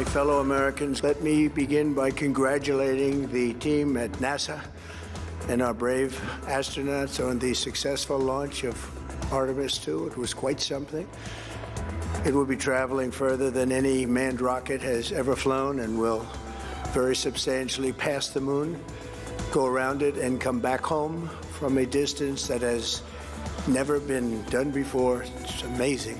My fellow Americans, let me begin by congratulating the team at NASA and our brave astronauts on the successful launch of Artemis 2. It was quite something. It will be traveling further than any manned rocket has ever flown and will very substantially pass the moon, go around it, and come back home from a distance that has never been done before. It's amazing.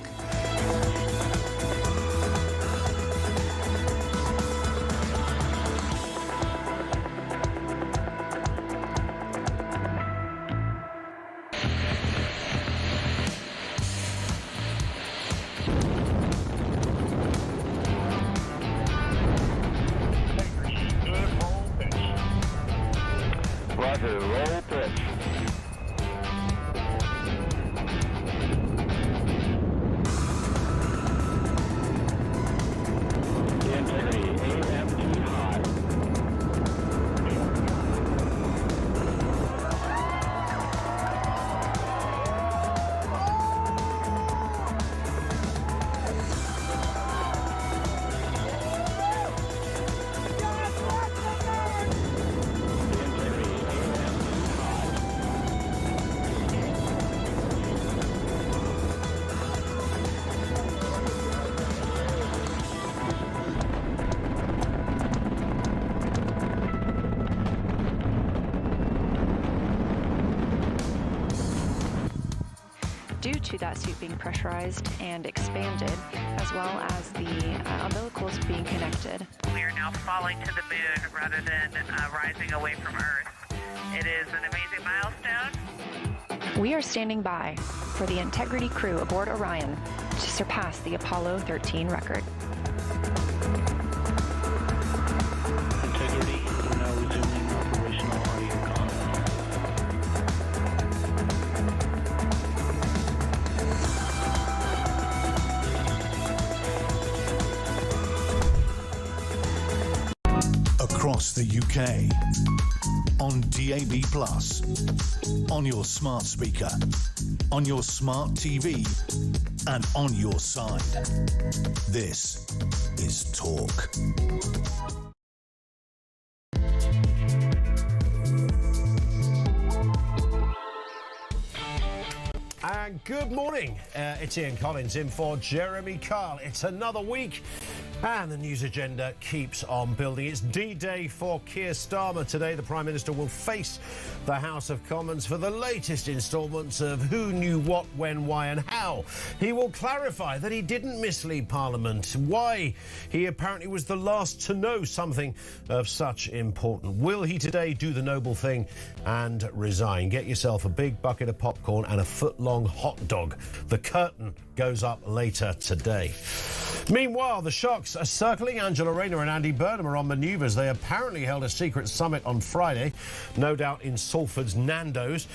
Due to that suit being pressurized and expanded, as well as the umbilicals being connected. We are now falling to the moon rather than rising away from Earth. It is an amazing milestone. We are standing by for the Integrity crew aboard Orion to surpass the Apollo 13 record. Integrity, we're now resuming operational audio contact. Across the UK, on DAB+, on your smart speaker, on your smart TV, and on your side. This is Talk. And good morning. It's Ian Collins in for Jeremy Kyle. It's another week. And the news agenda keeps on building. It's D-Day for Keir Starmer today. The Prime Minister will face the House of Commons for the latest instalments of who knew what, when, why and how. He will clarify that he didn't mislead Parliament, why he apparently was the last to know something of such importance. Will he today do the noble thing and resign? Get yourself a big bucket of popcorn and a foot-long hot dog. The curtain goes up later today. Meanwhile, the shocks are circling. Angela Rayner and Andy Burnham are on manoeuvres. They apparently held a secret summit on Friday, no doubt in Salford's Nando's,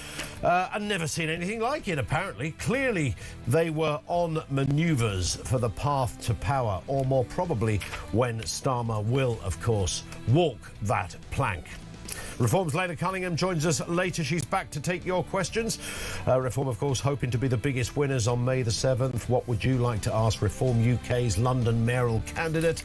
and never seen anything like it, apparently. Clearly, they were on manoeuvres for the path to power, or more probably when Starmer will, of course, walk that plank. Reform's Lena Cunningham joins us later. She's back to take your questions. Reform, of course, hoping to be the biggest winners on May the 7th. What would you like to ask Reform UK's London mayoral candidate?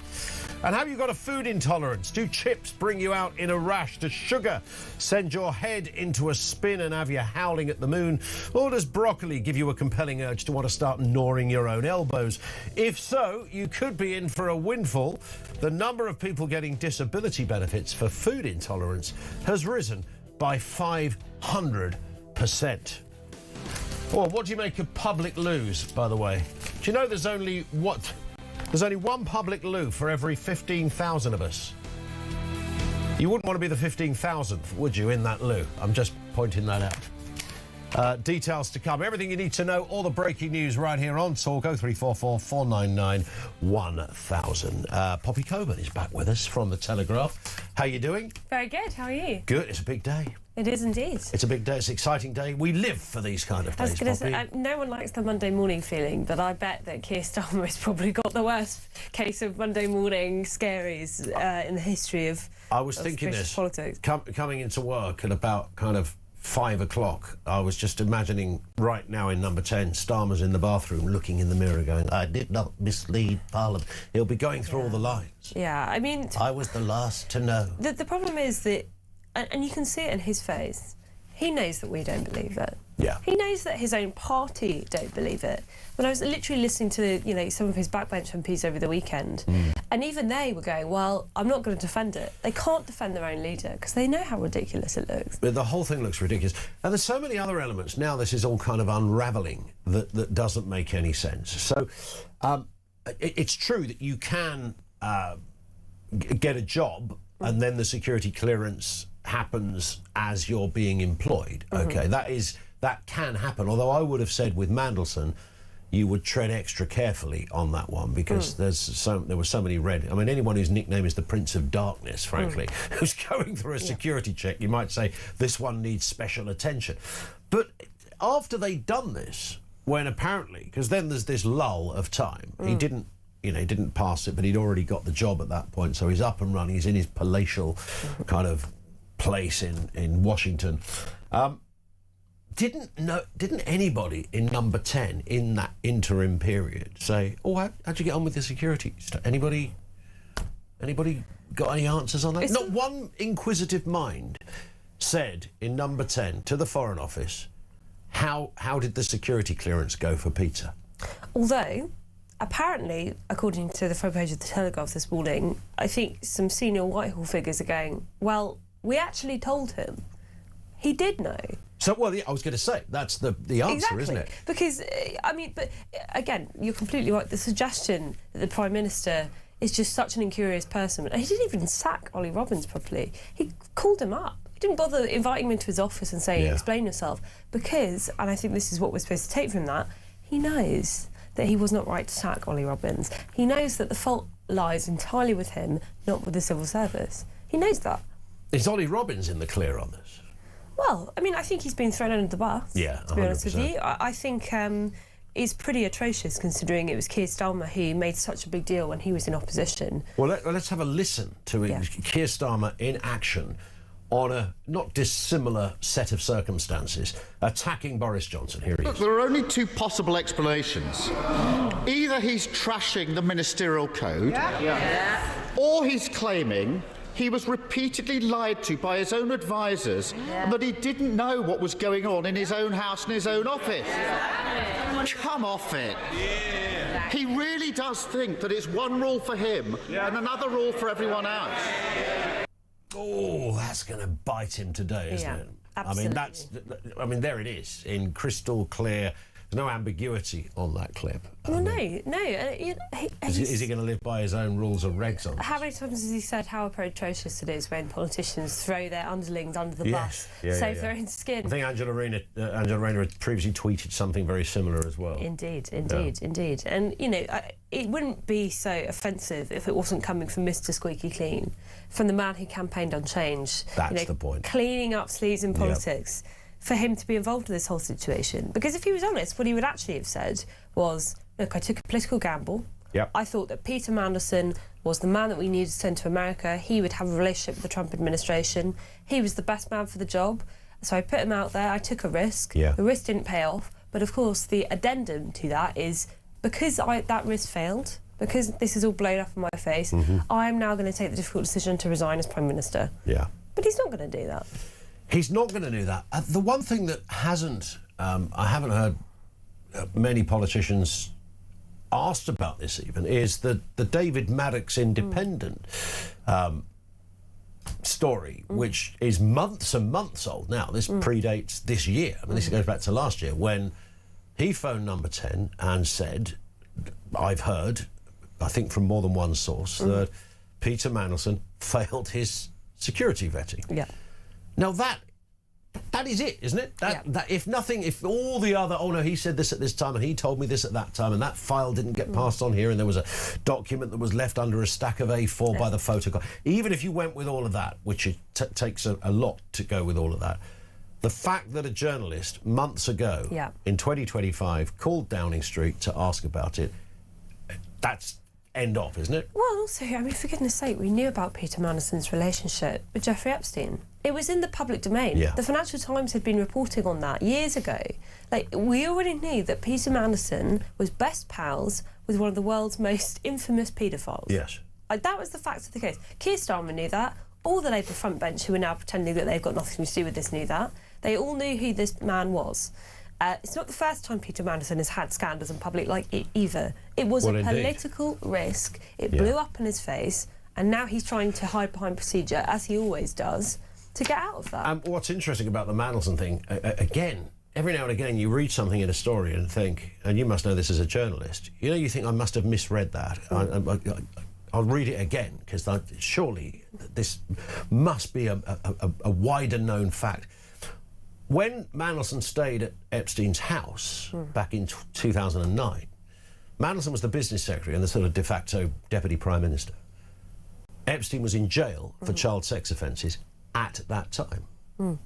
And have you got a food intolerance? Do chips bring you out in a rash? Does sugar send your head into a spin and have you howling at the moon? Or does broccoli give you a compelling urge to want to start gnawing your own elbows? If so, you could be in for a windfall. The number of people getting disability benefits for food intolerance has risen by 500%. Well, what do you make of public loos, by the way? Do you know there's only one public loo for every 15,000 of us? You wouldn't want to be the 15,000th, would you, in that loo? I'm just pointing that out. Details to come. Everything you need to know, all the breaking news right here on Talk. 0344 499 1000. Poppy Coburn is back with us from The Telegraph. How you doing? Very good. How are you? Good. It's a big day. It is indeed. It's a big day. It's an exciting day. We live for these kind of days, I was going to Poppy. say, no one likes the Monday morning feeling, but I bet that Keir Starmer has probably got the worst case of Monday morning scaries in the history of I was thinking British this, politics. coming into work at about kind of 5 o'clock, I was just imagining right now in number 10, Starmer's in the bathroom looking in the mirror going, I did not mislead Parliament. He'll be going through all the lines. Yeah, I mean... I was the last to know. The problem is that, and you can see it in his face, he knows that we don't believe it. Yeah. He knows that his own party don't believe it. When I was literally listening to, you know, some of his backbench MPs over the weekend, and even they were going, well, I'm not going to defend it. They can't defend their own leader because they know how ridiculous it looks. But the whole thing looks ridiculous. And there's so many other elements. Now this is all kind of unravelling that doesn't make any sense. So it's true that you can get a job and then the security clearance happens as you're being employed. Okay, that can happen. Although I would have said with Mandelson, you would tread extra carefully on that one because there were so many red. I mean, anyone whose nickname is the Prince of Darkness, frankly, who's going through a security check, you might say this one needs special attention. But after they'd done this, when apparently, because then there's this lull of time, he didn't. You know, he didn't pass it, but he'd already got the job at that point, so he's up and running. He's in his palatial kind of place in Washington. Didn't anybody in number 10 in that interim period say, "Oh, how'd you get on with the security stuff?" Anybody got any answers on that? Not one inquisitive mind said in number 10 to the Foreign Office, how did the security clearance go for Peter? Although, apparently, according to the front page of the Telegraph this morning, I think some senior Whitehall figures are going, well, we actually told him. He did know. So, well, yeah, I was going to say, that's the answer, exactly. Isn't it? Because, I mean, but again, you're completely right. The suggestion that the Prime Minister is just such an incurious person. And he didn't even sack Ollie Robbins properly. He called him up. He didn't bother inviting him into his office and saying, explain yourself. Because, and I think this is what we're supposed to take from that, he knows that he was not right to sack Ollie Robbins. He knows that the fault lies entirely with him, not with the civil service. He knows that. Is Ollie Robbins in the clear on this? Well, I mean, I think he's been thrown under the bus, to be honest with you. I think it's pretty atrocious considering it was Keir Starmer who made such a big deal when he was in opposition. Well, let's have a listen to Keir Starmer in action on a not dissimilar set of circumstances, attacking Boris Johnson. Here he is. There are only two possible explanations. Either he's trashing the ministerial code, or he's claiming he was repeatedly lied to by his own advisers and that he didn't know what was going on in his own house and his own office. Come off it. He really does think that it's one rule for him and another rule for everyone else. Oh, that's going to bite him today, isn't it? Absolutely. I mean, there it is, in crystal clear. There's no ambiguity on that clip. Well, no. Is he going to live by his own rules and regs on this? How many times has he said how atrocious it is when politicians throw their underlings under the bus, save their own skin? I think Angela Rayner had previously tweeted something very similar as well. Indeed. And, you know, it wouldn't be so offensive if it wasn't coming from Mr Squeaky Clean, from the man who campaigned on change. That's the point. Cleaning up sleaze in politics. For him to be involved in this whole situation. Because if he was honest, what he would actually have said was, look, I took a political gamble. I thought that Peter Mandelson was the man that we needed to send to America. He would have a relationship with the Trump administration. He was the best man for the job. So I put him out there. I took a risk. The risk didn't pay off. But of course, the addendum to that is because that risk failed, because this is all blown up in my face, I'm now going to take the difficult decision to resign as Prime Minister. But he's not going to do that. He's not going to do that. The one thing that hasn't, I haven't heard many politicians asked about this even, is the David Maddox Independent story, which is months and months old now. This predates this year. I mean, this goes back to last year when he phoned number 10 and said, I've heard, I think from more than one source, that Peter Mandelson failed his security vetting. Now that is it, isn't it? That if nothing, if all the other, oh no, he said this at this time and he told me this at that time and that file didn't get passed on here and there was a document that was left under a stack of A4 by the photocopy. Even if you went with all of that, which it takes a lot to go with all of that, the fact that a journalist months ago in 2025 called Downing Street to ask about it, that's end off, isn't it? Well, also, I mean, for goodness sake, we knew about Peter Mandelson's relationship with Jeffrey Epstein. It was in the public domain. Yeah. The Financial Times had been reporting on that years ago. Like, we already knew that Peter Mandelson was best pals with one of the world's most infamous paedophiles. Yes. Like, that was the fact of the case. Keir Starmer knew that. All the Labour front bench, who are now pretending that they've got nothing to do with this, knew that. They all knew who this man was. It's not the first time Peter Mandelson has had scandals in public like it either. It was a political risk. It blew up in his face, and now he's trying to hide behind procedure, as he always does, to get out of that. What's interesting about the Mandelson thing, again, every now and again you read something in a story and think, and you must know this as a journalist, you think, I must have misread that. I'll read it again, because surely this must be a wider known fact. When Mandelson stayed at Epstein's house back in 2009, Mandelson was the business secretary and the sort of de facto deputy prime minister. Epstein was in jail for child sex offences at that time.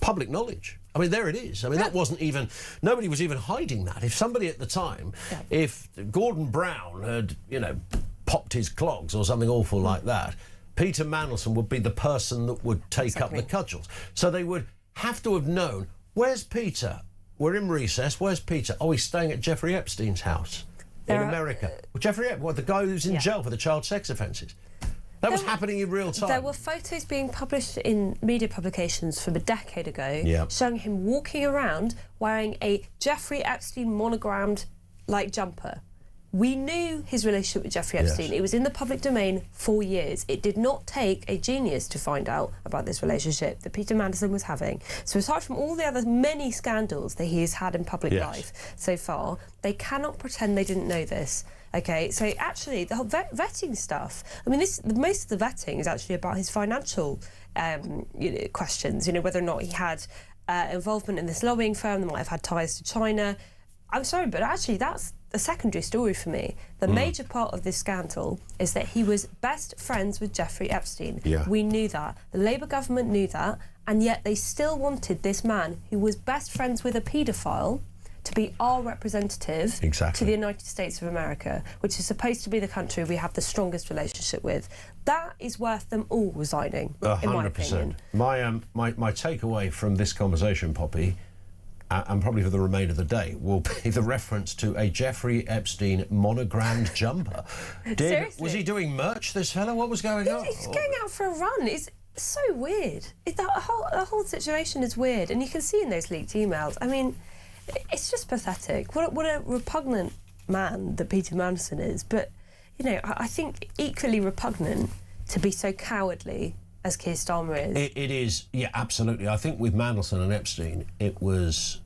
Public knowledge. I mean, there it is. I mean, that wasn't even... Nobody was even hiding that. If somebody at the time, if Gordon Brown had, popped his clogs or something awful like that, Peter Mandelson would be the person that would take up the cudgels. So they would have to have known, where's Peter? We're in recess, where's Peter? Oh, he's staying at Jeffrey Epstein's house in America. Well, Jeffrey Epstein, the guy who's in jail for the child sex offences. That was happening in real time. There were photos being published in media publications from a decade ago showing him walking around wearing a Jeffrey Epstein monogrammed, jumper. We knew his relationship with Jeffrey Epstein. Yes. It was in the public domain for years. It did not take a genius to find out about this relationship that Peter Mandelson was having. So aside from all the other many scandals that he has had in public life so far, they cannot pretend they didn't know this. OK, so actually, the whole vetting stuff, I mean, most of the vetting is actually about his financial questions, whether or not he had involvement in this lobbying firm that might have had ties to China. I'm sorry, but actually that's a secondary story for me. The major part of this scandal is that he was best friends with Jeffrey Epstein. Yeah. We knew that. The Labour government knew that, and yet they still wanted this man who was best friends with a paedophile to be our representative to the United States of America, which is supposed to be the country we have the strongest relationship with. That is worth them all resigning, 100%. In my opinion. My takeaway from this conversation, Poppy, and probably for the remainder of the day, will be the reference to a Jeffrey Epstein monogrammed jumper. Seriously? Was he doing merch, this fellow? What was going on? He's going out for a run. It's so weird. The whole situation is weird, and you can see in those leaked emails. I mean, it's just pathetic. What a repugnant man that Peter Mandelson is. But, I think equally repugnant to be so cowardly as Keir Starmer is. It is, yeah, absolutely. I think with Mandelson and Epstein, it was,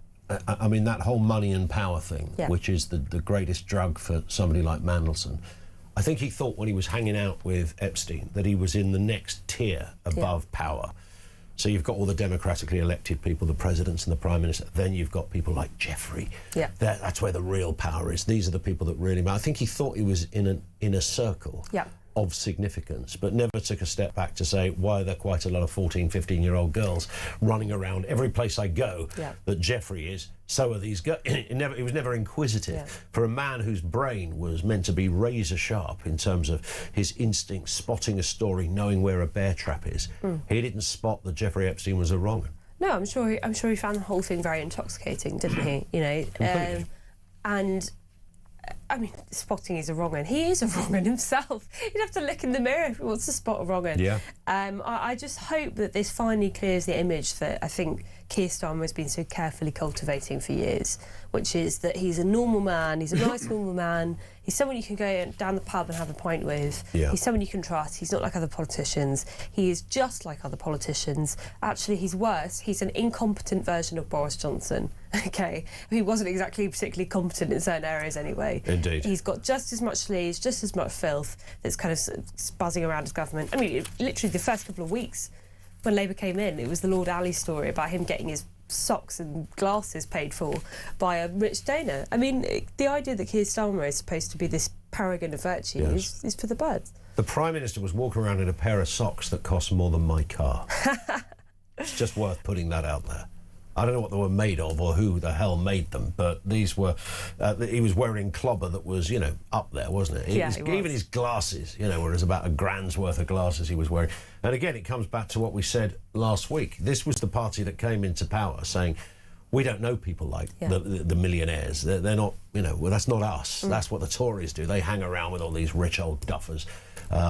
I mean, that whole money and power thing, which is the greatest drug for somebody like Mandelson. I think he thought when he was hanging out with Epstein that he was in the next tier above power. So you've got all the democratically elected people, the presidents and the prime minister. Then you've got people like Jeffrey. Yeah. That's where the real power is. These are the people that really matter. I think he thought he was in a circle of significance, but never took a step back to say, why are there quite a lot of 14, 15-year-old girls running around every place I go that Jeffrey is, so are these girls. He was never inquisitive. Yeah. For a man whose brain was meant to be razor sharp in terms of his instinct, spotting a story, knowing where a bear trap is, he didn't spot that Jeffrey Epstein was a wrong. No, I'm sure he found the whole thing very intoxicating, didn't he? Completely. And I mean, spotting is a wrong one. He is a wrong one himself. You'd have to look in the mirror if he wants to spot a wrong one. Yeah. I just hope that this finally clears the image that I think Keir Starmer has been so carefully cultivating for years, which is that he's a normal man, he's a nice normal man, he's someone you can go down the pub and have a pint with, he's someone you can trust, he's not like other politicians, he is just like other politicians. Actually, he's worse, he's an incompetent version of Boris Johnson, OK? He wasn't exactly particularly competent in certain areas anyway. Indeed. He's got just as much sleaze, just as much filth that's kind of buzzing around his government. I mean, literally the first couple of weeks when Labour came in, it was the Lord Alley story about him getting his socks and glasses paid for by a rich donor. I mean, the idea that Keir Starmer is supposed to be this paragon of virtue is for the birds. The Prime Minister was walking around in a pair of socks that cost more than my car. It's just worth putting that out there. I don't know what they were made of or who the hell made them, but these were... he was wearing clobber that was, you know, up there, wasn't it? Yeah, he was. Even his glasses, you know, whereas about £1,000's worth of glasses he was wearing. And again, it comes back to what we said last week. This was the party that came into power saying, we don't know people like the millionaires. They're not, you know, well, that's not us. That's what the Tories do. They hang around with all these rich old duffers.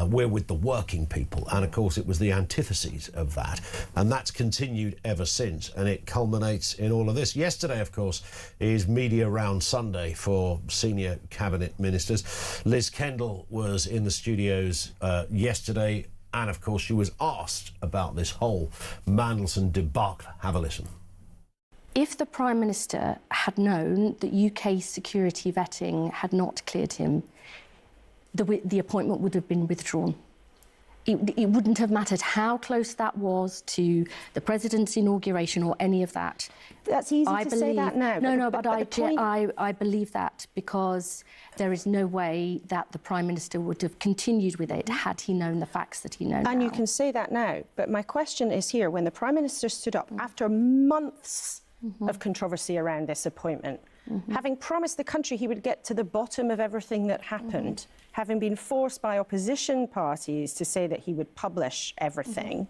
We're with the working people. And, of course, it was the antitheses of that. And that's continued ever since. And it culminates in all of this. Yesterday, of course, is Media Round Sunday for senior cabinet ministers. Liz Kendall was in the studios yesterday. And, of course, she was asked about this whole Mandelson debacle. Have a listen. If the Prime Minister had known that UK security vetting had not cleared him, the appointment would have been withdrawn. It wouldn't have mattered how close that was to the President's inauguration or any of that. That's easy to say that now. No, but I believe that because there is no way that the Prime Minister would have continued with it had he known the facts that he knows now. And you can say that now, but my question is here, when the Prime Minister stood up after months of controversy around this appointment, having promised the country he would get to the bottom of everything that happened, having been forced by opposition parties to say that he would publish everything,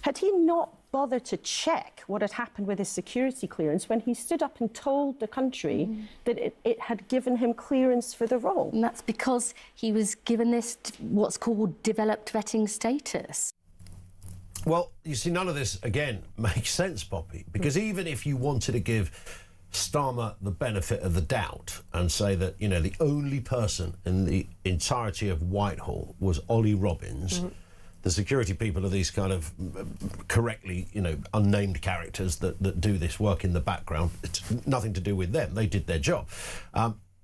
had he not bothered to check what had happened with his security clearance when he stood up and told the country that it had given him clearance for the role? And that's because he was given this, what's called developed vetting status. Well, you see, none of this, again, makes sense, Poppy, because even if you wanted to give Starmer the benefit of the doubt and say that, you know, the only person in the entirety of Whitehall was Ollie Robbins, the security people are these kind of correctly, you know, unnamed characters that do this work in the background. It's nothing to do with them. They did their job.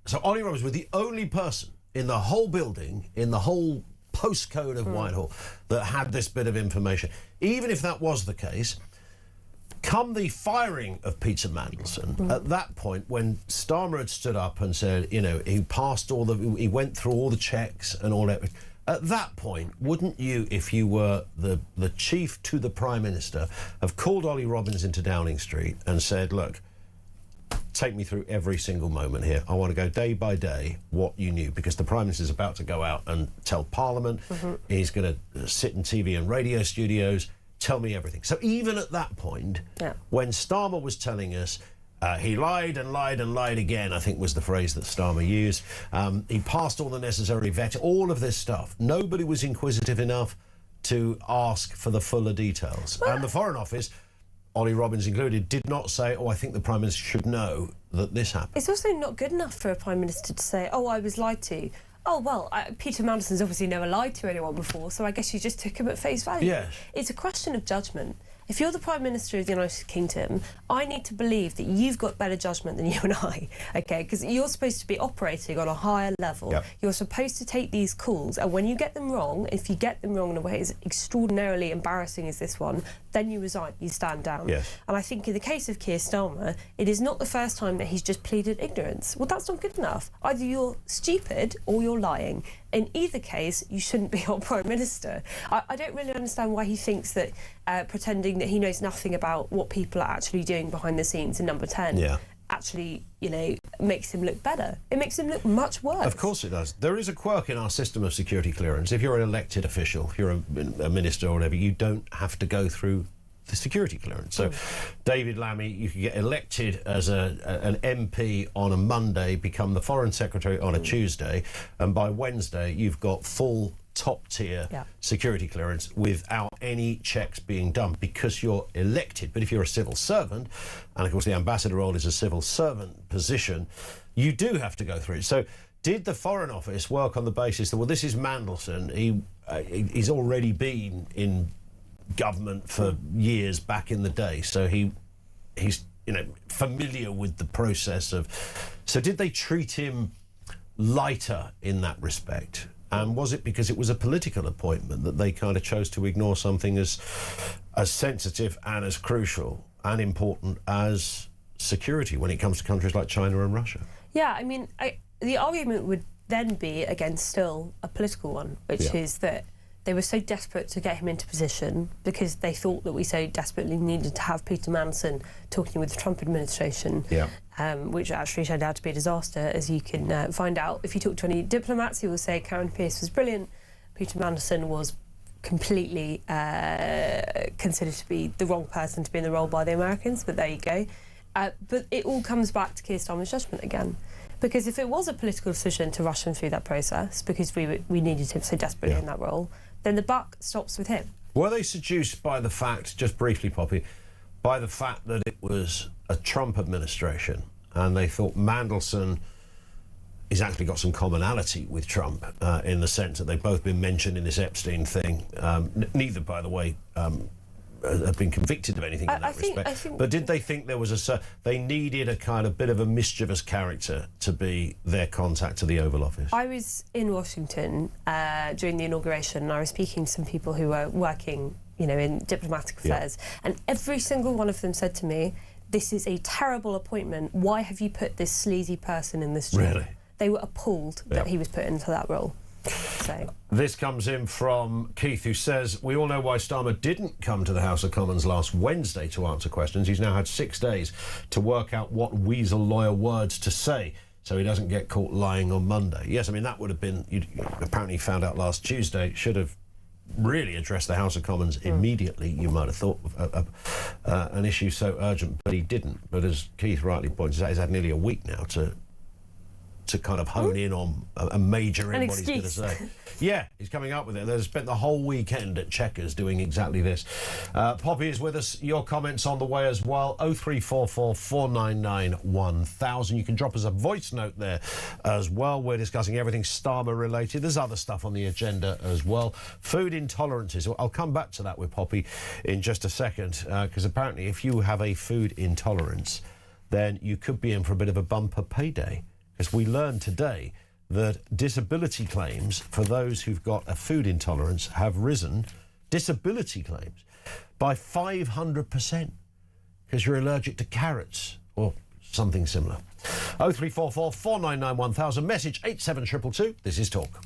So Ollie Robbins was the only person in the whole building, in the whole postcode of Whitehall, that had this bit of information. Even if that was the case, come the firing of Peter Mandelson, at that point, when Starmer had stood up and said, you know, he went through all the checks and all that, at that point, wouldn't you, if you were the chief to the Prime Minister, have called Ollie Robbins into Downing Street and said, look, take me through every single moment here. I want to go day by day what you knew, because the Prime Minister's about to go out and tell Parliament. He's going to sit in TV and radio studios, tell me everything. So even at that point, when Starmer was telling us he lied and lied and lied again, I think was the phrase that Starmer used. He passed all the necessary vet, all of this stuff. Nobody was inquisitive enough to ask for the fuller details. And the Foreign Office, Ollie Robbins included, did not say, oh, I think the Prime Minister should know that this happened. It's also not good enough for a Prime Minister to say, oh, I was lied to. Oh, well, Peter Mandelson's obviously never lied to anyone before, so I guess you just took him at face value. Yes. It's a question of judgment. If you're the Prime Minister of the United Kingdom, I need to believe that you've got better judgment than you and I, OK? Because you're supposed to be operating on a higher level. You're supposed to take these calls, and when you get them wrong, if you get them wrong in a way as extraordinarily embarrassing as this one, then you resign, you stand down. And I think in the case of Keir Starmer, it is not the first time that he's just pleaded ignorance. Well, that's not good enough. Either you're stupid or you're lying. In either case, you shouldn't be our Prime Minister. I don't really understand why he thinks that pretending that he knows nothing about what people are actually doing behind the scenes in Number 10 actually, you know, makes him look better. It makes him look much worse. Of course it does. There is a quirk in our system of security clearance. If you're an elected official, if you're a minister or whatever, you don't have to go through the security clearance. So David Lammy, you can get elected as an MP on a Monday, become the Foreign Secretary on a Tuesday, and by Wednesday you've got full top-tier security clearance without any checks being done, because you're elected. But if you're a civil servant, and of course the ambassador role is a civil servant position, you do have to go through it. So did the Foreign Office work on the basis that, well, this is Mandelson, he's already been in government for years back in the day, so he's you know, familiar with the process of... So did they treat him lighter in that respect? And was it because it was a political appointment that they kind of chose to ignore something as sensitive and as crucial and important as security when it comes to countries like China and Russia? Yeah, I mean, the argument would then be, again, still a political one, which is that they were so desperate to get him into position because they thought that we so desperately needed to have Peter Mandelson talking with the Trump administration, which actually turned out to be a disaster, as you can find out. If you talk to any diplomats, who will say Karen Pierce was brilliant, Peter Mandelson was completely considered to be the wrong person to be in the role by the Americans, but there you go. But it all comes back to Keir Starmer's judgment again. Because if it was a political decision to rush him through that process, because we needed him so desperately in that role, then the buck stops with him. Were they seduced by the fact, just briefly, Poppy, by the fact that it was a Trump administration and they thought Mandelson has actually got some commonality with Trump in the sense that they've both been mentioned in this Epstein thing? Neither, by the way, have been convicted of anything in that respect. But did they think there was they needed a kind of bit of a mischievous character to be their contact to the Oval Office? I was in Washington during the inauguration, and I was speaking to some people who were working, you know, in diplomatic affairs, and every single one of them said to me, "This is a terrible appointment. Why have you put this sleazy person in this job?" Really? They were appalled that he was put into that role. So. This comes in from Keith, who says, we all know why Starmer didn't come to the House of Commons last Wednesday to answer questions. He's now had 6 days to work out what weasel lawyer words to say so he doesn't get caught lying on Monday. Yes, I mean, that would have been, apparently found out last Tuesday, should have really addressed the House of Commons immediately, you might have thought, an issue so urgent, but he didn't. But as Keith rightly points out, he's had nearly a week now to kind of hone in on a major in what he's going to say. Yeah, he's coming up with it. They've spent the whole weekend at Chequers doing exactly this. Poppy is with us. Your comments on the way as well. 0344 499 1000. You can drop us a voice note there as well. We're discussing everything Starmer related. There's other stuff on the agenda as well. Food intolerances. I'll come back to that with Poppy in just a second, because apparently if you have a food intolerance, then you could be in for a bit of a bumper payday. Because we learned today that disability claims for those who've got a food intolerance have risen, disability claims, by 500% because you're allergic to carrots or something similar. 0344 499 1000, message 87222. This is Talk.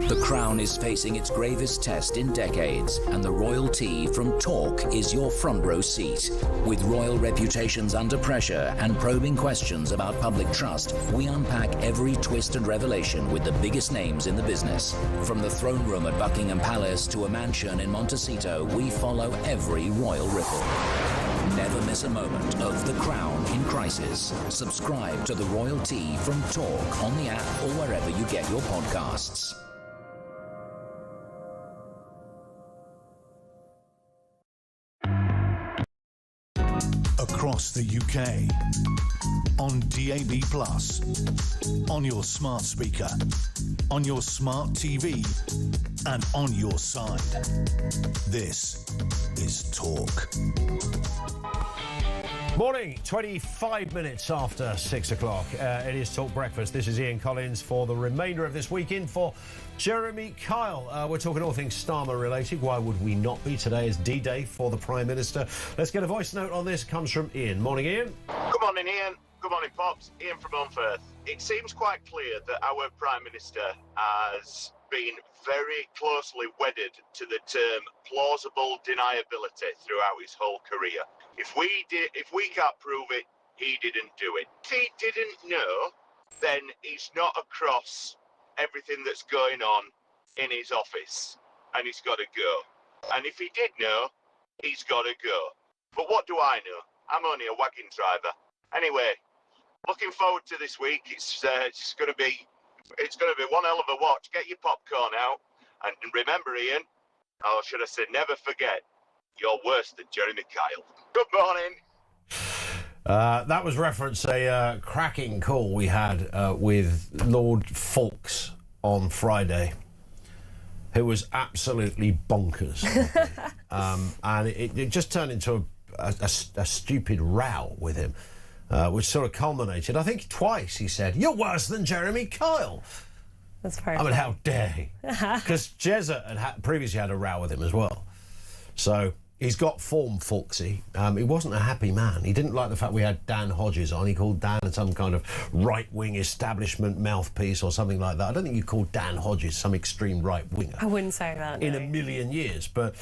The Crown is facing its gravest test in decades, and the royal tea from Talk is your front row seat. With royal reputations under pressure and probing questions about public trust, we unpack every twist and revelation with the biggest names in the business. From the throne room at Buckingham Palace to a mansion in Montecito, we follow every royal ripple. Never miss a moment of The Crown in crisis. Subscribe to the Royal Tea from Talk on the app or wherever you get your podcasts. across the UK. On DAB+, on your smart speaker, on your smart TV, and on your side. This is Talk. Morning, 25 minutes after 6 o'clock. It is Talk Breakfast. This is Ian Collins for the remainder of this week in for Jeremy Kyle. We're talking all things Starmer related. Why would we not be? Today is D-Day for the Prime Minister. Let's get a voice note on this. Comes from Ian. Morning, Ian. Good morning, Ian. Good morning, Pops. Ian from Unferth. It seems quite clear that our Prime Minister has been very closely wedded to the term plausible deniability throughout his whole career. If we can't prove it, he didn't do it. If he didn't know, then he's not across everything that's going on in his office, and he's got to go. And if he did know, he's got to go. But what do I know? I'm only a wagon driver. Anyway, looking forward to this week. It's going to be one hell of a watch. Get your popcorn out, and remember, Ian, or should I say, never forget, you're worse than Jeremy Kyle. Good morning. That was reference a cracking call we had with Lord Fawkes on Friday, who was absolutely bonkers. And it just turned into a stupid row with him, which sort of culminated, I think twice he said, "You're worse than Jeremy Kyle." That's very I mean, how dare he? Because Jezza had previously had a row with him as well. So he's got form, Fawkesy. He wasn't a happy man. He didn't like the fact we had Dan Hodges on. He called Dan some kind of right-wing establishment mouthpiece or something like that. I don't think you called Dan Hodges some extreme right-winger. I wouldn't say that, in no. a million years. But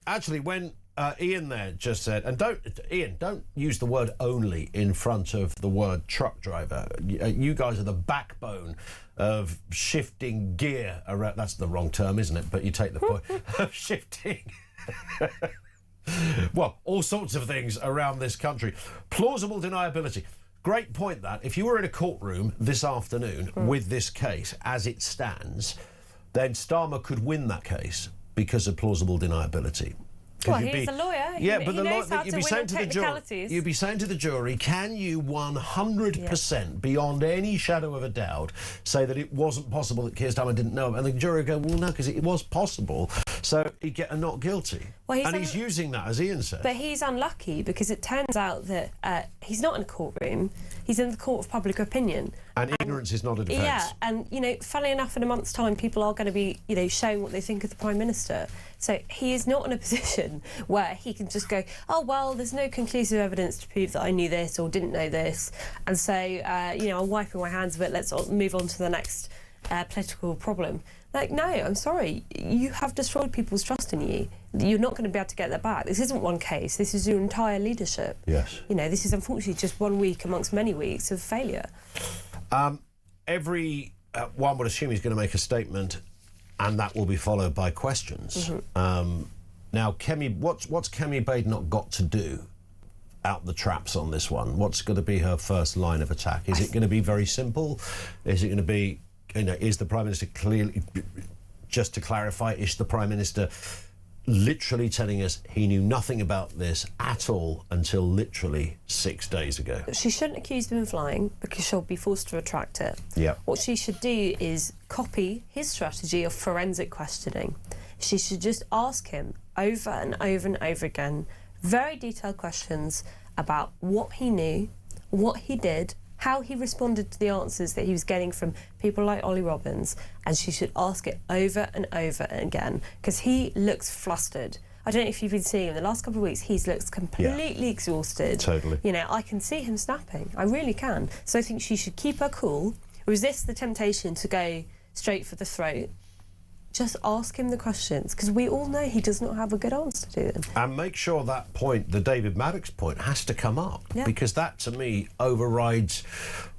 actually, when Ian there just said, and don't use the word only in front of the word truck driver. You guys are the backbone of shifting gear around. That's the wrong term, isn't it? But you take the point of shifting. Well, all sorts of things around this country. Plausible deniability. Great point that. If you were in a courtroom this afternoon with this case as it stands, then Starmer could win that case because of plausible deniability. Well, he's a lawyer. Yeah, he but knows how to you'd be win saying on to the jury, technicalities. you'd be saying to the jury, can you 100% beyond any shadow of a doubt say that it wasn't possible that Keir Starmer didn't know? And the jury would go, well, no, because it was possible. So he'd get a not guilty. Well, he's using that, as Ian said. But he's unlucky because it turns out that he's not in a courtroom. He's in the court of public opinion. And ignorance is not a defence. Yeah, and, funnily enough, in a month's time, people are going to be, showing what they think of the Prime Minister. So he is not in a position where he can just go, oh, well, there's no conclusive evidence to prove that I knew this or didn't know this. And so, I'm wiping my hands of it. Let's move on to the next political problem. Like, no, I'm sorry. You have destroyed people's trust in you. You're not going to be able to get that back. This isn't one case. This is your entire leadership. Yes. This is unfortunately just 1 week amongst many weeks of failure. Every one would assume he's going to make a statement, and that will be followed by questions. Now, Kemi, what's Kemi Badenoch got to do out the traps on this one? What's going to be her first line of attack? Is it going to be very simple? Is it going to be, is the Prime Minister clearly, just to clarify, is the Prime Minister literally telling us he knew nothing about this at all until literally 6 days ago? She shouldn't accuse him of lying because she'll be forced to retract it. Yeah. What she should do is copy his strategy of forensic questioning. She should just ask him over and over and over again very detailed questions about what he knew, what he did, how he responded to the answers that he was getting from people like Ollie Robbins, and she should ask it over and over again because he looks flustered. I don't know if you've been seeing him the last couple of weeks. He's looked completely exhausted. Totally. I can see him snapping. I really can. So I think she should keep her cool, resist the temptation to go straight for the throat. Just ask him the questions, because we all know he does not have a good answer to them. And make sure that point, the David Maddox point, has to come up, because that, to me, overrides...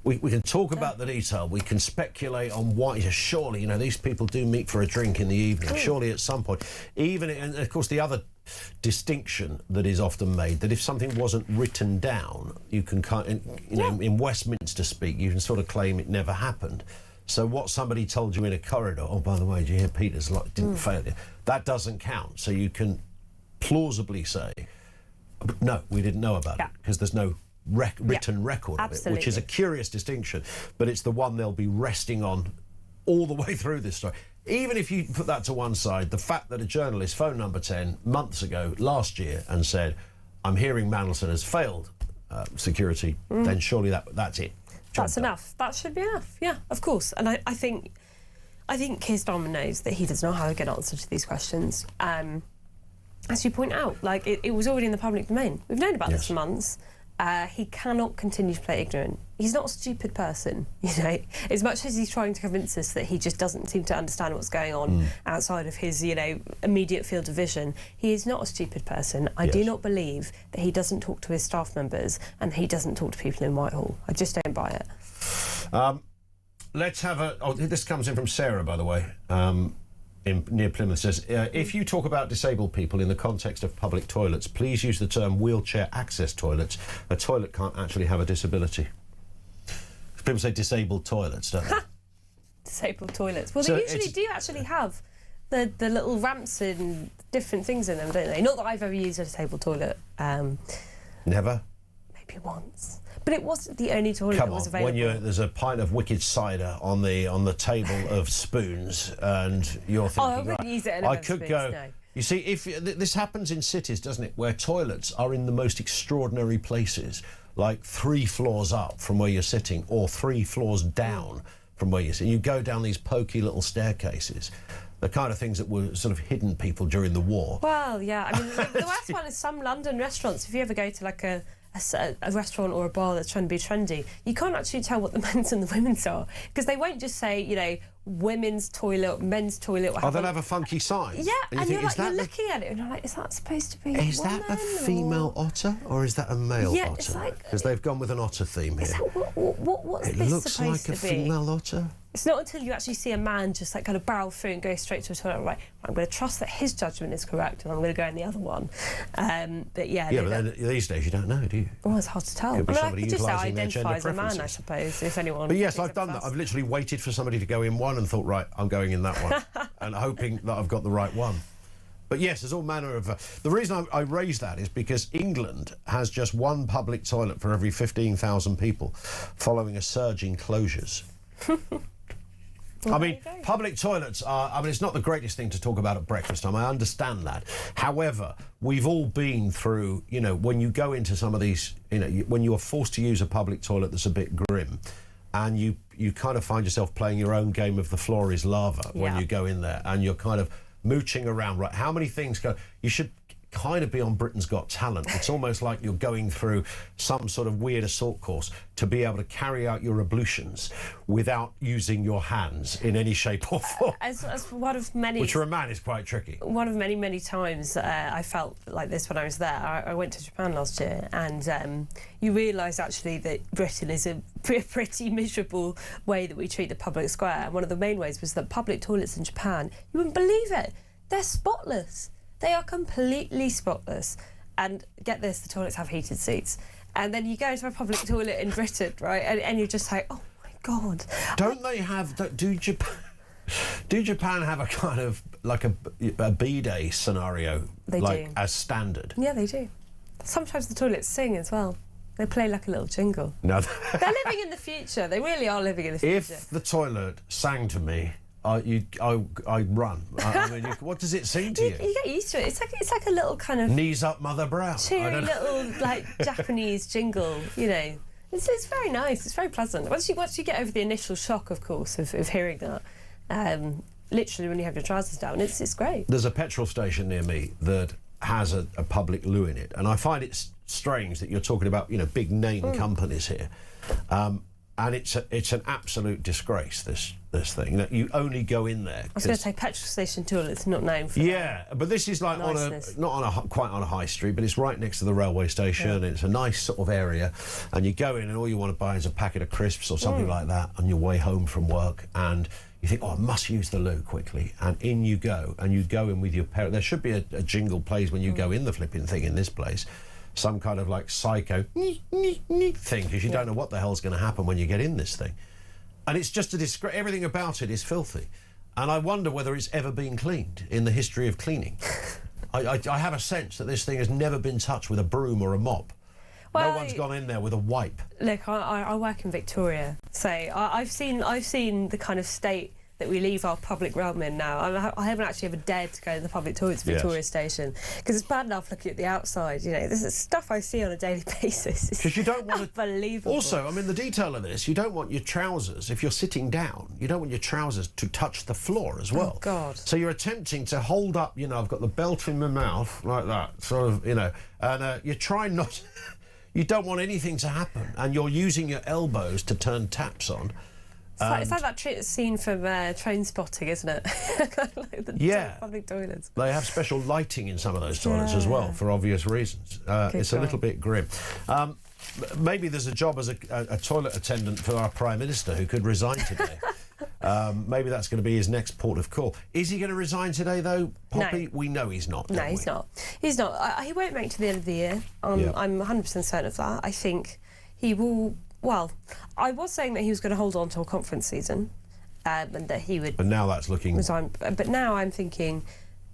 We can talk about the detail, we can speculate on why, surely, these people do meet for a drink in the evening, surely at some point. And of course, the other distinction that is often made, that if something wasn't written down, you can in Westminster speak, you can sort of claim it never happened. So what somebody told you in a corridor, oh, by the way, did you hear Peter's didn't fail you? That doesn't count. So you can plausibly say, No, we didn't know about it because there's no written record of it, which is a curious distinction, but it's the one they'll be resting on all the way through this story. Even if you put that to one side, the fact that a journalist phoned Number 10 months ago, last year, and said, I'm hearing Mandelson has failed security, then surely that's it. That's enough. That should be enough. Yeah, of course. And I think Keir Starmer knows that he does not have a good answer to these questions. As you point out, like it was already in the public domain. We've known about this for months. He cannot continue to play ignorant. He's not a stupid person, you know. As much as he's trying to convince us that he just doesn't seem to understand what's going on outside of his, you know, immediate field of vision, he is not a stupid person. I do not believe that he doesn't talk to his staff members and he doesn't talk to people in Whitehall. I just don't buy it. Let's have a... Oh, this comes in from Sarah, by the way. Near Plymouth says, if you talk about disabled people in the context of public toilets, please use the term wheelchair access toilets. A toilet can't actually have a disability. People say disabled toilets, don't they? Disabled toilets. Well, they usually do actually have the little ramps and different things in them, don't they? Not that I've ever used a disabled toilet. Never? Maybe once. But it wasn't the only toilet that was available. When there's a pint of wicked cider on the table of spoons, and you're thinking, I wouldn't use it in a I could spoons, go. no. You see, if this happens in cities, doesn't it, where toilets are in the most extraordinary places, like 3 floors up from where you're sitting, or 3 floors down from where you're sitting. You go down these pokey little staircases. The kind of things that were sort of hidden people during the war. Well, yeah. I mean, the worst one is some London restaurants. If you ever go to like a restaurant or a bar that's trying to be trendy, you can't actually tell what the men's and the women's are, because they won't just say, you know, women's toilet, men's toilet. Oh, they'll have a funky sign. Yeah, and you're looking at it and you're like, is that supposed to be a Is that a female otter or is that a male Yeah, otter? it's like... Because they've gone with an otter theme here. Is that, what's it this looks supposed to like a be? female otter. It's not until you actually see a man just like kind of barrel through and go straight to a toilet, right, I'm going to trust that his judgment is correct and I'm going to go in the other one. But yeah. Yeah, but then these days you don't know, do you? Well, it's hard to tell. Could be I somebody could just say utilising their identify as a man, I preferences. suppose, if anyone... But yes, I've done that. I've literally waited for somebody to go in one and thought, right, I'm going in that one, and hoping that I've got the right one. But yes, there's all manner of... the reason I raise that is because England has just one public toilet for every 15,000 people, following a surge in closures. Well, I mean, public toilets are... I mean, it's not the greatest thing to talk about at breakfast time. I understand that. However, we've all been through, you know, when you go into some of these, you know, when you are forced to use a public toilet that's a bit grim, and you kind of find yourself playing your own game of the floor is lava when you go in there, and you're kind of mooching around, right? How many things go... You should kind of be on Britain's Got Talent. It's almost like you're going through some sort of weird assault course to be able to carry out your ablutions without using your hands in any shape or form. As one of many... Which for a man is quite tricky. One of many, many times I felt like this when I was there. I went to Japan last year, and you realise actually that Britain is a pretty miserable way that we treat the public square. And one of the main ways was that public toilets in Japan, you wouldn't believe it, they're spotless. They are completely spotless. And get this, the toilets have heated seats. And then you go into a public toilet in Britain, right, and you're just like, oh my God. Don't they have... Do Japan have a kind of, like a bidet scenario? They like, do. as standard? Yeah, they do. Sometimes the toilets sing as well. They play like a little jingle. No. They're living in the future. They really are living in the future. If the toilet sang to me, I run. I mean, what does it sing to you? You get used to it. It's like a little kind of... Knees up, mother brow. Cheery little, like, Japanese jingle, you know. It's very nice. It's very pleasant. Once you get over the initial shock, of course, of hearing that, literally when you have your trousers down, it's great. There's a petrol station near me that has a public loo in it, and I find it strange that you're talking about, you know, big name companies here. And it's an absolute disgrace, this thing. You know, you only go in there. I was going to say petrol station toilets, not known for that. But this is like quite on a high street, but it's right next to the railway station. And it's a nice sort of area, and you go in and all you want to buy is a packet of crisps or something like that on your way home from work, and you think, oh, I must use the loo quickly, and in you go, and you go in with your parent. There should be a jingle plays when you go in the flipping thing in this place. Some kind of like psycho thing, because you don't know what the hell's going to happen when you get in this thing. And it's just a disgrace. Everything about it is filthy. And I wonder whether it's ever been cleaned in the history of cleaning. I have a sense that this thing has never been touched with a broom or a mop. Well, no one's gone in there with a wipe. Look, I work in Victoria, so I've seen the kind of state that we leave our public realm in now. I haven't actually ever dared to go to the public toilets at Victoria Station because it's bad enough looking at the outside. You know, this is stuff I see on a daily basis. Because you don't want unbelievable. Also, I mean, the detail of this, you don't want your trousers, if you're sitting down, you don't want your trousers to touch the floor as well. Oh, God. So you're attempting to hold up, you know, I've got the belt in my mouth, like that, sort of, you know, and you're trying not... You don't want anything to happen, and you're using your elbows to turn taps on. It's like that scene from Train Spotting, isn't it? Like the public toilets. They have special lighting in some of those toilets as well, for obvious reasons. It's a little bit grim. Maybe there's a job as a toilet attendant for our Prime Minister who could resign today. Maybe that's going to be his next port of call. Is he going to resign today, though, Poppy? No. We know he's not. No, he's not. He's not. He won't make it to the end of the year. I'm 100% certain of that. I think he will... Well, I was saying that he was going to hold on till conference season and that he would... But now that's looking... resign. But now I'm thinking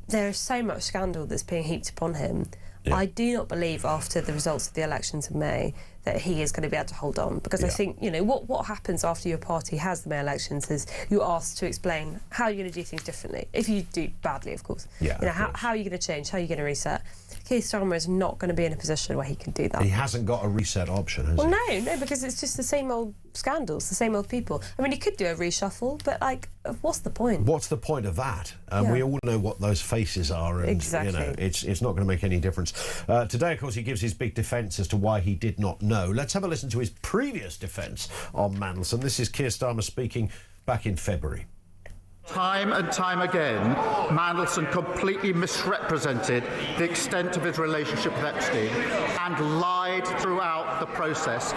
there is so much scandal that's being heaped upon him. Yeah. I do not believe after the results of the elections in May that he is going to be able to hold on, because I think, you know, what happens after your party has the May elections is you're asked to explain how you're going to do things differently. If you do badly, of course. Yeah, you know, how are you going to change? How are you going to reset? Keir Starmer is not going to be in a position where he can do that. He hasn't got a reset option, has he? No, because it's just the same old scandals, the same old people. I mean, he could do a reshuffle, but, like, what's the point? What's the point of that? We all know what those faces are, and, exactly. You know, it's not going to make any difference. Today, of course, he gives his big defence as to why he did not know. Let's have a listen to his previous defence on Mandelson. This is Keir Starmer speaking back in February. Time and time again, Mandelson completely misrepresented the extent of his relationship with Epstein and lied throughout the process,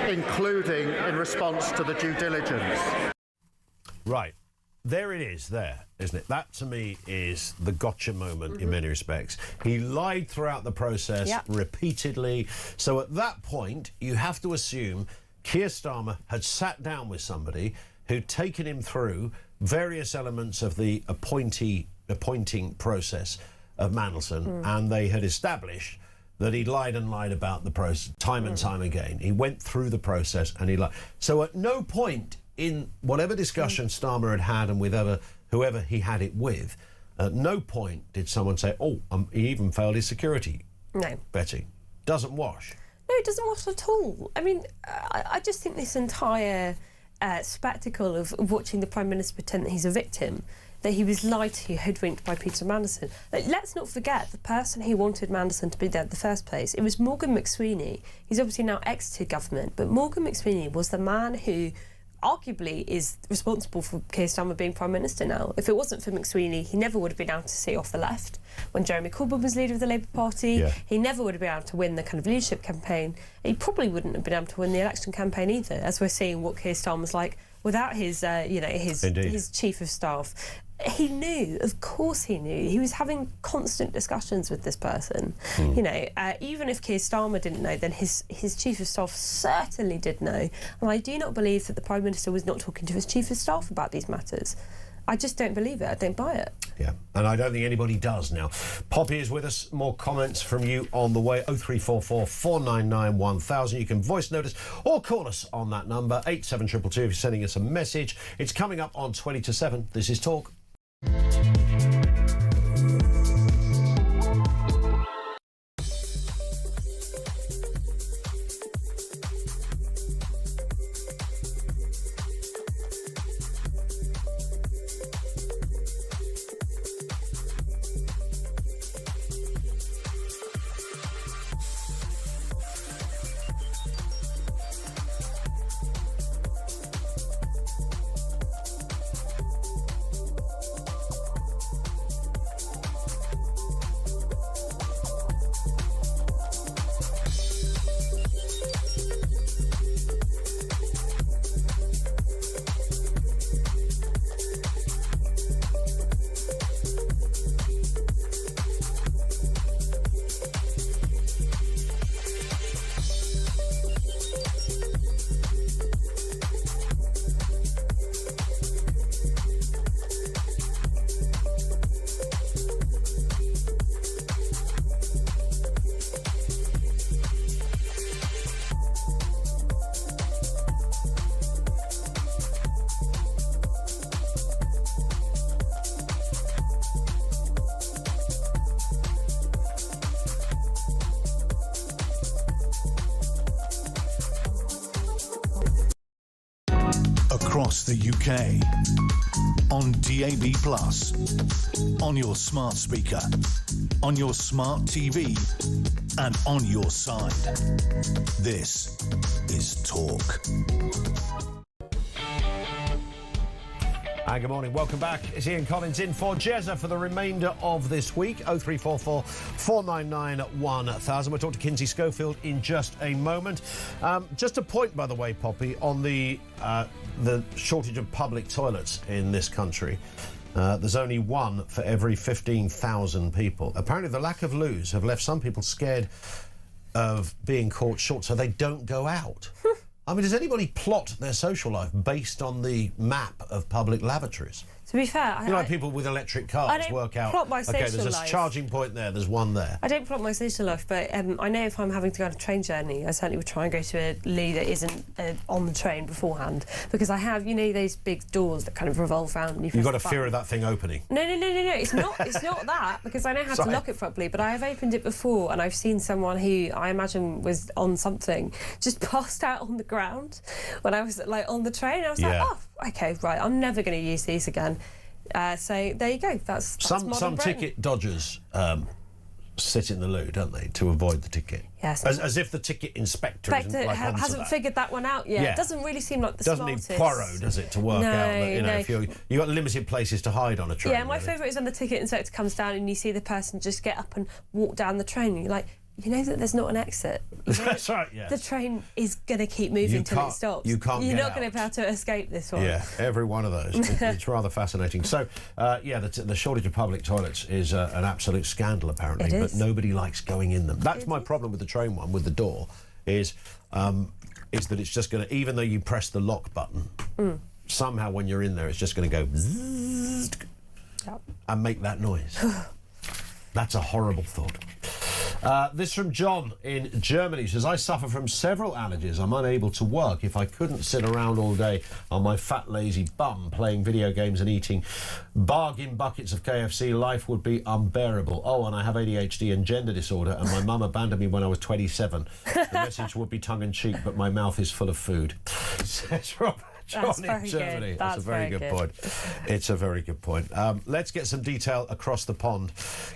including in response to the due diligence. Right. There it is, there, isn't it? That, to me, is the gotcha moment in many respects. He lied throughout the process repeatedly. So at that point, you have to assume Keir Starmer had sat down with somebody who'd taken him through various elements of the appointing process of Mandelson, and they had established that he lied and lied about the process time and time again. He went through the process and he lied. So at no point in whatever discussion Starmer had and with whoever he had it with, at no point did someone say, oh, he even failed his security. No. Betty. Doesn't wash. No, it doesn't wash at all. I mean, I just think this entire spectacle of watching the Prime Minister pretend that he's a victim, that he was lied to, hoodwinked by Peter Mandelson. Like, let's not forget the person who wanted Mandelson to be there in the first place. It was Morgan McSweeney. He's obviously now exited government, but Morgan McSweeney was the man who arguably is responsible for Keir Starmer being Prime Minister now. If it wasn't for McSweeney, he never would have been able to sit off the left. When Jeremy Corbyn was leader of the Labour Party, he never would have been able to win the kind of leadership campaign. He probably wouldn't have been able to win the election campaign either, as we're seeing what Keir Starmer's like without his, his chief of staff. He knew, of course he knew. He was having constant discussions with this person. You know, even if Keir Starmer didn't know, then his chief of staff certainly did know. And I do not believe that the Prime Minister was not talking to his chief of staff about these matters. I just don't believe it. I don't buy it. Yeah, and I don't think anybody does now. Poppy is with us. More comments from you on the way. 0344 499 1000. You can voice notice or call us on that number, 87222, if you're sending us a message. It's coming up on 20 to 7. This is Talk. across the UK. On DAB+, on your smart speaker, on your smart TV, and on your side. This is Talk. Hi, good morning. Welcome back. It's Ian Collins in for Jezza for the remainder of this week. 0344 499 1000. We'll talk to Kinsey Schofield in just a moment. Just a point, by the way, Poppy, on the shortage of public toilets in this country. There's only one for every 15,000 people. Apparently, the lack of loos have left some people scared of being caught short, so they don't go out. I mean, does anybody plot their social life based on the map of public lavatories? To be fair, like people with electric cars work out. Plot my social there's a life. Charging point there. There's one there. I don't plot my social life, but I know if I'm having to go on a train journey, I certainly would try and go to a loo that isn't on the train beforehand, because I have, you know, those big doors that kind of revolve around. And You've got a fear of that thing opening. No. It's not. It's not that, because I know how to lock it properly. But I have opened it before, and I've seen someone who I imagine was on something just passed out on the ground when I was like on the train. I was like, oh, okay, right. I'm never going to use these again. So there you go. That's some ticket dodgers sit in the loo, don't they, to avoid the ticket? Yes. As if the ticket inspector hasn't figured that one out yet. Yeah. It doesn't really seem like the smartest. Doesn't need Poirot, does it, to work out that, you know, if you've got limited places to hide on a train. Yeah, my favourite is when the ticket inspector comes down and you see the person just get up and walk down the train, and you're like, you know that there's not an exit. That's right, yeah. The train is going to keep moving until it stops. You're not going to be able to escape this one. Yeah, every one of those. It's rather fascinating. So, the shortage of public toilets is an absolute scandal, apparently. But nobody likes going in them. That's my problem with the train one, with the door, is that it's just going to, even though you press the lock button, somehow when you're in there, it's just going to go zzz, and make that noise. That's a horrible thought. This from John in Germany. Says, I suffer from several allergies. I'm unable to work. If I couldn't sit around all day on my fat, lazy bum playing video games and eating bargain buckets of KFC, life would be unbearable. Oh, and I have ADHD and gender disorder, and my mum abandoned me when I was 27. The message would be tongue-in-cheek, but my mouth is full of food. Says Robert. John in Germany. That's a very good point. It's a very good point. Let's get some detail across the pond.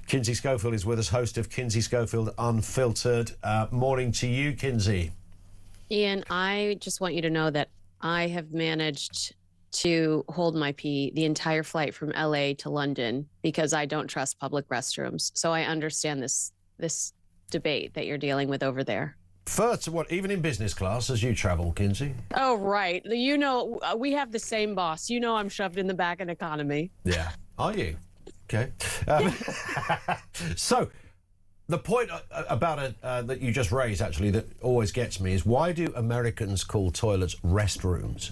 Kinsey Schofield is with us, host of Kinsey Schofield Unfiltered. Morning to you, Kinsey. Ian, I just want you to know that I have managed to hold my pee the entire flight from LA to London because I don't trust public restrooms. So I understand this debate that you're dealing with over there. First, even in business class as you travel, Kinsey? Oh, right. You know, we have the same boss. You know I'm shoved in the back in economy. Yeah. Are you? Okay. So, the point about it that you just raised, actually, that always gets me is, why do Americans call toilets restrooms?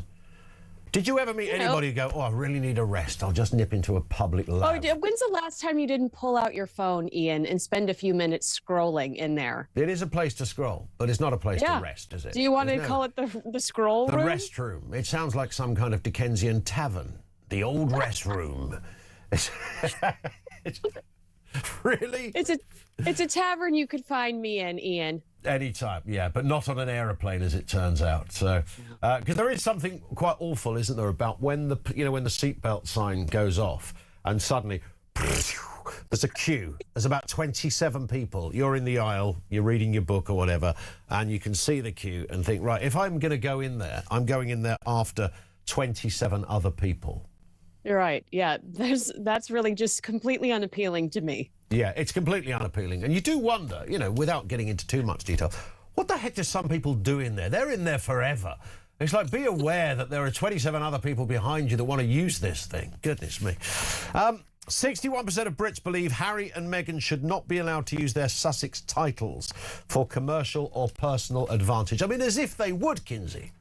Did you ever meet anybody who go, oh, I really need a rest, I'll just nip into a public lab? Oh, when's the last time you didn't pull out your phone, Ian, and spend a few minutes scrolling in there? It is a place to scroll, but it's not a place to rest, is it? Do you want to call it the scroll room? The restroom. It sounds like some kind of Dickensian tavern. The old restroom. Really? It's a tavern you could find me in, Ian. Anytime, yeah, but not on an aeroplane, as it turns out. So, because there is something quite awful, isn't there, about when the seatbelt sign goes off and suddenly there's a queue. There's about 27 people. You're in the aisle, you're reading your book or whatever, and you can see the queue and think, right, if I'm going to go in there, I'm going in there after 27 other people. You're right. Yeah, that's really just completely unappealing to me. Yeah, it's completely unappealing. And you do wonder, without getting into too much detail, what the heck do some people do in there? They're in there forever. It's like, be aware that there are 27 other people behind you that want to use this thing. Goodness me. 61% of Brits believe Harry and Meghan should not be allowed to use their Sussex titles for commercial or personal advantage. I mean, as if they would, Kinsey.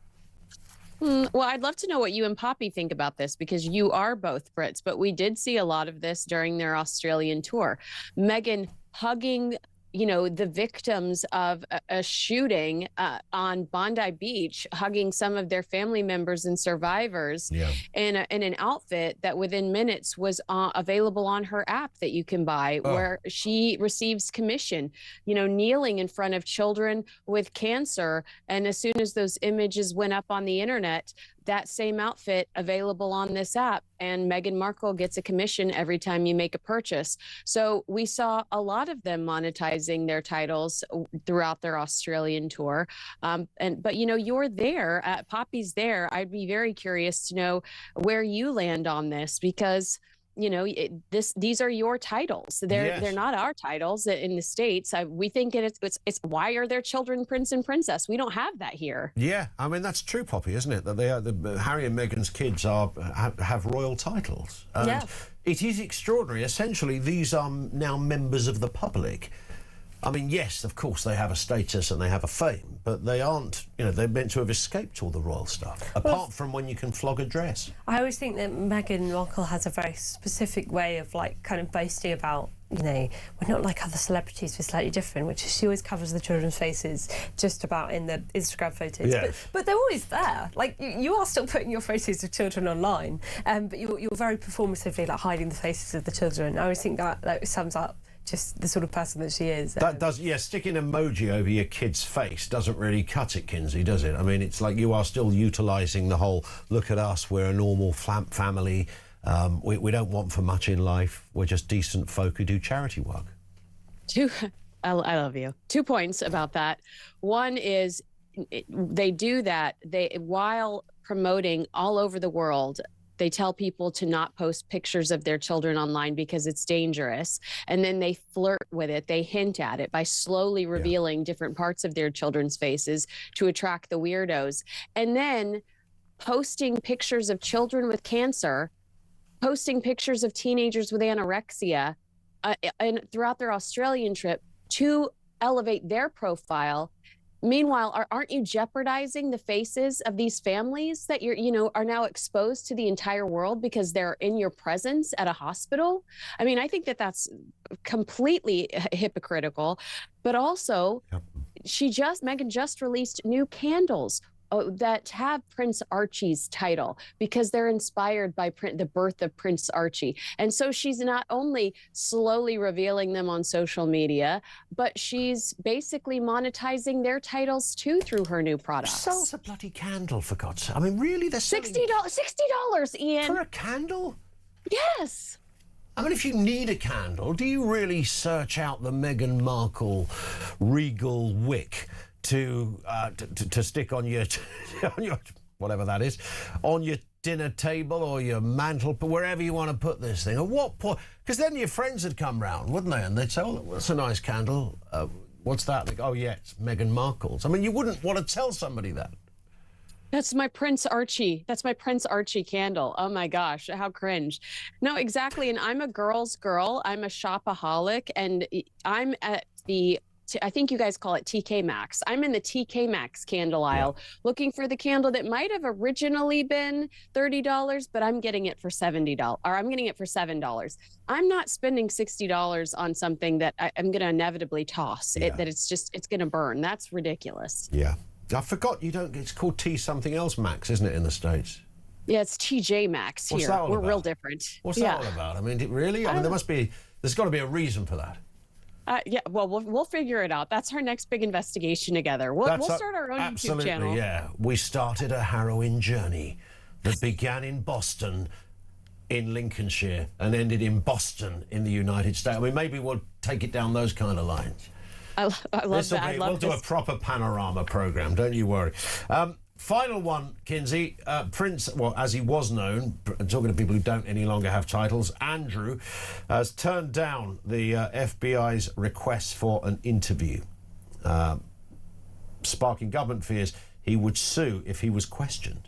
Well, I'd love to know what you and Poppy think about this, because you are both Brits, but we did see a lot of this during their Australian tour. Meghan hugging, the victims of a shooting on Bondi Beach, hugging some of their family members and survivors in an outfit that within minutes was available on her app that you can buy, where she receives commission, kneeling in front of children with cancer. And as soon as those images went up on the internet, that same outfit available on this app, and Meghan Markle gets a commission every time you make a purchase. So we saw a lot of them monetizing their titles throughout their Australian tour. But you know, you're there, Poppy's there. I'd be very curious to know where you land on this, because you know, these are your titles. They're not our titles in the States. We think it's why are their children prince and princess? We don't have that here. Yeah, I mean, that's true, Poppy, isn't it? That they are, Harry and Meghan's kids have royal titles. And it is extraordinary. Essentially, these are now members of the public. I mean, yes, of course, they have a status and they have a fame, but they aren't, you know, they're meant to have escaped all the royal stuff, apart from when you can flog a dress. I always think that Meghan Markle has a very specific way of, like, kind of boasting about, you know, we're not like other celebrities, we're slightly different, which is she always covers the children's faces just about in the Instagram photos. Yeah. But they're always there. Like, you are still putting your photos of children online, but you're very performatively, like, hiding the faces of the children. I always think that sums up just the sort of person that she is. That does, yeah, sticking an emoji over your kid's face doesn't really cut it, Kinsey, does it? I mean, it's like you are still utilising the whole, look at us, we're a normal family, we don't want for much in life, we're just decent folk who do charity work. I love you. 2 points about that. One is they do that, while promoting all over the world, they tell people to not post pictures of their children online because it's dangerous. And then they flirt with it. They hint at it by slowly revealing different parts of their children's faces to attract the weirdos. And then posting pictures of children with cancer, posting pictures of teenagers with anorexia, and throughout their Australian trip to elevate their profile. Meanwhile, aren't you jeopardizing the faces of these families that are now exposed to the entire world because they're in your presence at a hospital? I mean, I think that's completely hypocritical. But also, Meghan just released new candles that have Prince Archie's title because they're inspired by the birth of Prince Archie. And so she's not only slowly revealing them on social media, but she's basically monetizing their titles too through her new products. Sells a bloody candle, for God's sake. I mean, really? They're selling $60, Ian. For a candle? Yes. I mean, if you need a candle, do you really search out the Meghan Markle regal wick to stick on your whatever that is, on your dinner table or your mantle, wherever you want to put this thing? At what point? Because then your friends would come round, wouldn't they? And they'd say, "Oh, that's a nice candle. What's that?" They go, "Oh, yeah, it's Meghan Markle's." I mean, you wouldn't want to tell somebody that. That's my Prince Archie. That's my Prince Archie candle. Oh my gosh, how cringe. No, exactly. And I'm a girl's girl. I'm a shopaholic, and I'm at I think you guys call it TK Maxx. I'm in the TK Maxx candle aisle looking for the candle that might have originally been $30, but I'm getting it for $70, or I'm getting it for $7. I'm not spending $60 on something that I'm going to inevitably toss. It's going to burn. That's ridiculous. Yeah. I forgot you don't, it's called T something else Max, isn't it, in the States? Yeah, it's TJ Maxx here. What's that all We're about? Real different. What's that all about? I mean, really? I mean, there's got to be a reason for that. Yeah, well, we'll figure it out. That's our next big investigation together. We'll start our own YouTube channel. Yeah. We started a harrowing journey that began in Boston, in Lincolnshire, and ended in Boston in the United States. I mean, maybe we'll take it down those kind of lines. I love that. We'll do a proper panorama programme, don't you worry. Final one, Kinsey. Prince, well, as he was known, talking to people who don't any longer have titles, Andrew has turned down the FBI's request for an interview, sparking government fears he would sue if he was questioned.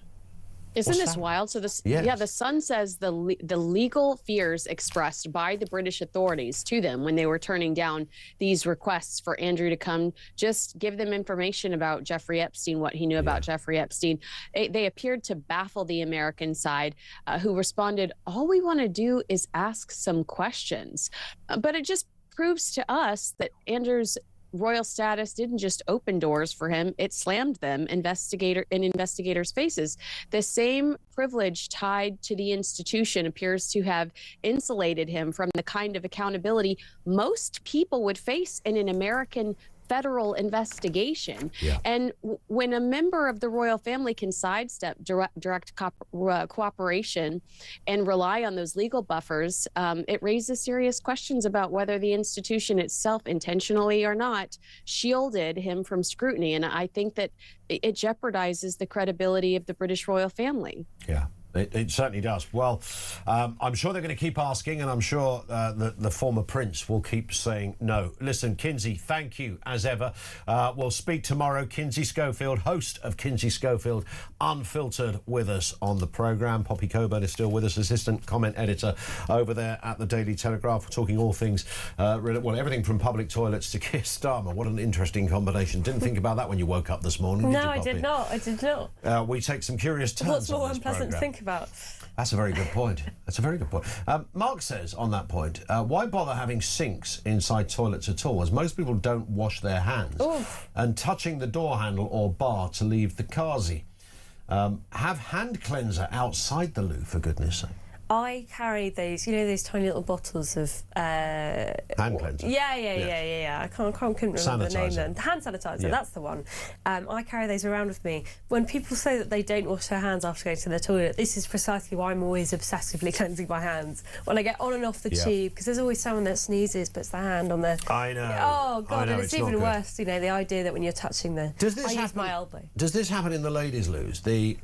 Isn't this wild? So this, yeah, the Sun says the legal fears expressed by the British authorities to them when they were turning down these requests for Andrew to come, just give them information about Jeffrey Epstein, what he knew about Jeffrey Epstein. They appeared to baffle the American side, who responded, "All we want to do is ask some questions." But it just proves to us that Andrew's royal status didn't just open doors for him, it slammed them in investigators' faces. The same privilege tied to the institution appears to have insulated him from the kind of accountability most people would face in an American federal investigation. Yeah. And when a member of the royal family can sidestep direct cooperation and rely on those legal buffers, it raises serious questions about whether the institution itself, intentionally or not, shielded him from scrutiny. And I think that it jeopardizes the credibility of the British royal family. Yeah. It certainly does. Well, I'm sure they're going to keep asking, and I'm sure the former prince will keep saying no. Listen, Kinsey, thank you, as ever. We'll speak tomorrow. Kinsey Schofield, host of Kinsey Schofield Unfiltered, with us on the programme. Poppy Coburn is still with us, assistant comment editor over there at the Daily Telegraph. We're talking all things, well, everything from public toilets to Keir Starmer. What an interesting combination. Didn't think about that when you woke up this morning, did you, Poppy? I did not. We take some curious turns. What's more on this unpleasant to think about? That's a very good point. That's a very good point. Mark says on that point, why bother having sinks inside toilets at all, as most people don't wash their hands, and touching the door handle or bar to leave the carsey. Have hand cleanser outside the loo, for goodness sake. I carry those, you know, those tiny little bottles of hand cleanser. Yeah. I couldn't remember the name then. Hand sanitizer, that's the one. I carry those around with me. When people say that they don't wash their hands after going to the toilet, this is precisely why I'm always obsessively cleansing my hands when I get on and off the tube, because there's always someone that sneezes, puts their hand on the. I know. Oh God, I know, and it's even worse. You know, the idea that when you're touching the. Does this I happen? use my elbow. Does this happen in the ladies' loos? The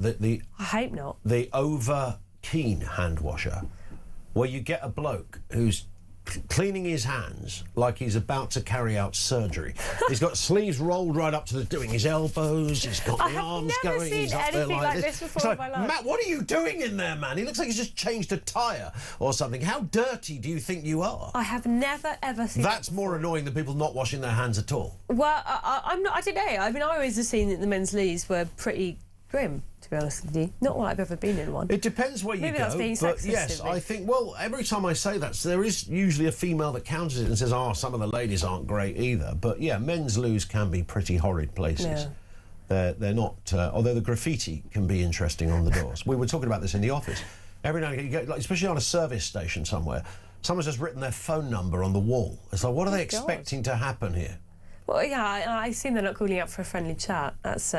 I hope not. The over keen hand washer, where you get a bloke who's cleaning his hands like he's about to carry out surgery. He's got sleeves rolled right up to doing his elbows, he's got the arms going, he's up there like this. Before in my life. Matt, what are you doing in there, man? He looks like he's just changed a tyre or something. How dirty do you think you are? I have never ever seen That's more annoying than people not washing their hands at all. Well, I'm not. I don't know. I mean, I always have seen that the men's lees were pretty grim, to be honest with you. Not what I've ever been in one. It depends where you Maybe go. That's being but sexist, yes, I think, well, every time I say that, there is usually a female that counters it and says, oh, some of the ladies aren't great either. But yeah, men's loos can be pretty horrid places. Yeah. They're not, although the graffiti can be interesting on the doors. We were talking about this in the office. Every now and again, you get, like, especially on a service station somewhere, someone's just written their phone number on the wall. It's like, what are they expecting to happen here? Well, yeah, I assume they're not calling up for a friendly chat. That's...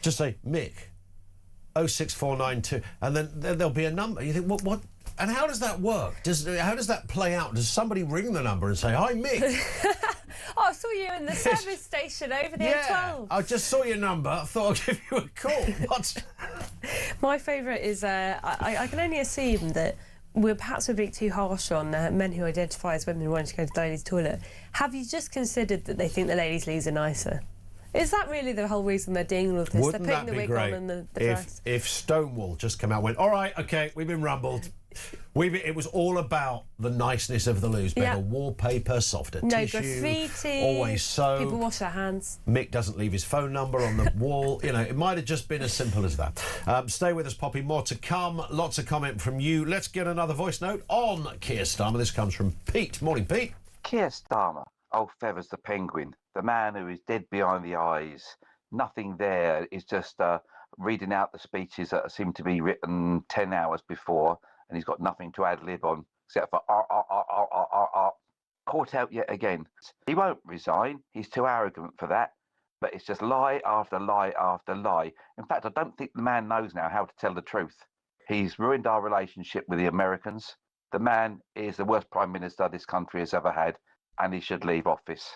Just say, Mick, 06492, and then there'll be a number. You think, what? And how does that work? How does that play out? Does somebody ring the number and say, hi, Mick? Oh, I saw you in the service station over the M12. I just saw your number. I thought I'd give you a call. What? My favourite is, I can only assume that we're being too harsh on men who identify as women wanting to go to the ladies' toilet. Have you just considered that they think the ladies' lees are nicer? Is that really the whole reason they're doing all of this? Wouldn't they're putting that the be wig great on and the dress. If Stonewall just came out and went, all right, OK, we've been rumbled. It was all about the niceness of the loos. Better wallpaper, softer tissue. No graffiti. Always soap. People wash their hands. Mick doesn't leave his phone number on the wall. You know, it might have just been as simple as that. Stay with us, Poppy. More to come. Lots of comment from you. Let's get another voice note on Keir Starmer. This comes from Pete. Morning, Pete. Keir Starmer, old Feathers the Penguin, the man who is dead behind the eyes. Nothing there, is just reading out the speeches that seem to be written 10 hours before, and he's got nothing to ad-lib on except for caught out yet again. He won't resign, he's too arrogant for that, but it's just lie after lie after lie. In fact, I don't think the man knows now how to tell the truth. He's ruined our relationship with the Americans. The man is the worst Prime Minister this country has ever had, and he should leave office.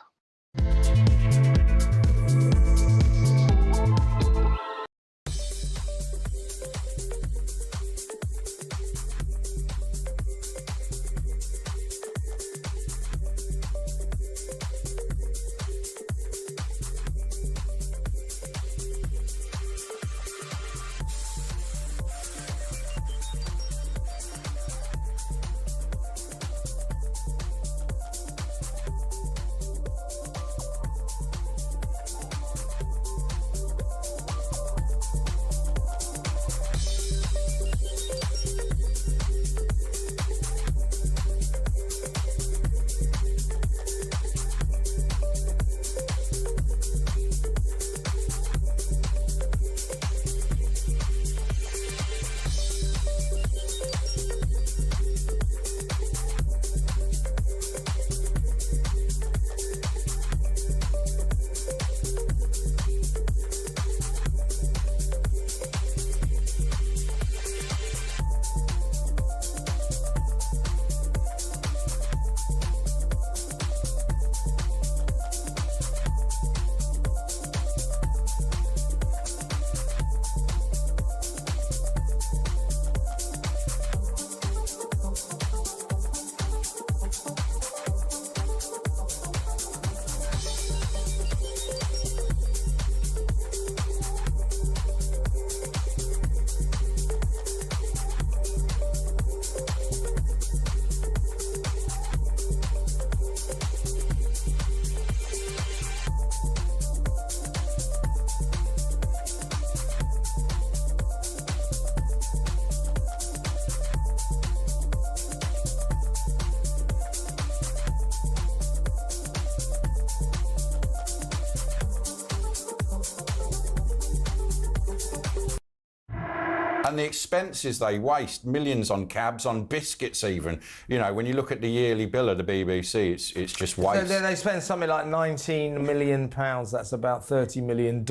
And the expenses they waste, millions on cabs, on biscuits even. You know, when you look at the yearly bill of the BBC, it's just waste. So they spend something like £19 million. That's about $30 million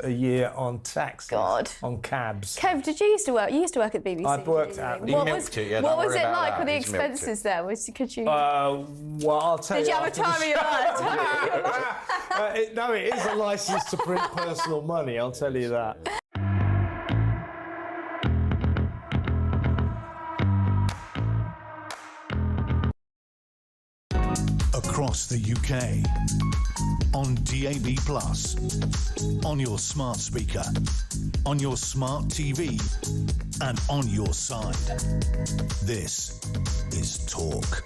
a year on taxes. God. On cabs. Kev, did you used to work? You used to work at the BBC. I've worked at. What was it like with the expenses there? Could you? Well, I'll tell you. Did you have a time of your life? No, it is a licence to print personal money. I'll tell you that. Across the UK, on DAB+, on your smart speaker, on your smart TV, and on your side. This is Talk.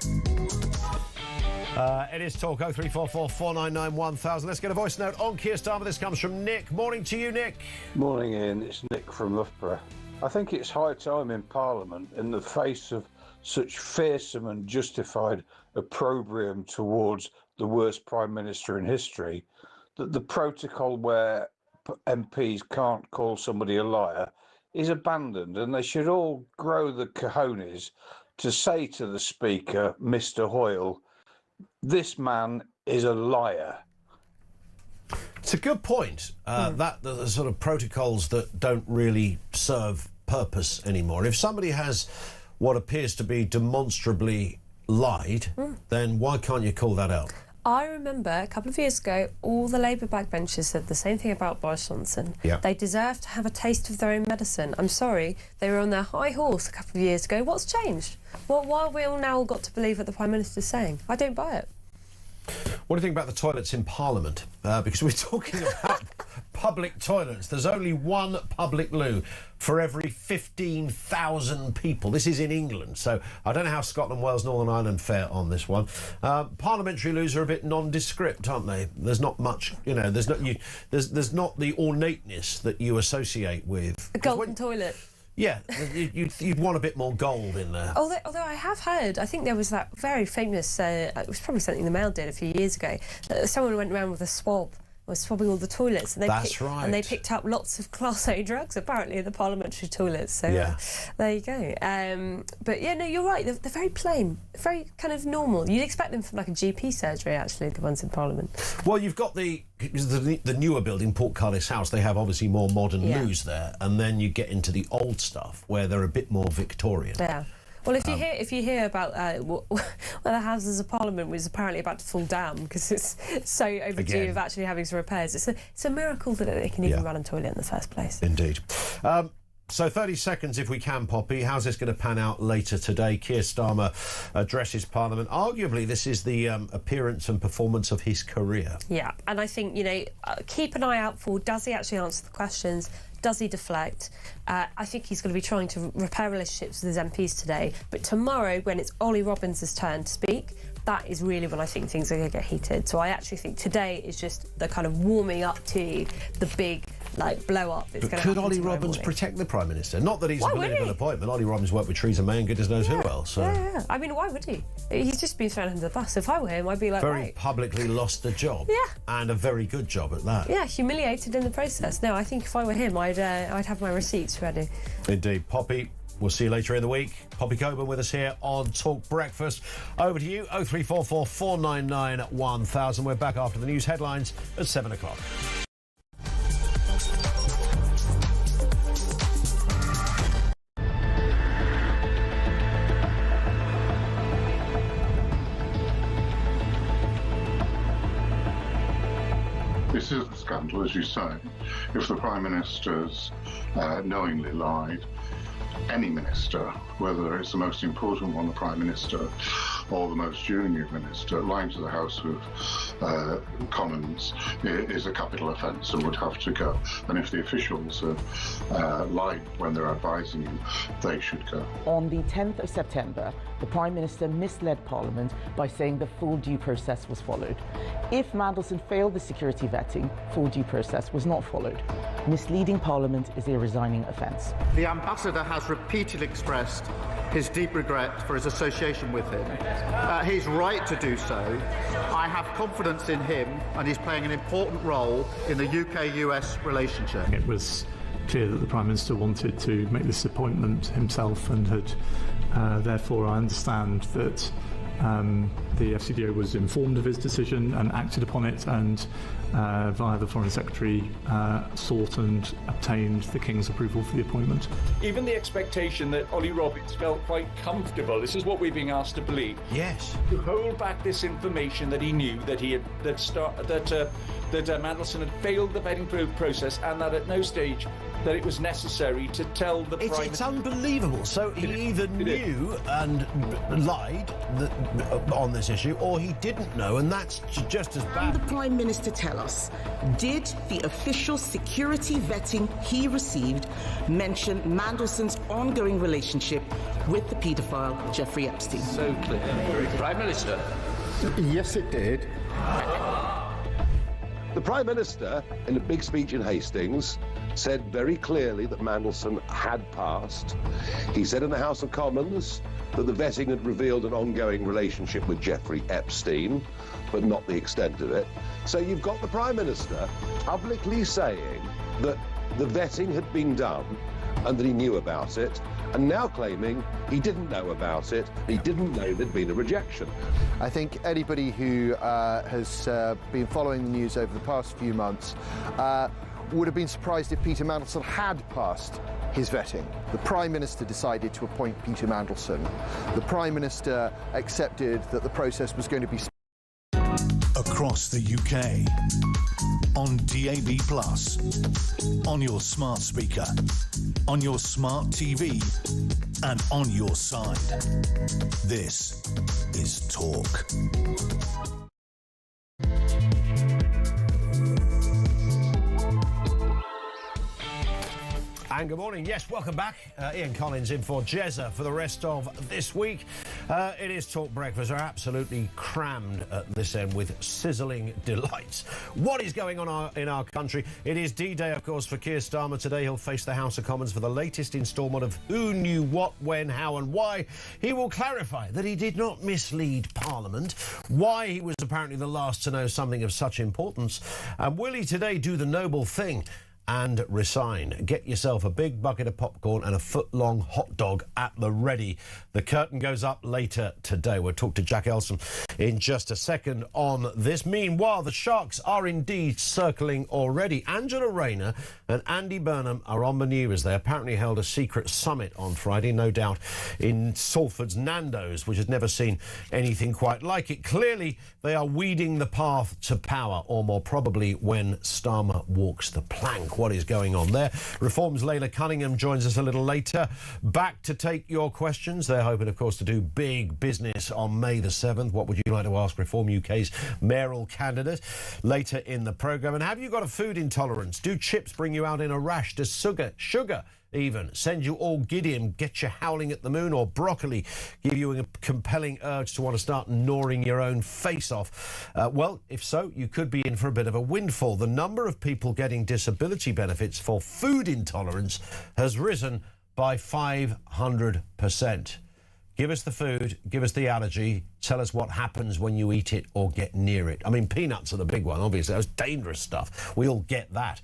It is Talk 0344 499 1000. Let's get a voice note on Keir Starmer. This comes from Nick. Morning to you, Nick. Morning, Ian. It's Nick from Loughborough. I think it's high time in Parliament, in the face of such fearsome and justified opprobrium towards the worst Prime Minister in history, that the protocol where MPs can't call somebody a liar is abandoned, and they should all grow the cojones to say to the Speaker, Mr. Hoyle, this man is a liar. It's a good point. That the sort of protocols that don't really serve purpose anymore. If somebody has what appears to be demonstrably lied, then why can't you call that out? I remember a couple of years ago, all the Labour backbenchers said the same thing about Boris Johnson. Yeah. They deserve to have a taste of their own medicine. I'm sorry, they were on their high horse a couple of years ago. What's changed? Well, why have we all now got to believe what the Prime Minister's saying? I don't buy it. What do you think about the toilets in Parliament? Because we're talking about public toilets. There's only one public loo for every 15,000 people. This is in England, so I don't know how Scotland, Wales, Northern Ireland fare on this one. Parliamentary loos are a bit nondescript, aren't they? There's not much, you know. There's not the ornateness that you associate with A golden toilet. Yeah, you'd want a bit more gold in there. Although I have heard, I think there was that very famous, it was probably something the Mail did a few years ago, someone went around with a swab, was swabbing all the toilets. And they picked up lots of Class A drugs, apparently, in the parliamentary toilets. So yeah. There you go. But yeah, no, you're right, they're very plain, very kind of normal. You'd expect them from like a GP surgery, actually, the ones in Parliament. Well, you've got the newer building, Portcullis House. They have obviously more modern loos there, and then you get into the old stuff where they're a bit more Victorian. Yeah. Well, if you hear about well, the Houses of Parliament was apparently about to fall down because it's so overdue of actually having some repairs. It's a miracle that they can even run a toilet in the first place. Indeed. So 30 seconds if we can, Poppy. How's this going to pan out later today? Keir Starmer addresses Parliament. Arguably, this is the appearance and performance of his career. Yeah, and I think, you know, keep an eye out for, does he actually answer the questions? Does he deflect? I think he's going to be trying to repair relationships with his MPs today. But tomorrow, when it's Ollie Robbins' turn to speak, that is really when I think things are going to get heated. So I actually think today is just the kind of warming up to the big, like, blow-up that's going to happen. Could Ollie Robbins protect the Prime Minister? Not that he's a political appointment. Ollie Robbins worked with Theresa May and goodness knows who else. So. Yeah. I mean, why would he? He's just been thrown under the bus. If I were him, I'd be like, very publicly lost a job. Yeah. And a very good job at that. Yeah, humiliated in the process. No, I think if I were him, I'd have my receipts ready. Indeed. Poppy, we'll see you later in the week. Poppy Coburn with us here on Talk Breakfast. Over to you, 0344 499 1000. We're back after the news headlines at 7 o'clock. This is a scandal, as you say. If the Prime Minister's knowingly lied, any minister, whether it's the most important one, the Prime Minister, or the most junior minister, lying to the House of Commons is a capital offence and would have to go. And if the officials have lied when they're advising you, they should go. On the 10th of September, the Prime Minister misled Parliament by saying the full due process was followed. If Mandelson failed the security vetting, full due process was not followed. Misleading Parliament is a resigning offence. The Ambassador has repeatedly expressed his deep regret for his association with him. He's right to do so. I have confidence in him, and he's playing an important role in the UK-US relationship. It was clear that the Prime Minister wanted to make this appointment himself and had, therefore, I understand that the FCDO was informed of his decision and acted upon it, and via the Foreign Secretary sought and obtained the King's approval for the appointment. Even the expectation that Ollie Roberts felt quite comfortable, this is what we're being asked to believe. Yes. To hold back this information that he knew that he had that Mandelson had failed the vetting process, and that at no stage that it was necessary to tell the Prime Minister. It's unbelievable. So he either knew and lied on this issue, or he didn't know, and that's just as bad. Can the Prime Minister tell us, did the official security vetting he received mention Mandelson's ongoing relationship with the paedophile Jeffrey Epstein? So clear. Prime Minister. Yes, it did. The Prime Minister, in a big speech in Hastings, said very clearly that Mandelson had passed. He said in the House of Commons that the vetting had revealed an ongoing relationship with Jeffrey Epstein, but not the extent of it. So you've got the Prime Minister publicly saying that the vetting had been done and that he knew about it, and now claiming he didn't know about it, he didn't know there'd been a rejection. I think anybody who has been following the news over the past few months would have been surprised if Peter Mandelson had passed his vetting. The Prime Minister decided to appoint Peter Mandelson. The Prime Minister accepted that the process was going to be across the UK, on DAB+, on your smart speaker, on your smart TV, and on your side. This is Talk. And good morning. Yes, welcome back. Ian Collins in for Jezza for the rest of this week. It is Talk Breakfast. We're absolutely crammed at this end with sizzling delights. What is going on in our country? It is D-Day, of course, for Keir Starmer. Today he'll face the House of Commons for the latest instalment of Who Knew What, When, How and Why. He will clarify that he did not mislead Parliament, why he was apparently the last to know something of such importance, and will he today do the noble thing and resign? Get yourself a big bucket of popcorn and a foot-long hot dog at the ready. The curtain goes up later today. We'll talk to Jack Elson in just a second on this. Meanwhile, the Sharks are indeed circling already. Angela Rayner and Andy Burnham are on the news. They apparently held a secret summit on Friday, no doubt in Salford's Nando's, which has never seen anything quite like it. Clearly, they are weeding the path to power, or more probably when Starmer walks the plank. What is going on there? Reform's Layla Cunningham joins us a little later. Back to take your questions. They're hoping, of course, to do big business on May the 7th. What would you like to ask Reform UK's mayoral candidate later in the programme? And have you got a food intolerance? Do chips bring you out in a rash? Does sugar even send you all giddy and get you howling at the moon, or broccoli give you a compelling urge to want to start gnawing your own face off? Well, if so, you could be in for a bit of a windfall. The number of people getting disability benefits for food intolerance has risen by 500%. Give us the food, give us the allergy, tell us what happens when you eat it or get near it. I mean, peanuts are the big one, obviously. That's dangerous stuff. We all get that.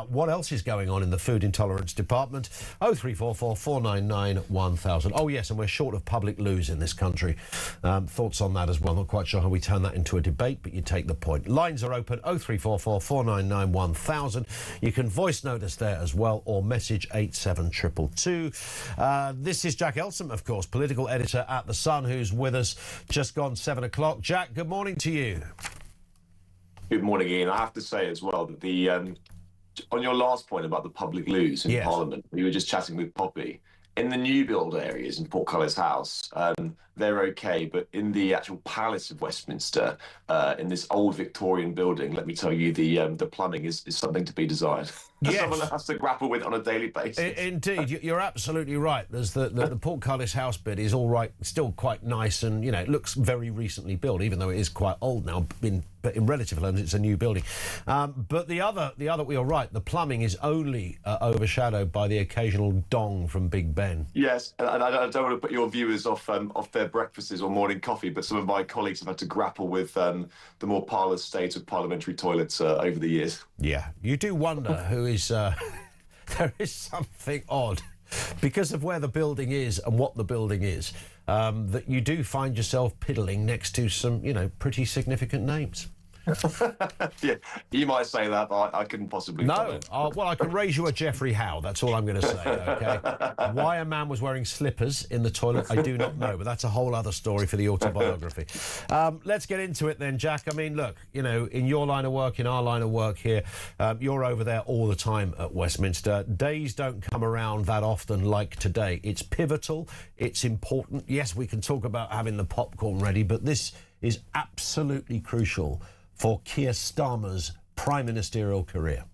What else is going on in the food intolerance department? 0344 499 1000. Oh, yes, and we're short of public loos in this country. Thoughts on that as well? Not quite sure how we turn that into a debate, but you take the point. Lines are open, 0344 499 1000. You can voice note us there as well, or message 87222. This is Jack Elson, of course, political editor at The Sun, who's with us. Just gone 7 o'clock. Jack, good morning to you. Good morning, Ian. I have to say as well that the on your last point about the public loos in Parliament, we were just chatting with Poppy. In the new build areas in Portcullis House, they're okay, but in the actual Palace of Westminster, in this old Victorian building, let me tell you, the plumbing is something to be desired. Yes. Someone has to grapple with on a daily basis. Indeed, you're absolutely right. There's the Portcullis House bit is all right, still quite nice, and you know it looks very recently built, even though it is quite old now. But in relative terms, it's a new building. But the other, you're right. The plumbing is only overshadowed by the occasional dong from Big Ben. Yes, and I don't want to put your viewers off their breakfasts or morning coffee, but some of my colleagues have had to grapple with the more parlous state of parliamentary toilets over the years. Yeah, you do wonder who is there is something odd because of where the building is and what the building is, that you do find yourself piddling next to some, you know, pretty significant names. Yeah, you might say that, but I couldn't possibly. No, well, I can raise you a Geoffrey Howe. That's all I'm going to say. Okay. Why a man was wearing slippers in the toilet, I do not know, but that's a whole other story for the autobiography. Let's get into it then, Jack. I mean, look, you know, in your line of work, in our line of work here, you're over there all the time at Westminster. Days don't come around that often like today. It's pivotal. It's important. Yes, we can talk about having the popcorn ready, but this is absolutely crucial for Keir Starmer's prime ministerial career.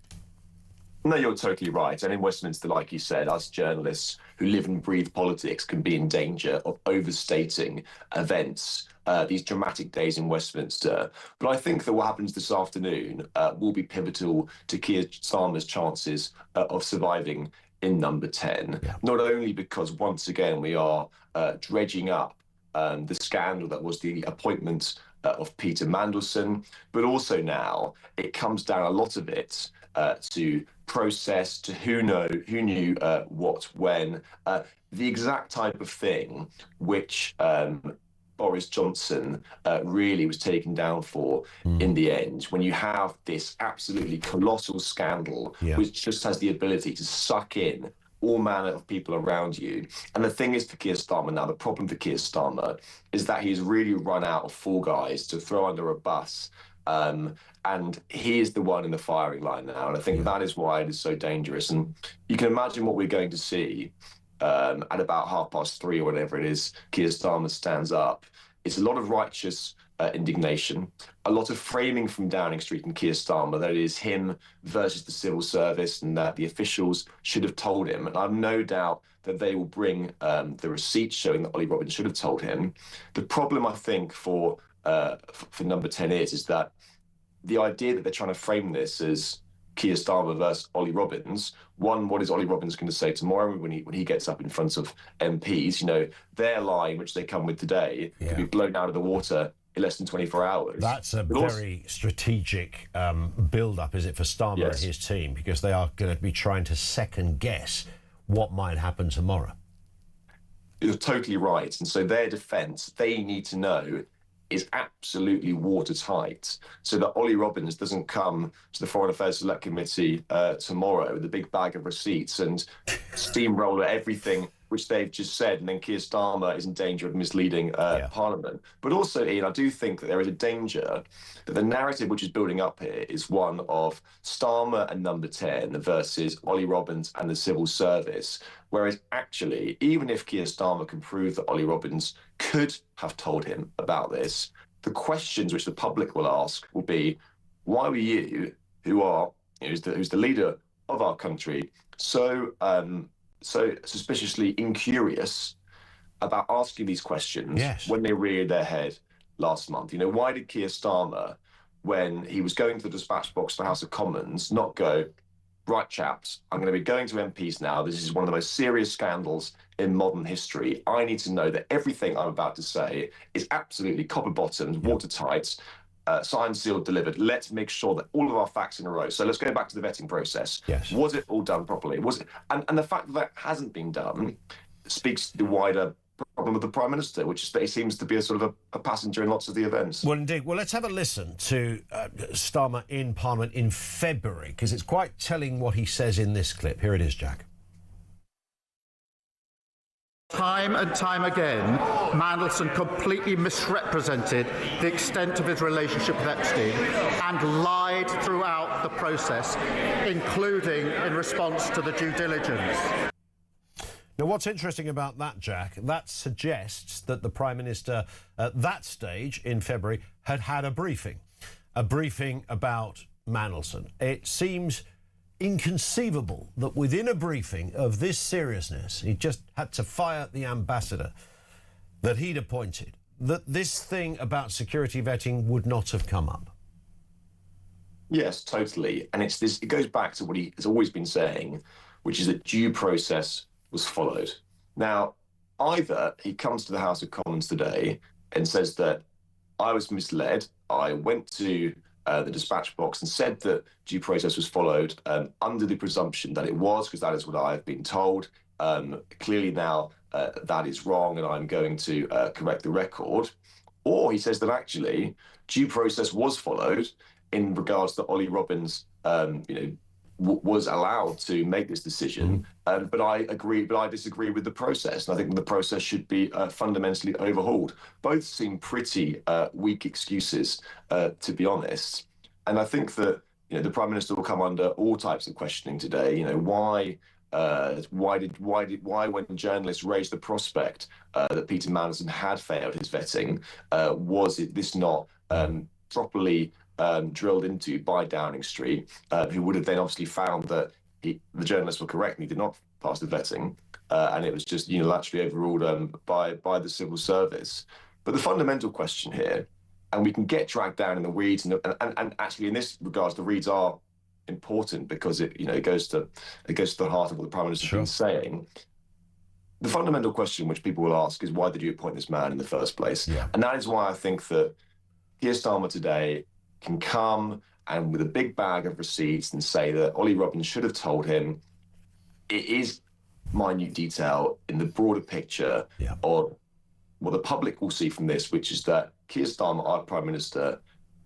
No, you're totally right. And in Westminster, like you said, us journalists who live and breathe politics can be in danger of overstating events, these dramatic days in Westminster. But I think that what happens this afternoon will be pivotal to Keir Starmer's chances of surviving in number 10. Yeah. Not only because, once again, we are dredging up the scandal that was the appointment of Peter Mandelson, but also now it comes down, a lot of it, to process, to who knew what, when, the exact type of thing which Boris Johnson really was taken down for in the end. When you have this absolutely colossal scandal, which just has the ability to suck in all manner of people around you. And the thing is for Keir Starmer now, the problem for Keir Starmer is that he's really run out of fall guys to throw under a bus. And he is the one in the firing line now. And I think that is why it is so dangerous. And you can imagine what we're going to see at about 3:30 or whatever it is, Keir Starmer stands up. It's a lot of righteous indignation, a lot of framing from Downing Street and Keir Starmer that it is him versus the civil service and that the officials should have told him. And I've no doubt that they will bring the receipts showing that Ollie Robbins should have told him. The problem, I think, for number 10 is that the idea that they're trying to frame this as Keir Starmer versus Ollie Robbins. One, what is Ollie Robbins going to say tomorrow when he gets up in front of MPs? You know, their line, which they come with today, could be blown out of the water in less than 24 hours. That's a very strategic build-up, is it, for Starmer and his team, because they are going to be trying to second-guess what might happen tomorrow. You're totally right. And so their defence, they need to know, is absolutely watertight, so that Ollie Robbins doesn't come to the Foreign Affairs Select Committee tomorrow with a big bag of receipts and steamroller everything which they've just said, and then Keir Starmer is in danger of misleading Parliament. But also, Ian, I do think that there is a danger that the narrative which is building up here is one of Starmer and number 10 versus Ollie Robbins and the civil service, whereas actually, even if Keir Starmer can prove that Ollie Robbins could have told him about this, the questions which the public will ask will be, why were you, who's the leader of our country, so suspiciously incurious about asking these questions when they reared their head last month? You know, why did Keir Starmer, when he was going to the dispatch box for the House of Commons, not go, right, chaps, I'm going to be going to MPs now. This is one of the most serious scandals in modern history. I need to know that everything I'm about to say is absolutely copper-bottomed, watertight, signed, sealed, delivered. Let's make sure that all of our facts in a row. So let's go back to the vetting process. Was it all done properly? Was it? And the fact that that hasn't been done speaks to the wider problem of the Prime Minister, which is that he seems to be a sort of a passenger in lots of the events. Well, indeed. Well, let's have a listen to Starmer in Parliament in February, because it's quite telling what he says in this clip. Here it is, Jack. Time and time again, Mandelson completely misrepresented the extent of his relationship with Epstein and lied throughout the process, including in response to the due diligence. Now, what's interesting about that, Jack, that suggests that the Prime Minister at that stage in February had had a briefing about Mandelson. It seems inconceivable that within a briefing of this seriousness, he just had to fire the ambassador that he'd appointed, that this thing about security vetting would not have come up. Yes, totally. And it's this, it goes back to what he has always been saying, which is that due process was followed. Now, either he comes to the House of Commons today and says that I was misled, I went to the dispatch box and said that due process was followed under the presumption that it was, because that is what I have been told. Clearly now that is wrong, and I'm going to correct the record. Or he says that actually due process was followed in regards to Ollie Robbins, was allowed to make this decision. But I disagree with the process, and I think the process should be fundamentally overhauled. Both seem pretty weak excuses, to be honest. And I think that the Prime Minister will come under all types of questioning today. Why when journalists raised the prospect that Peter Mandelson had failed his vetting, was this not properly drilled into by Downing Street, who would have then obviously found that the journalists were correct and he did not pass the vetting, and it was just unilaterally overruled by the civil service. But the fundamental question here, and we can get dragged down in the weeds, and actually in this regards, the weeds are important because it goes to the heart of what the Prime Minister's been saying. The fundamental question which people will ask is, why did you appoint this man in the first place? And that is why I think that Keir Starmer today can come and with a big bag of receipts and say that Ollie Robbins should have told him. It is minute detail in the broader picture of what the public will see from this, which is that Keir Starmer, our Prime Minister,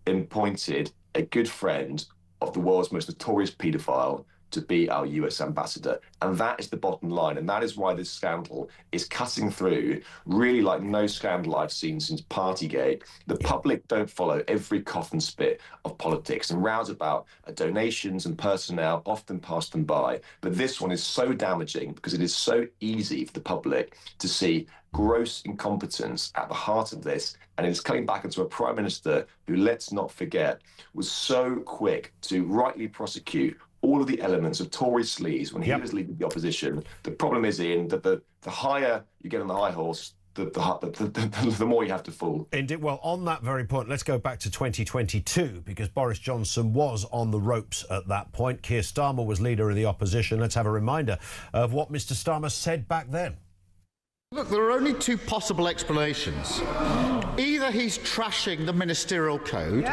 appointed a good friend of the world's most notorious paedophile to be our US ambassador. And that is the bottom line. And that is why this scandal is cutting through really like no scandal I've seen since Partygate. The public don't follow every coffin spit of politics and rouse about donations and personnel, often pass them by. But this one is so damaging because it is so easy for the public to see gross incompetence at the heart of this. And it's coming back into a Prime Minister who, let's not forget, was so quick to rightly prosecute all of the elements of Tory sleaze when he was leading the opposition. The problem is, Ian, that the higher you get on the high horse, the more you have to fall. Indeed. Well, on that very point, let's go back to 2022, because Boris Johnson was on the ropes at that point. Keir Starmer was leader of the opposition. Let's have a reminder of what Mr. Starmer said back then. Look, there are only two possible explanations. Either he's trashing the ministerial code,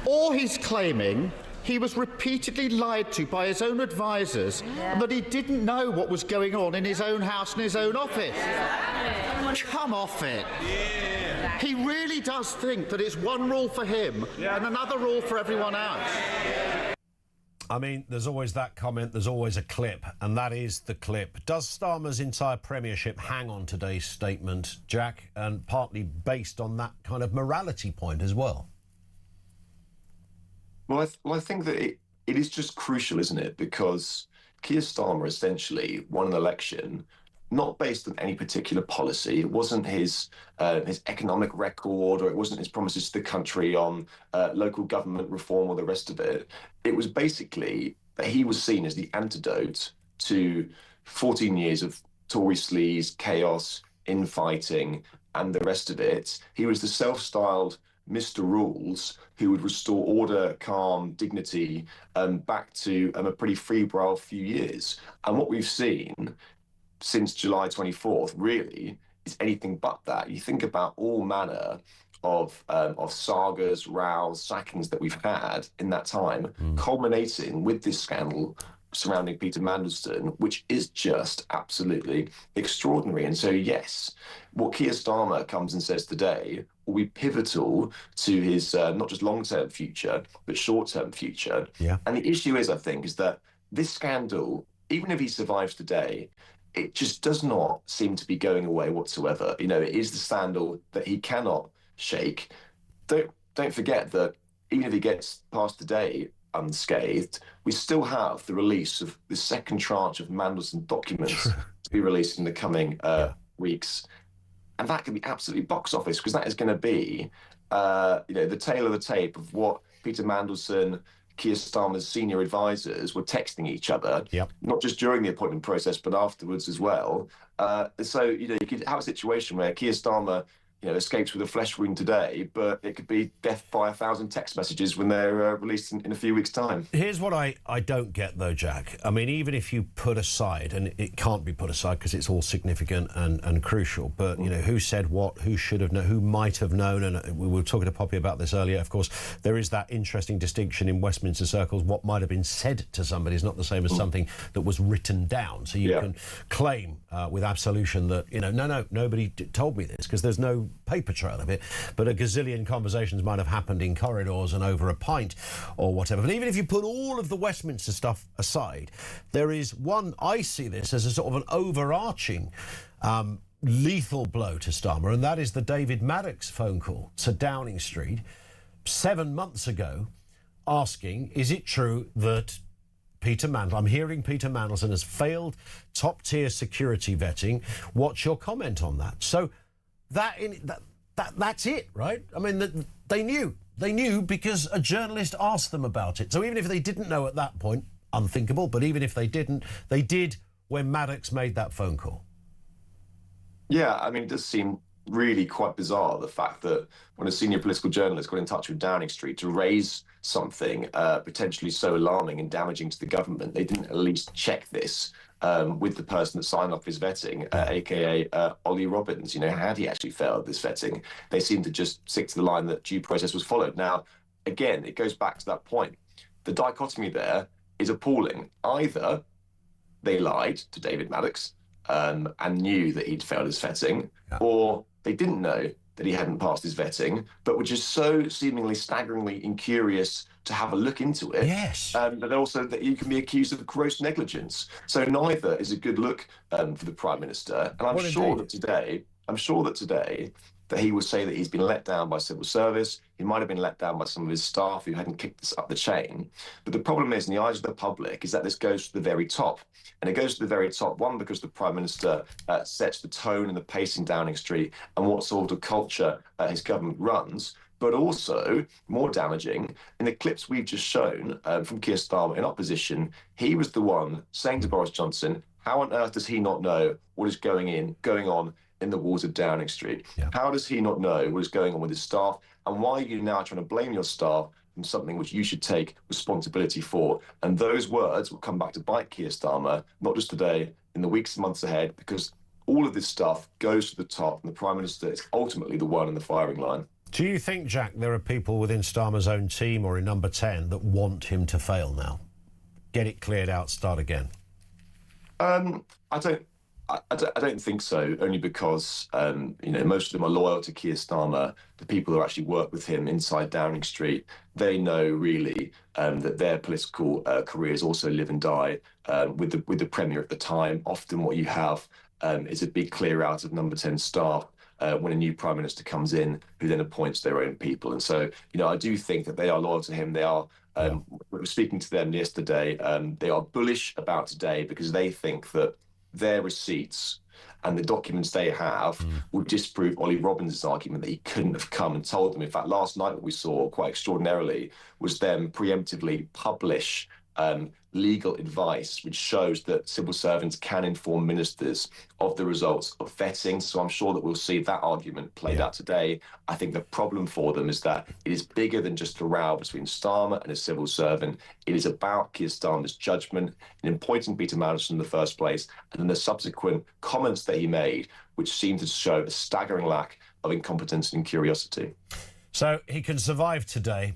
or he's claiming he was repeatedly lied to by his own advisers and that he didn't know what was going on in his own house and his own office. Come off it. He really does think that it's one rule for him and another rule for everyone else. I mean, there's always that comment, there's always a clip, and that is the clip. Does Starmer's entire premiership hang on today's statement, Jack, and partly based on that kind of morality point as well? Well, I think that it is just crucial, isn't it? Because Keir Starmer essentially won an election not based on any particular policy. It wasn't his economic record, or it wasn't his promises to the country on local government reform or the rest of it. It was basically that he was seen as the antidote to 14 years of Tory sleaze, chaos, infighting, and the rest of it. He was the self-styled Mr. Rules, who would restore order, calm, dignity back to a pretty febrile few years. And what we've seen since July 24th, really, is anything but that. You think about all manner of sagas, rows, sackings that we've had in that time, culminating with this scandal surrounding Peter Mandelson, which is just absolutely extraordinary. And so, yes, what Keir Starmer comes and says today will be pivotal to his not just long-term future, but short-term future. And the issue is, I think, is that this scandal, even if he survives today, it just does not seem to be going away whatsoever. It is the scandal that he cannot shake. Don't forget that even if he gets past today unscathed, we still have the release of the second tranche of Mandelson documents to be released in the coming weeks. And that could be absolutely box office, because that is going to be, the tail of the tape of what Peter Mandelson, Keir Starmer's senior advisors were texting each other, not just during the appointment process, but afterwards as well. So, you could have a situation where Keir Starmer escapes with a flesh wound today, but it could be death by 1,000 text messages when they're released in a few weeks' time. Here's what I don't get, though, Jack. I mean, even if you put aside, and it can't be put aside because it's all significant and crucial, but, who said what, who should have known, who might have known, and we were talking to Poppy about this earlier, of course, there is that interesting distinction in Westminster circles. What might have been said to somebody is not the same as something that was written down. So you can claim with absolution that, no, nobody told me this, because there's no paper trail of it, but a gazillion conversations might have happened in corridors and over a pint or whatever. But even if you put all of the Westminster stuff aside, there is one, I see this as a sort of an overarching lethal blow to Starmer, and that is the David Maddox phone call to Downing Street 7 months ago, asking, is it true that I'm hearing Peter Mandelson has failed top-tier security vetting. What's your comment on that? So that's it, right? I mean, they knew because a journalist asked them about it. So even if they didn't know at that point, unthinkable, but even if they didn't, they did when Maddox made that phone call. Yeah, I mean, it does seem really quite bizarre, the fact that when a senior political journalist got in touch with Downing Street to raise something potentially so alarming and damaging to the government, they didn't at least check this with the person that signed off his vetting, aka Ollie Robbins. Had he actually failed this vetting? They seemed to just stick to the line that due process was followed. Now, again, it goes back to that point. The dichotomy there is appalling. Either they lied to David Maddox and knew that he'd failed his vetting, or they didn't know that he hadn't passed his vetting, but were just so seemingly staggeringly incurious to have a look into it. Yes. But also that you can be accused of gross negligence. So neither is a good look for the Prime Minister. And I'm sure that today that he will say that he's been let down by civil service. He might have been let down by some of his staff who hadn't kicked this up the chain. But the problem is, in the eyes of the public, is that this goes to the very top. And it goes to the very top, one, because the Prime Minister sets the tone and the pace in Downing Street and what sort of culture his government runs. But also, more damaging, in the clips we've just shown from Keir Starmer in opposition, he was the one saying to Boris Johnson, how on earth does he not know what is going on in the walls of Downing Street? How does he not know what is going on with his staff? And why are you now trying to blame your staff from something which you should take responsibility for? And those words will come back to bite Keir Starmer, not just today, in the weeks and months ahead, because all of this stuff goes to the top, and the Prime Minister is ultimately the one in the firing line. Do you think, Jack, there are people within Starmer's own team or in Number 10 that want him to fail now? Get it cleared out, start again? I don't think so, only because, most of them are loyal to Keir Starmer. The people who actually work with him inside Downing Street, they know really that their political careers also live and die with the Premier at the time. Often what you have is a big clear out of Number 10 staff when a new Prime Minister comes in, who then appoints their own people. And so, I do think that they are loyal to him. They are, we were speaking to them yesterday, they are bullish about today because they think that their receipts and the documents they have will disprove Ollie Robbins' argument that he couldn't have come and told them. In fact, last night what we saw, quite extraordinarily, was them preemptively publish legal advice which shows that civil servants can inform ministers of the results of vetting. So I'm sure that we'll see that argument played out today. I think the problem for them is that it is bigger than just a row between Starmer and a civil servant. It is about Keir Starmer's judgment in appointing Peter Mandelson in the first place, and then the subsequent comments that he made, which seemed to show a staggering lack of incompetence and curiosity. So he can survive today,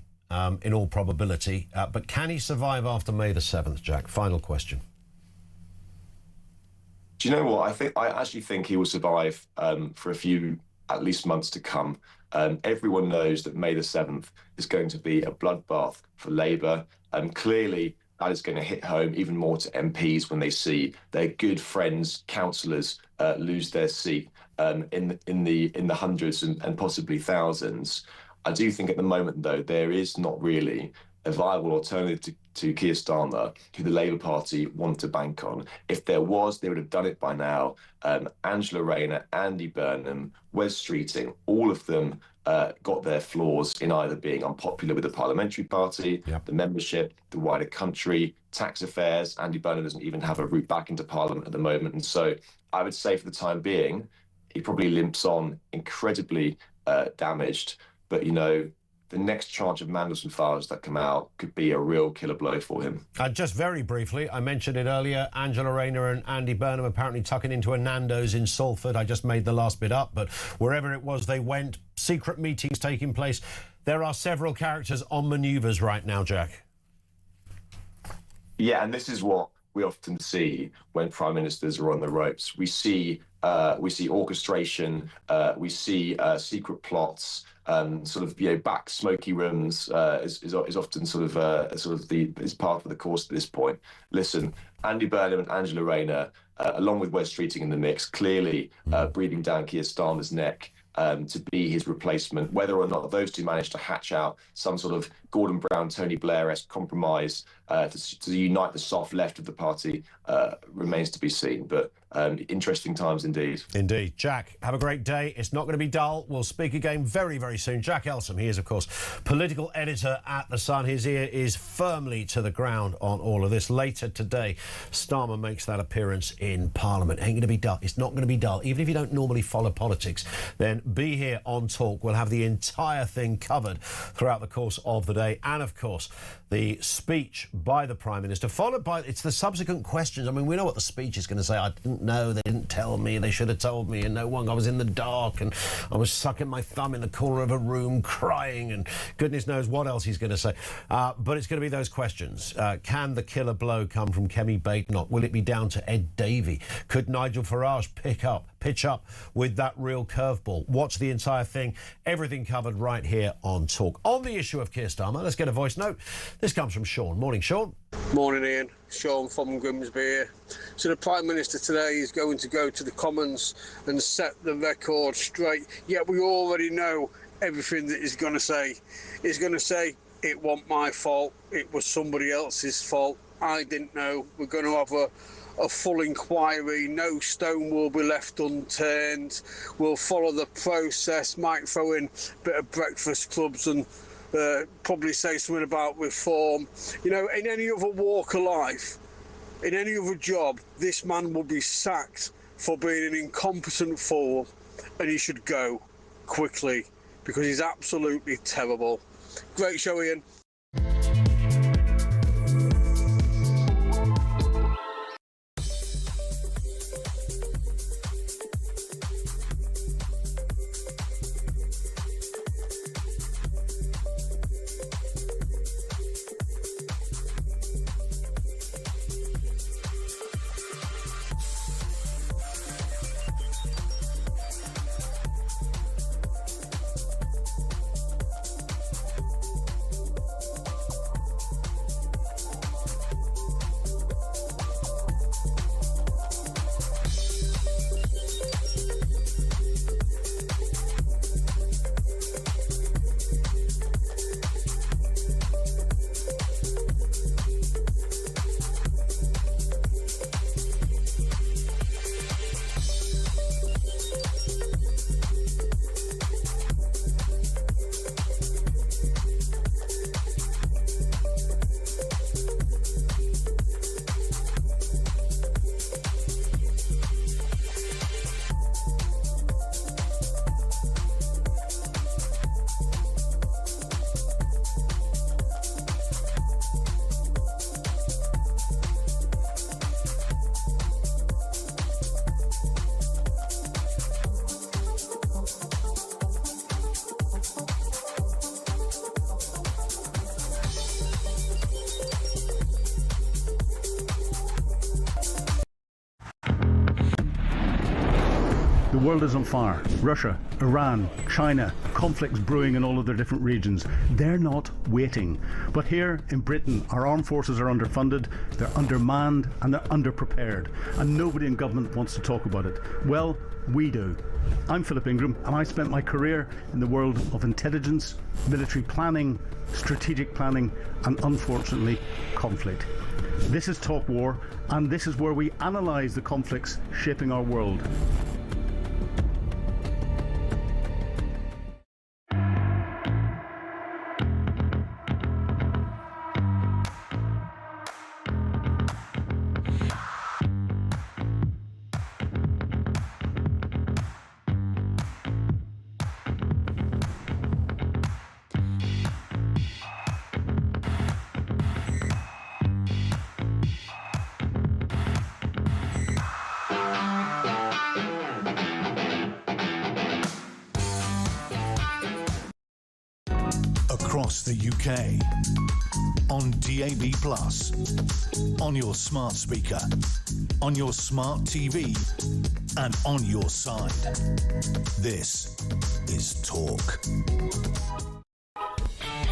in all probability, but can he survive after May the 7th, Jack? Final question. Do you know what? I actually think he will survive for a few, at least, months to come. Everyone knows that May the 7th is going to be a bloodbath for Labour. Clearly, that is going to hit home even more to MPs when they see their good friends, councillors, lose their seat in the hundreds and possibly thousands. I do think at the moment, though, there is not really a viable alternative to Keir Starmer, who the Labour Party want to bank on. If there was, they would have done it by now. Angela Rayner, Andy Burnham, Wes Streeting, all of them got their flaws in either being unpopular with the Parliamentary Party, the membership, the wider country, tax affairs. Andy Burnham doesn't even have a route back into Parliament at the moment. And so I would say for the time being, he probably limps on incredibly damaged. But, you know, the next tranche of Mandelson files that come out could be a real killer blow for him. Just very briefly, I mentioned it earlier, Angela Rayner and Andy Burnham apparently tucking into a Nando's in Salford. I just made the last bit up, but wherever it was they went, secret meetings taking place. There are several characters on manoeuvres right now, Jack. Yeah, and this is what we often see when prime ministers are on the ropes. We see orchestration, we see secret plots, sort of, you know, back smoky rooms is often is part of the course at this point. Listen, Andy Burnham and Angela Rayner, along with Wes Streeting in the mix, clearly breathing down Keir Starmer's neck to be his replacement. Whether or not those two manage to hatch out some sort of Gordon Brown, Tony Blair-esque compromise to unite the soft left of the party remains to be seen. But interesting times indeed. Indeed. Jack, have a great day. It's not going to be dull. We'll speak again very, very soon. Jack Elsom, he is, of course, political editor at The Sun. His ear is firmly to the ground on all of this. Later today, Starmer makes that appearance in Parliament. Ain't going to be dull. It's not going to be dull. Even if you don't normally follow politics, then be here on Talk. We'll have the entire thing covered throughout the course of the day. And, of course, the speech by the Prime Minister, followed by, it's the subsequent questions. I mean, we know what the speech is going to say. I didn't know, they didn't tell me, they should have told me, and no one, I was in the dark, and I was sucking my thumb in the corner of a room crying, and goodness knows what else he's going to say. But it's going to be those questions. Can the killer blow come from Kemi Badenoch? Will it be down to Ed Davey? Could Nigel Farage pitch up with that real curveball? Watch the entire thing. Everything covered right here on Talk. On the issue of Keir Starmer, let's get a voice note. This comes from Sean. Morning, Sean. Morning, Ian. Sean from Grimsby here. So the Prime Minister today is going to go to the Commons and set the record straight. Yet we already know everything that he's going to say. He's going to say, it wasn't my fault, it was somebody else's fault. I didn't know. We're going to have a full inquiry. No stone will be left unturned. We'll follow the process. Might throw in a bit of breakfast clubs and probably say something about reform. You know, in any other walk of life, in any other job, this man will be sacked for being an incompetent fool, and he should go quickly because he's absolutely terrible. Great show, Ian. The world is on fire. Russia, Iran, China, conflicts brewing in all of their different regions. They're not waiting. But here in Britain, our armed forces are underfunded, they're undermanned, and they're underprepared. And nobody in government wants to talk about it. Well, we do. I'm Philip Ingram, and I spent my career in the world of intelligence, military planning, strategic planning, and unfortunately, conflict. This is Talk War, and this is where we analyse the conflicts shaping our world. across the UK, on DAB+, on your smart speaker, on your smart TV, and on your side. This is Talk.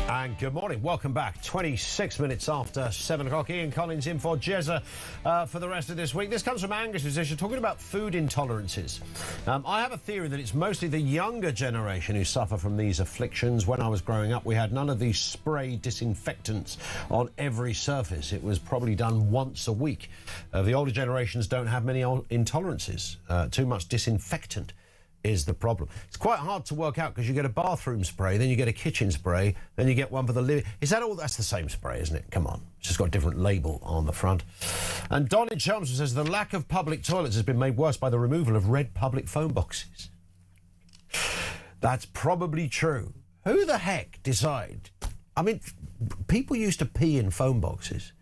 And good morning. Welcome back. 26 minutes after 7 o'clock. Ian Collins in for Jezza for the rest of this week. This comes from Angus' position, talking about food intolerances. I have a theory that it's mostly the younger generation who suffer from these afflictions. When I was growing up, we had none of these spray disinfectants on every surface. It was probably done once a week. The older generations don't have many intolerances. Too much disinfectant is the problem. It's quite hard to work out because you get a bathroom spray, then you get a kitchen spray, then you get one for the living. Is that all? That's the same spray, isn't it? Come on. It's just got a different label on the front. And Don in Chelmsford says the lack of public toilets has been made worse by the removal of red public phone boxes. That's probably true. Who the heck decide? I mean, people used to pee in phone boxes.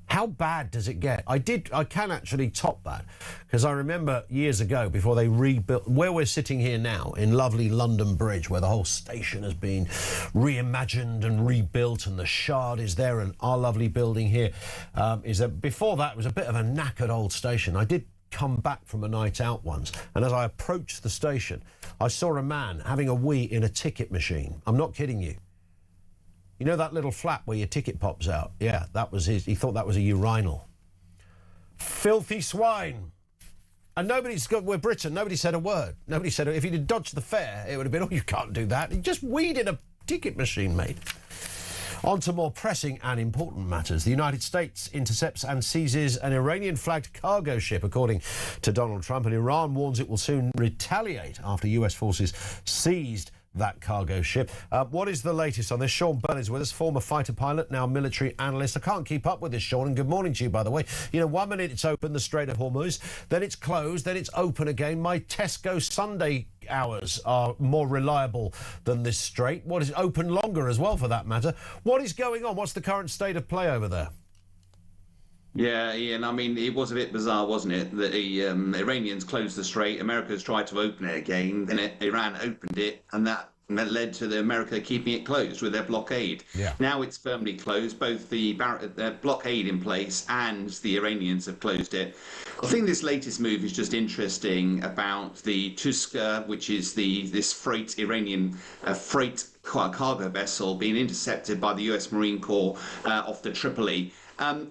How bad does it get? I can actually top that, because I remember years ago, before they rebuilt where we're sitting here now in lovely London Bridge, where the whole station has been reimagined and rebuilt, and the Shard is there, and our lovely building here is there. Before that, it was a bit of a knackered old station. I did come back from a night out once, and as I approached the station, I saw a man having a wee in a ticket machine. I'm not kidding you. You know that little flap where your ticket pops out? Yeah, that was his. He thought that was a urinal. Filthy swine. And we're Britain, nobody said a word. Nobody said, if he'd dodged the fare, it would have been, oh, you can't do that. He just weed in a ticket machine, mate. On to more pressing and important matters. The United States intercepts and seizes an Iranian-flagged cargo ship, according to Donald Trump, and Iran warns it will soon retaliate after US forces seized that cargo ship. What is the latest on this? Sean Byrne is with us, former fighter pilot, now military analyst. I can't keep up with this, Sean, and good morning to you, by the way. You know, 1 minute it's open, the Strait of Hormuz, then it's closed, then it's open again. My Tesco Sunday hours are more reliable than this strait. What is open longer as well, for that matter? What is going on? What's the current state of play over there? Yeah, Ian, I mean, it was a bit bizarre, wasn't it? That the Iranians closed the strait, America's tried to open it again, then Iran opened it, and that led to America keeping it closed with their blockade. Yeah. Now it's firmly closed, both the blockade in place and the Iranians have closed it. I think this latest move is just interesting about the Tuska, which is this Iranian freight cargo vessel being intercepted by the US Marine Corps off the Tripoli.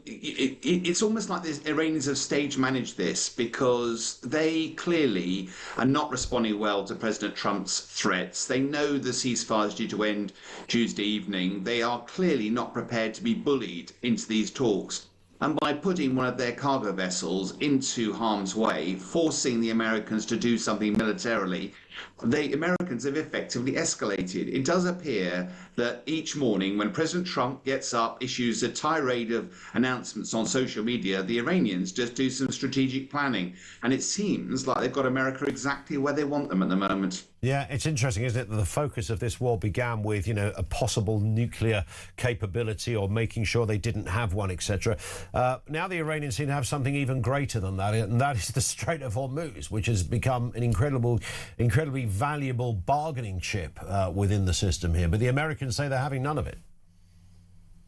It's almost like the Iranians have stage managed this, because they clearly are not responding well to President Trump's threats. They know the ceasefire is due to end Tuesday evening. They are clearly not prepared to be bullied into these talks. And by putting one of their cargo vessels into harm's way, forcing the Americans to do something militarily, the Americans have effectively escalated. It does appear that each morning when President Trump gets up, issues a tirade of announcements on social media, the Iranians just do some strategic planning. And it seems like they've got America exactly where they want them at the moment. Yeah, it's interesting, isn't it, that the focus of this war began with, you know, a possible nuclear capability or making sure they didn't have one, etc. Now the Iranians seem to have something even greater than that, and that is the Strait of Hormuz, which has become an incredibly valuable bargaining chip within the system here. But the Americans say they're having none of it.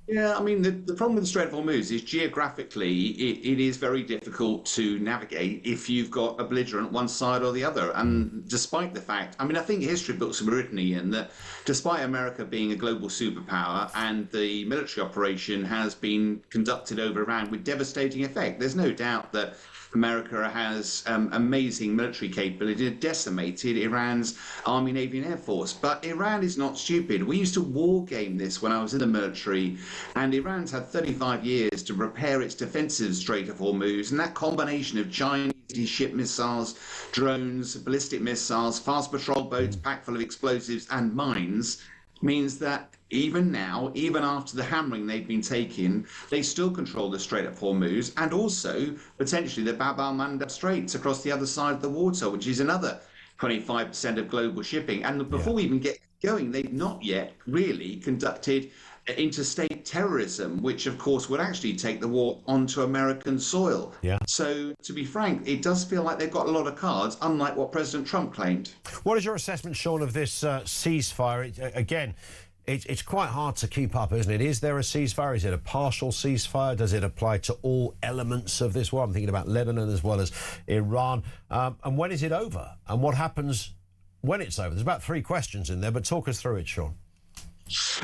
Yeah, I mean, the problem with the Strait of Hormuz is geographically it is very difficult to navigate if you've got a belligerent one side or the other. And despite the fact, I mean, I think history books have written, Ian, that despite America being a global superpower and the military operation has been conducted over Iran with devastating effect, there's no doubt that America has amazing military capability, decimated Iran's Army, Navy and Air Force. But Iran is not stupid. We used to war game this when I was in the military, and Iran's had 35 years to repair its defensive Strait of Hormuz, and that combination of Chinese ship missiles, drones, ballistic missiles, fast patrol boats packed full of explosives and mines means that even now, even after the hammering they've been taking, they still control the Strait of Hormuz and also potentially the Bab al-Mandab Straits across the other side of the water, which is another 25% of global shipping. And before we even get going, they've not yet really conducted interstate terrorism, which of course would actually take the war onto American soil. Yeah. So to be frank, it does feel like they've got a lot of cards, unlike what President Trump claimed. What is your assessment, Sean, of this ceasefire? Again, it's quite hard to keep up, isn't it? Is there a ceasefire? Is it a partial ceasefire? Does it apply to all elements of this war? I'm thinking about Lebanon as well as Iran. And when is it over? And what happens when it's over? There's about 3 questions in there, but talk us through it, Sean.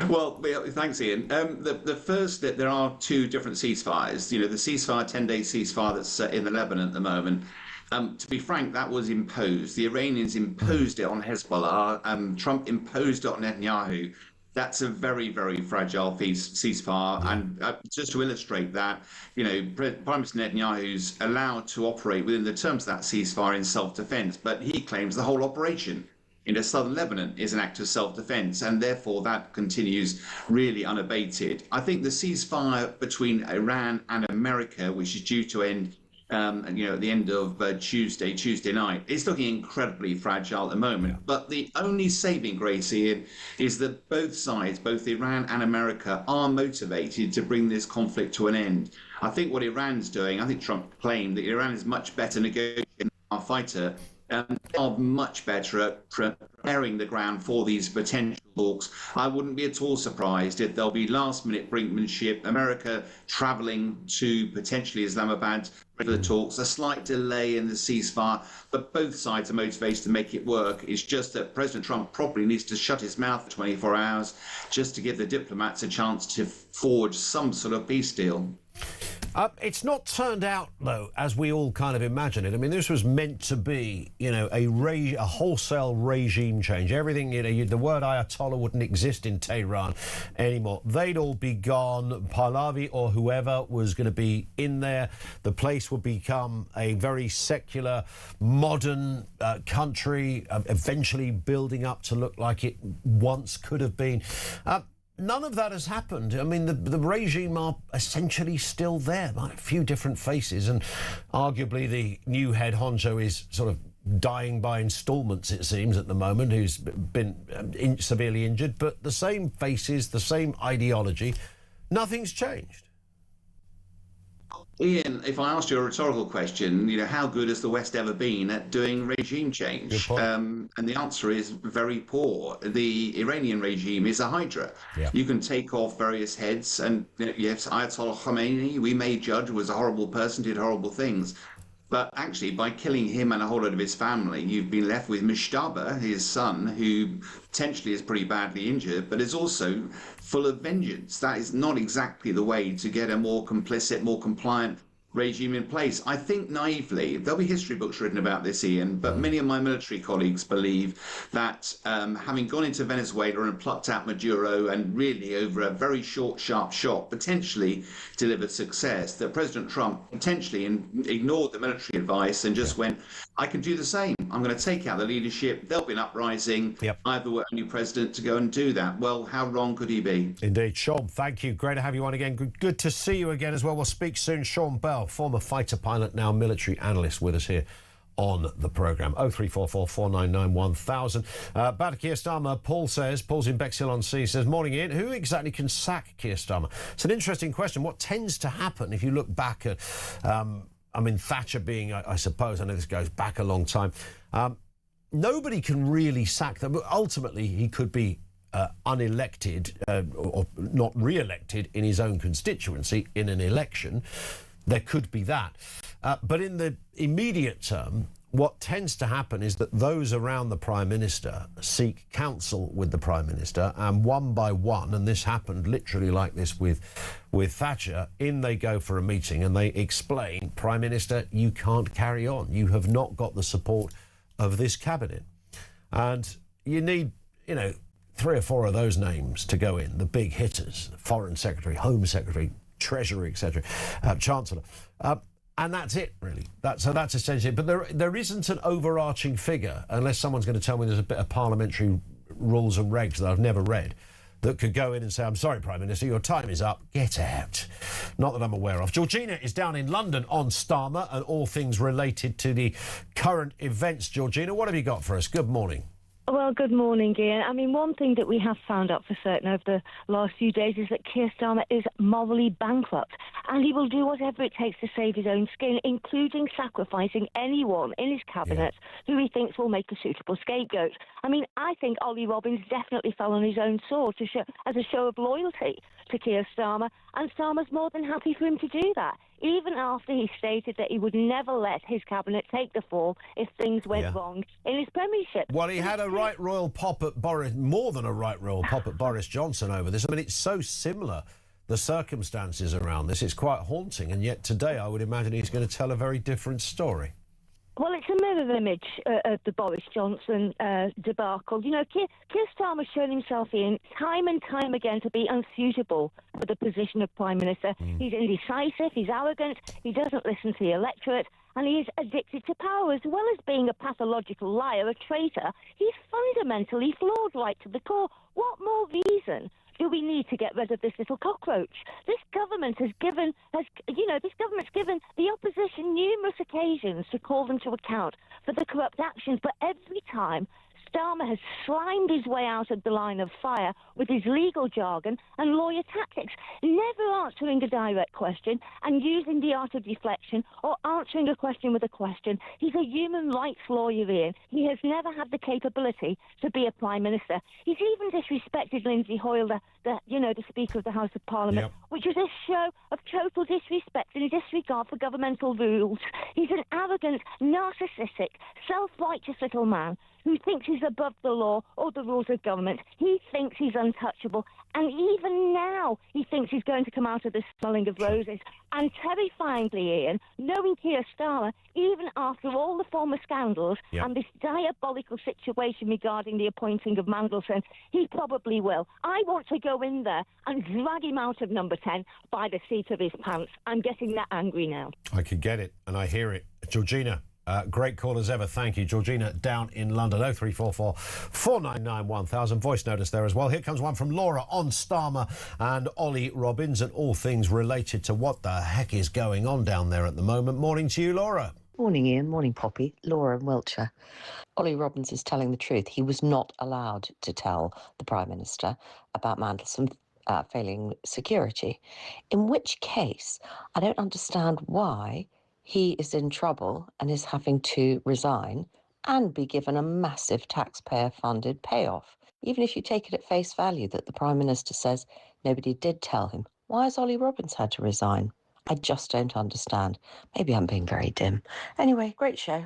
Well, thanks, Ian. The first, there are 2 different ceasefires. You know, the ceasefire, 10-day ceasefire that's in the Lebanon at the moment. To be frank, that was imposed. The Iranians imposed it on Hezbollah. Trump imposed it on Netanyahu. That's a very, very fragile ceasefire. And just to illustrate that, you know, Prime Minister Netanyahu's allowed to operate within the terms of that ceasefire in self-defense, but he claims the whole operation into southern Lebanon is an act of self-defense, and therefore that continues really unabated. I think the ceasefire between Iran and America, which is due to end at the end of Tuesday night, it's looking incredibly fragile at the moment. But the only saving grace, Ian, is that both sides, both Iran and America, are motivated to bring this conflict to an end. I think what Iran's doing, I think Trump claimed that Iran is much better negotiating than our fighter, and they are much better at preparing the ground for these potential talks. I wouldn't be at all surprised if there'll be last-minute brinkmanship, America travelling to potentially Islamabad for the talks, a slight delay in the ceasefire, but both sides are motivated to make it work. It's just that President Trump probably needs to shut his mouth for 24 hours just to give the diplomats a chance to forge some sort of peace deal. It's not turned out, though, as we all kind of imagine it. I mean, this was meant to be, you know, a wholesale regime change. Everything, you know, the word Ayatollah wouldn't exist in Tehran anymore. They'd all be gone. Pahlavi or whoever was going to be in there. The place would become a very secular, modern country, eventually building up to look like it once could have been. None of that has happened. I mean, the regime are essentially still there, like a few different faces, and arguably the new head honcho is sort of dying by instalments, it seems, at the moment, who's been severely injured, but the same faces, the same ideology, nothing's changed. Ian, if I asked you a rhetorical question, you know, how good has the West ever been at doing regime change? And the answer is very poor. The Iranian regime is a hydra. Yeah. You can take off various heads, and yes, Ayatollah Khomeini, we may judge, was a horrible person, did horrible things. But actually, by killing him and a whole lot of his family, you've been left with Mushtaba, his son, who potentially is pretty badly injured, but is also full of vengeance. That is not exactly the way to get a more complicit, more compliant regime in place. I think naively, there'll be history books written about this, Ian, but many of my military colleagues believe that having gone into Venezuela and plucked out Maduro and really over a very short, sharp shot, potentially delivered success, that President Trump potentially ignored the military advice and just went, I can do the same. I'm going to take out the leadership. There'll be an uprising. I have the only president to go and do that. Well, how wrong could he be? Indeed. Sean, thank you. Great to have you on again. Good to see you again as well. We'll speak soon. Sean Bell, former fighter pilot, now military analyst, with us here on the programme. 0344 499 1000. Back to Keir Starmer. Paul's in Bexhill-on-Sea, says, morning, Ian. Who exactly can sack Keir Starmer? It's an interesting question. What tends to happen if you look back at, I mean, Thatcher being, I suppose, I know this goes back a long time, nobody can really sack them. But ultimately, he could be unelected or not re-elected in his own constituency in an election. There could be that. But in the immediate term, what tends to happen is that those around the Prime Minister seek counsel with the Prime Minister, and one by one, and this happened literally like this with Thatcher, in they go for a meeting and they explain, Prime Minister, you can't carry on. You have not got the support of this cabinet. And you need, you know, 3 or 4 of those names to go in, the big hitters, Foreign Secretary, Home Secretary, Treasury, etc., Chancellor. And that's it, really. That's essentially it. But there isn't an overarching figure, unless someone's going to tell me there's a bit of parliamentary rules and regs that I've never read, that could go in and say, I'm sorry, Prime Minister, your time is up. Get out. Not that I'm aware of. Georgina is down in London on Starmer and all things related to the current events. Georgina, what have you got for us? Good morning. Well, good morning, Ian. I mean, one thing that we have found out for certain over the last few days is that Keir Starmer is morally bankrupt, and he will do whatever it takes to save his own skin, including sacrificing anyone in his cabinet who he thinks will make a suitable scapegoat. I mean, I think Ollie Robbins definitely fell on his own sword as a show of loyalty to Keir Starmer, and Starmer's more than happy for him to do that, even after he stated that he would never let his cabinet take the fall if things went wrong in his premiership. Well, he had a right royal pop at Boris, more than a right royal pop at Boris Johnson over this. I mean, it's so similar, the circumstances around this. It's quite haunting, and yet today I would imagine he's going to tell a very different story. Well, it's a mirror image of the Boris Johnson debacle. You know, Keir Starmer's shown himself in time and time again to be unsuitable for the position of Prime Minister. He's indecisive, he's arrogant, he doesn't listen to the electorate, and he is addicted to power. As well as being a pathological liar, a traitor, he's fundamentally flawed right to the core. What more reason do we need to get rid of this little cockroach? This government has given the opposition numerous occasions to call them to account for the corrupt actions, but every time Starmer has slimed his way out of the line of fire with his legal jargon and lawyer tactics, never answering a direct question and using the art of deflection or answering a question with a question. He's a human rights lawyer, Ian. He has never had the capability to be a Prime Minister. He's even disrespected Lindsay Hoyle, the Speaker of the House of Parliament, which is a show of total disrespect and disregard for governmental rules. He's an arrogant, narcissistic, self-righteous little man who thinks he's above the law or the rules of government. He thinks he's untouchable, and even now he thinks he's going to come out of this smelling of roses. And terrifyingly, Ian, knowing Keir Starmer, even after all the former scandals and this diabolical situation regarding the appointing of Mandelson, he probably will. I want to go in there and drag him out of number 10 by the seat of his pants. I'm getting that angry now. I could get it, and I hear it. Georgina. Great call as ever. Thank you. Georgina down in London. 0344 499 1000. Voice notice there as well. Here comes one from Laura on Starmer and Ollie Robbins and all things related to what the heck is going on down there at the moment. Morning to you, Laura. Morning, Ian. Morning, Poppy. Laura in Wiltshire. Ollie Robbins is telling the truth. He was not allowed to tell the Prime Minister about Mandelson failing security, in which case I don't understand why he is in trouble and is having to resign and be given a massive taxpayer-funded payoff. Even if you take it at face value that the Prime Minister says nobody did tell him, why has Ollie Robbins had to resign? I just don't understand. Maybe I'm being very dim. Anyway, great show.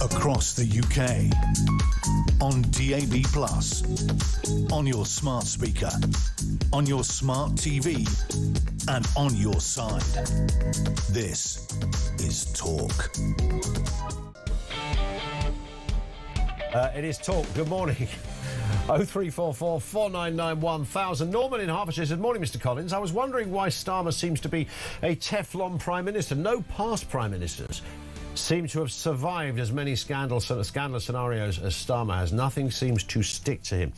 Across the UK, on DAB+, on your smart speaker, on your smart TV, and on your side. This is Talk. It is Talk. Good morning. 0344 499 1000. Norman in Hertfordshire says, morning, Mr. Collins. I was wondering why Starmer seems to be a Teflon Prime Minister. No past Prime Ministers seem to have survived as many scandalous scenarios as Starmer has. Nothing seems to stick to him.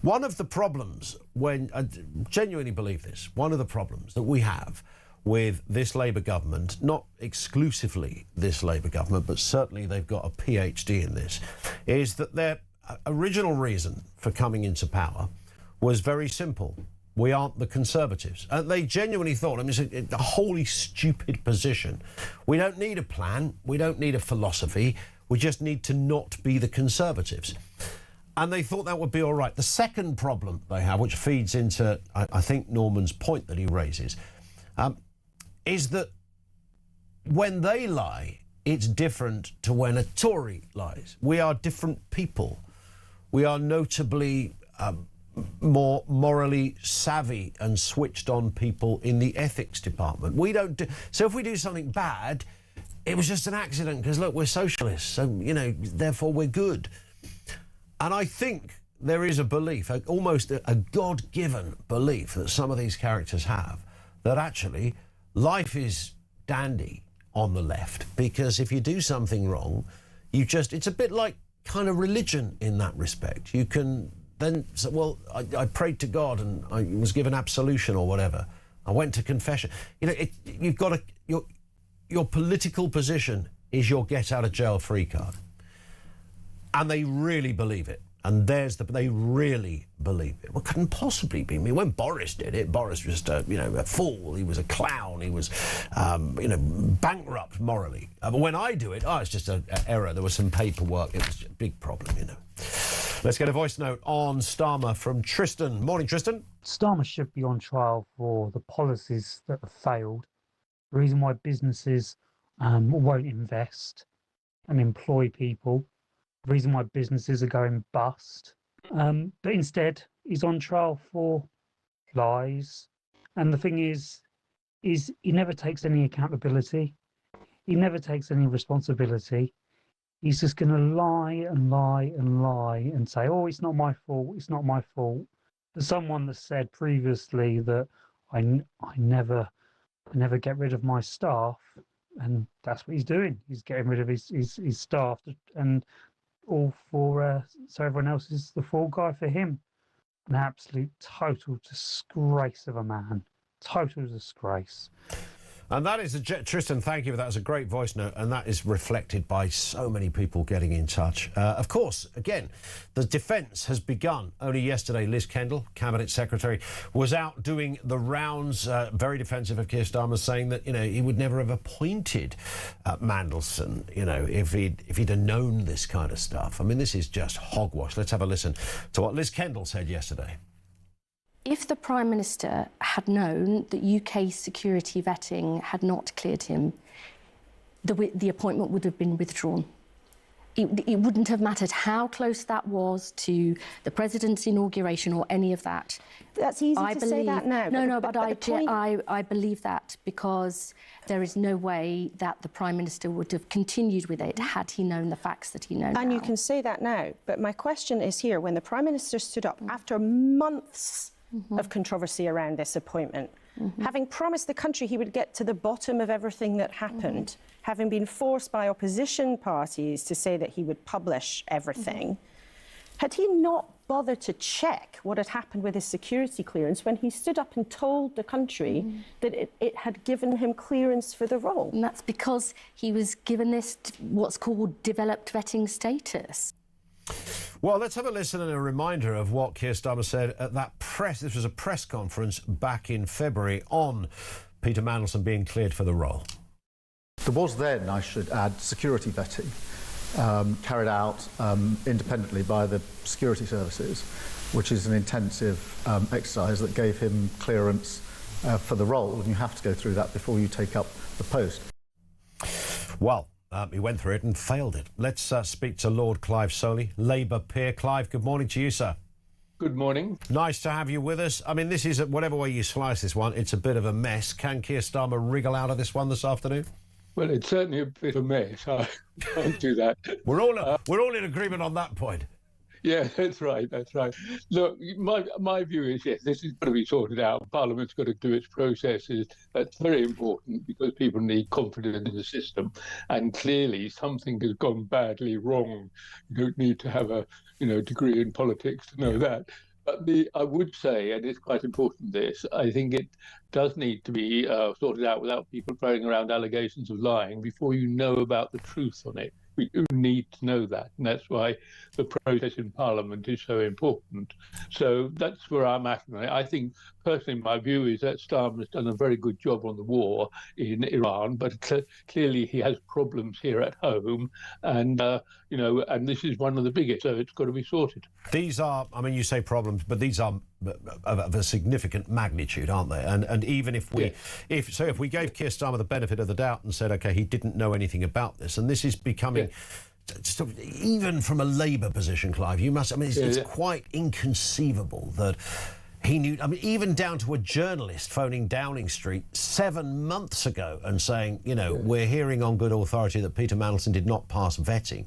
One of the problems, when I genuinely believe this, one of the problems that we have with this Labour government, not exclusively this Labour government, but certainly they've got a PhD in this, is that their original reason for coming into power was very simple. We aren't the Conservatives. And they genuinely thought, I mean, it's a wholly stupid position. We don't need a plan. We don't need a philosophy. We just need to not be the Conservatives. And they thought that would be all right. The second problem they have, which feeds into, I think, Norman's point that he raises, is that when they lie, it's different to when a Tory lies. We are different people. We are notably more morally savvy and switched on people in the ethics department. We don't do... So if we do something bad, it was just an accident because, look, we're socialists, so, you know, therefore we're good. And I think there is a belief, almost a God-given belief that some of these characters have, that actually life is dandy on the left, because if you do something wrong, you just... It's a bit like kind of religion in that respect. You can... Then, so, well, I prayed to God and I was given absolution or whatever. I went to confession. You know, you've got to... Your political position is your get-out-of-jail-free card. And they really believe it. And they really believe it. What couldn't possibly be me? When Boris did it, Boris was just a fool. He was a clown. He was, bankrupt morally. But when I do it, it's just an error. There was some paperwork. It was a big problem, you know. Let's get a voice note on Starmer from Tristan. Morning, Tristan. Starmer should be on trial for the policies that have failed. The reason why businesses won't invest and employ people. The reason why businesses are going bust. But instead, he's on trial for lies. And the thing is he never takes any accountability. He never takes any responsibility. He's just going to lie and lie and lie and say, oh, it's not my fault, it's not my fault. There's someone that said previously that I never get rid of my staff, and that's what he's doing. He's getting rid of his staff, and all for so everyone else is the fall guy for him. An absolute total disgrace of a man. Total disgrace. And that is Tristan, thank you for that. It's a great voice note, and that is reflected by so many people getting in touch. Of course, again, the defence has begun. Only yesterday, Liz Kendall, Cabinet Secretary, was out doing the rounds, very defensive of Keir Starmer, saying that, you know, he would never have appointed Mandelson, you know, if he'd have known this kind of stuff. I mean, this is just hogwash. Let's have a listen to what Liz Kendall said yesterday. If the Prime Minister had known that UK security vetting had not cleared him, the appointment would have been withdrawn. It wouldn't have mattered how close that was to the President's inauguration or any of that. That's easy to say that now. But I believe that because there is no way that the Prime Minister would have continued with it had he known the facts that he knows now. And you can say that now. But my question is here, when the Prime Minister stood up after months of controversy around this appointment, having promised the country he would get to the bottom of everything that happened, having been forced by opposition parties to say that he would publish everything, had he not bothered to check what had happened with his security clearance when he stood up and told the country that it had given him clearance for the role? And that's because he was given this, what's called developed vetting status. Well, let's have a listen and a reminder of what Keir Starmer said at that this was a press conference back in February on Peter Mandelson being cleared for the role. There was then, I should add, security vetting carried out independently by the security services, which is an intensive exercise that gave him clearance for the role, and you have to go through that before you take up the post. Well, he went through it and failed it. Let's speak to Lord Clive Soley, Labour peer. Clive, good morning to you, sir. Good morning. Nice to have you with us. I mean, this is, whatever way you slice this one, it's a bit of a mess. Can Keir Starmer wriggle out of this one this afternoon? Well, it's certainly a bit of a mess. I can't do that. We're all in agreement on that point. Yeah, that's right. That's right. Look, my view is, yes, this is going to be sorted out. Parliament's got to do its processes. That's very important because people need confidence in the system. And clearly, something has gone badly wrong. You don't need to have a degree in politics to know that. But I would say, and it's quite important, this, I think it does need to be sorted out without people throwing around allegations of lying before you know about the truth on it. We do need to know that, and that's why the process in Parliament is so important. So that's where I'm at. I think, personally, my view is that Starmer has done a very good job on the war in Iran, but clearly he has problems here at home, and and this is one of the biggest, so it's got to be sorted. These are, I mean, you say problems, but these are of a significant magnitude, aren't they? And even if we, if we gave Keir Starmer the benefit of the doubt and said, okay, he didn't know anything about this, and this is becoming, even from a Labour position, Clive, you must, I mean, it's quite inconceivable that he knew, I mean, even down to a journalist phoning Downing Street 7 months ago and saying, we're hearing on good authority that Peter Mandelson did not pass vetting.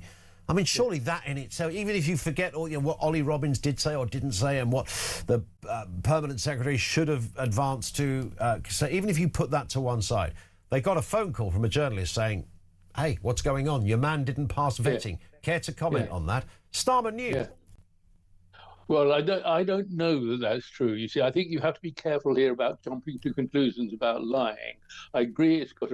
I mean, surely that in itself, even if you forget all, what Ollie Robbins did say or didn't say and what the permanent secretary should have advanced to say, even if you put that to one side, they got a phone call from a journalist saying, hey, what's going on? Your man didn't pass vetting. Care to comment on that? Starmer knew. Well, I don't know that that's true. You see, I think you have to be careful here about jumping to conclusions about lying. I agree it's got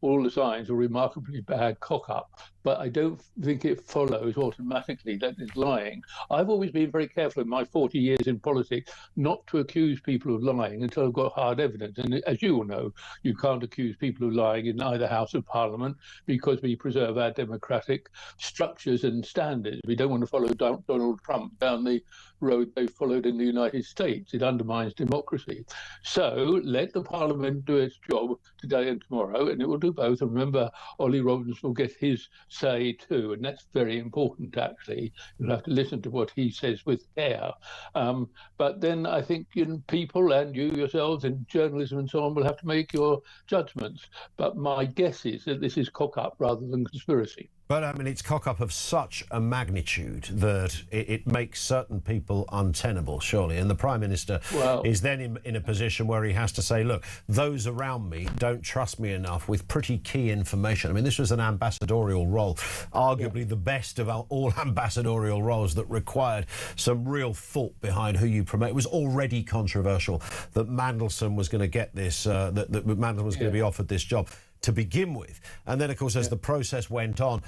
all the signs of remarkably bad cock-up, but I don't think it follows automatically that it's lying. I've always been very careful in my 40 years in politics not to accuse people of lying until I've got hard evidence. And as you all know, you can't accuse people of lying in either House of Parliament because we preserve our democratic structures and standards. We don't want to follow Donald Trump down the road they followed in the United States. It undermines democracy. So let the Parliament do its job today and tomorrow, and it will do both. And remember, Ollie Robbins will get his say too, and that's very important, actually. You'll have to listen to what he says with care. But then I think people and you yourselves in journalism and so on will have to make your judgments. But my guess is that this is cock-up rather than conspiracy. But, I mean, it's cock-up of such a magnitude that it makes certain people untenable, surely. And the Prime Minister is then in a position where he has to say, look, those around me don't trust me enough with pretty key information. I mean, this was an ambassadorial role, arguably the best of all ambassadorial roles that required some real thought behind who you promote. It was already controversial that Mandelson was going to get this, that Mandelson was going to be offered this job to begin with. And then, of course, as the process went on,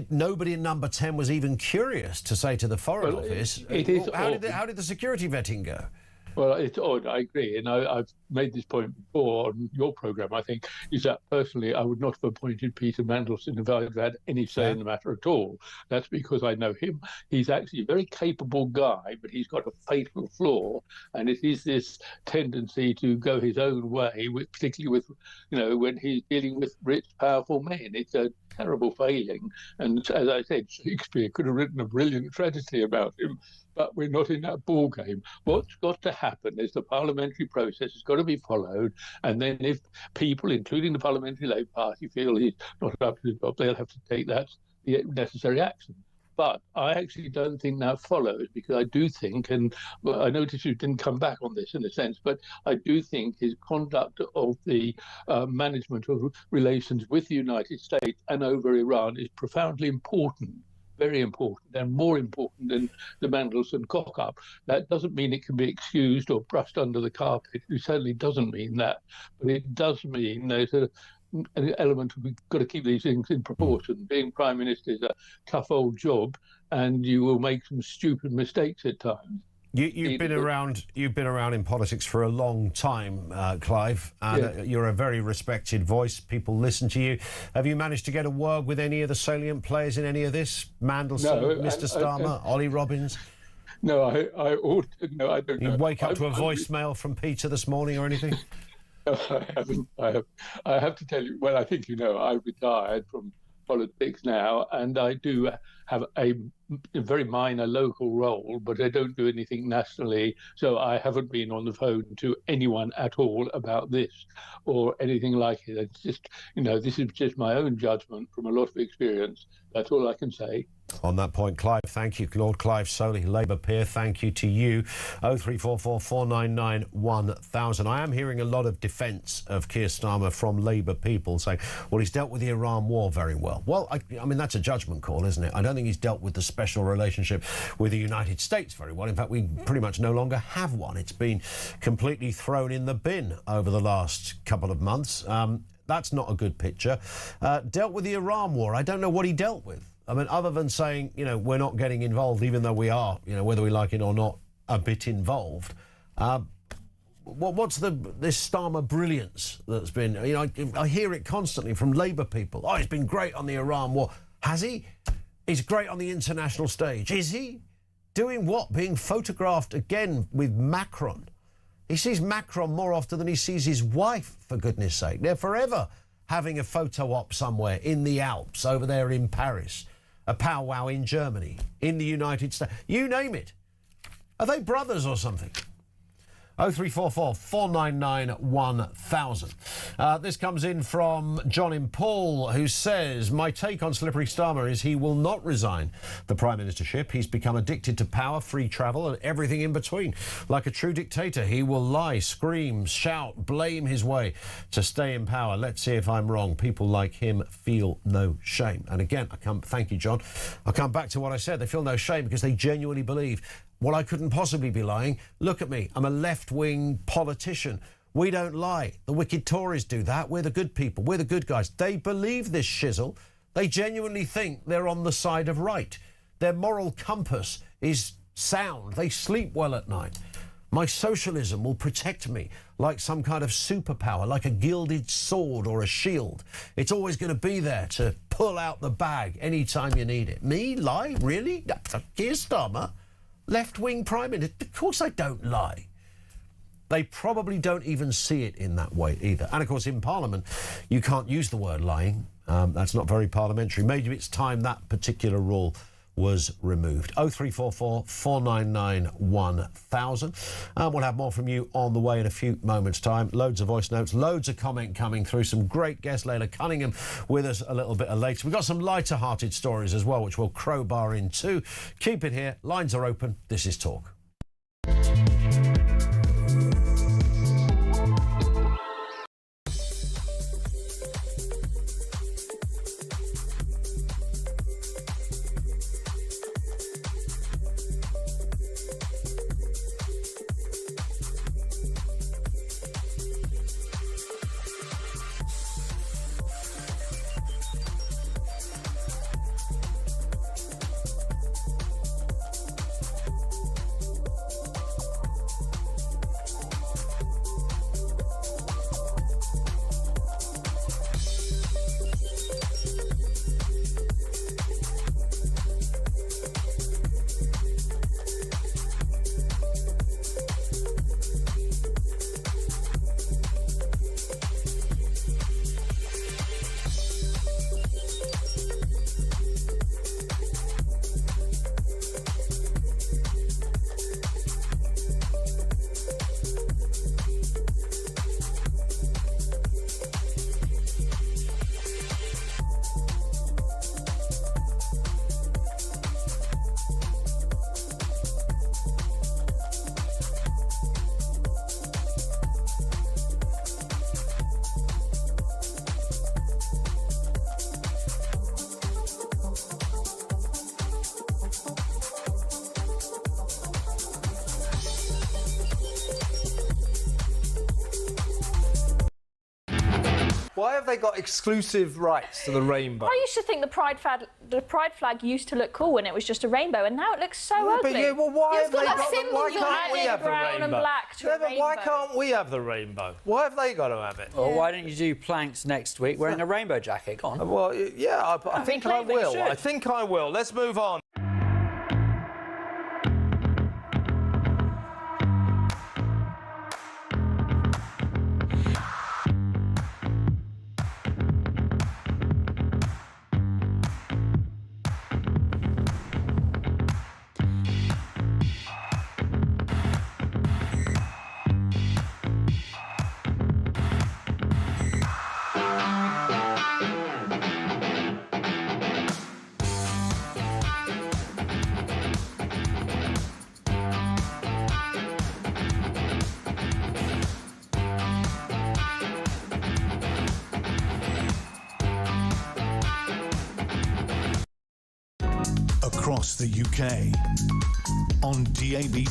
nobody in number 10 was even curious to say to the Foreign Office, how did the security vetting go? Well, it's odd, I agree. And I've made this point before on your programme, I think, is that personally I would not have appointed Peter Mandelson if I had had any say in the matter at all. That's because I know him. He's actually a very capable guy, but he's got a fatal flaw. And it is this tendency to go his own way, particularly with, when he's dealing with rich, powerful men. It's a terrible failing. And as I said, Shakespeare could have written a brilliant tragedy about him. But we're not in that ball game. What's got to happen is the parliamentary process has got to be followed, and then if people, including the Parliamentary Labour Party, feel he's not up to the job, they'll have to take the necessary action. But I actually don't think that follows, because I do think, and I noticed you didn't come back on this in a sense, but I do think his conduct of the management of relations with the United States and over Iran is profoundly important. Very important, and more important than the Mandelson cock-up. That doesn't mean it can be excused or brushed under the carpet. It certainly doesn't mean that. But it does mean there's an element of we've got to keep these things in proportion. Being Prime Minister is a tough old job, and you will make some stupid mistakes at times. You've been around in politics for a long time, Clive, and you're a very respected voice. People listen to you. Have you managed to get a word with any of the salient players in any of this? Mandelson, Mr. Starmer, Ollie Robbins? No, I don't know. You wake up to a voicemail from Peter this morning or anything? No, I haven't. I have to tell you, well, I think I retired from politics now, and I do have a very minor local role, but I don't do anything nationally, so I haven't been on the phone to anyone at all about this or anything like it. It's just, this is just my own judgment from a lot of experience. That's all I can say. On that point, Clive, thank you. Lord Clive Soley, Labour peer, thank you to you. 0344 499 1000. I am hearing a lot of defence of Keir Starmer from Labour people saying, well, he's dealt with the Iran war very well. Well, I mean, that's a judgment call, isn't it? I don't think he's dealt with the special relationship with the United States very well. In fact, we pretty much no longer have one. It's been completely thrown in the bin over the last couple of months. That's not a good picture. Dealt with the Iran war. I don't know what he dealt with. I mean, other than saying, we're not getting involved, even though we are, whether we like it or not, a bit involved. What's this Starmer brilliance that's been, I hear it constantly from Labour people. Oh, he's been great on the Iran war. Has he? He's great on the international stage. Is he? Doing what? Being photographed again with Macron. He sees Macron more often than he sees his wife, for goodness sake. They're forever having a photo op somewhere in the Alps, over there in Paris, a powwow in Germany, in the United States. You name it. Are they brothers or something? 0344 499 1000. This comes in from John in Paul, who says, my take on Slippery Starmer is he will not resign the Prime Ministership. He's become addicted to power, free travel and everything in between. Like a true dictator, he will lie, scream, shout, blame his way to stay in power. Let's see if I'm wrong. People like him feel no shame. And again, thank you, John. I'll come back to what I said. They feel no shame because they genuinely believe, well, I couldn't possibly be lying. Look at me. I'm a left-wing politician. We don't lie. The wicked Tories do that. We're the good people. We're the good guys. They believe this shizzle. They genuinely think they're on the side of right. Their moral compass is sound. They sleep well at night. My socialism will protect me like some kind of superpower, like a gilded sword or a shield. It's always going to be there to pull out the bag anytime you need it. Me? Lie? Really? Keir Starmer? Left-wing Prime Minister? Of course I don't lie. They probably don't even see it in that way either. And, of course, in Parliament, you can't use the word lying. That's not very parliamentary. Maybe it's time that particular rule was removed. 0344 499 1000. We'll have more from you on the way in a few moments' time. Loads of voice notes, loads of comment coming through. Some great guests, Layla Cunningham with us a little bit later. We've got some lighter-hearted stories as well, which we'll crowbar in too. Keep it here. Lines are open. This is Talk. Why have they got exclusive rights to the rainbow? I used to think the pride flag used to look cool when it was just a rainbow, and now it looks so ugly. But yeah, well, why have they got why can't we have the brown and rainbow? black to a rainbow? Why can't we have the rainbow? Why have they got to have it? Or why don't you do planks next week wearing a rainbow jacket? Go on. Well, yeah, I think I will. I think I will. Let's move on. across the UK, on DAB+,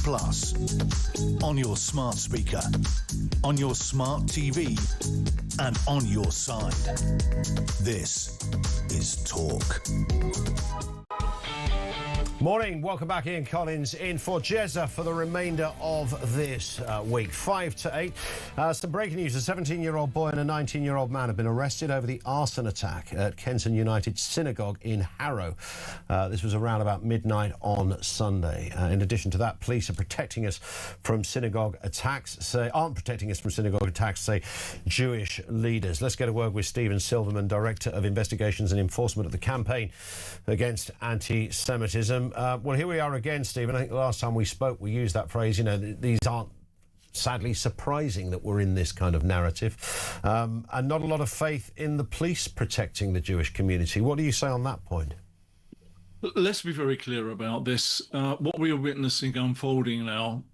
on your smart speaker, on your smart TV, and on your side. This is Talk. Morning, welcome back. Ian Collins in for Jezza for the remainder of this week. 5 to 8. Some breaking news. A 17-year-old boy and a 19-year-old man have been arrested over the arson attack at Kenton United Synagogue in Harrow. This was around about midnight on Sunday. In addition to that, police are protecting us from synagogue attacks, aren't protecting us from synagogue attacks, say Jewish leaders. Let's get a word with Stephen Silverman, Director of Investigations and Enforcement at the Campaign Against Anti-Semitism. Well, here we are again, Stephen. I think the last time we spoke, we used that phrase, you know, these aren't sadly surprising that we're in this kind of narrative, and not a lot of faith in the police protecting the Jewish community. What do you say on that point? Let's be very clear about this. What we are witnessing unfolding now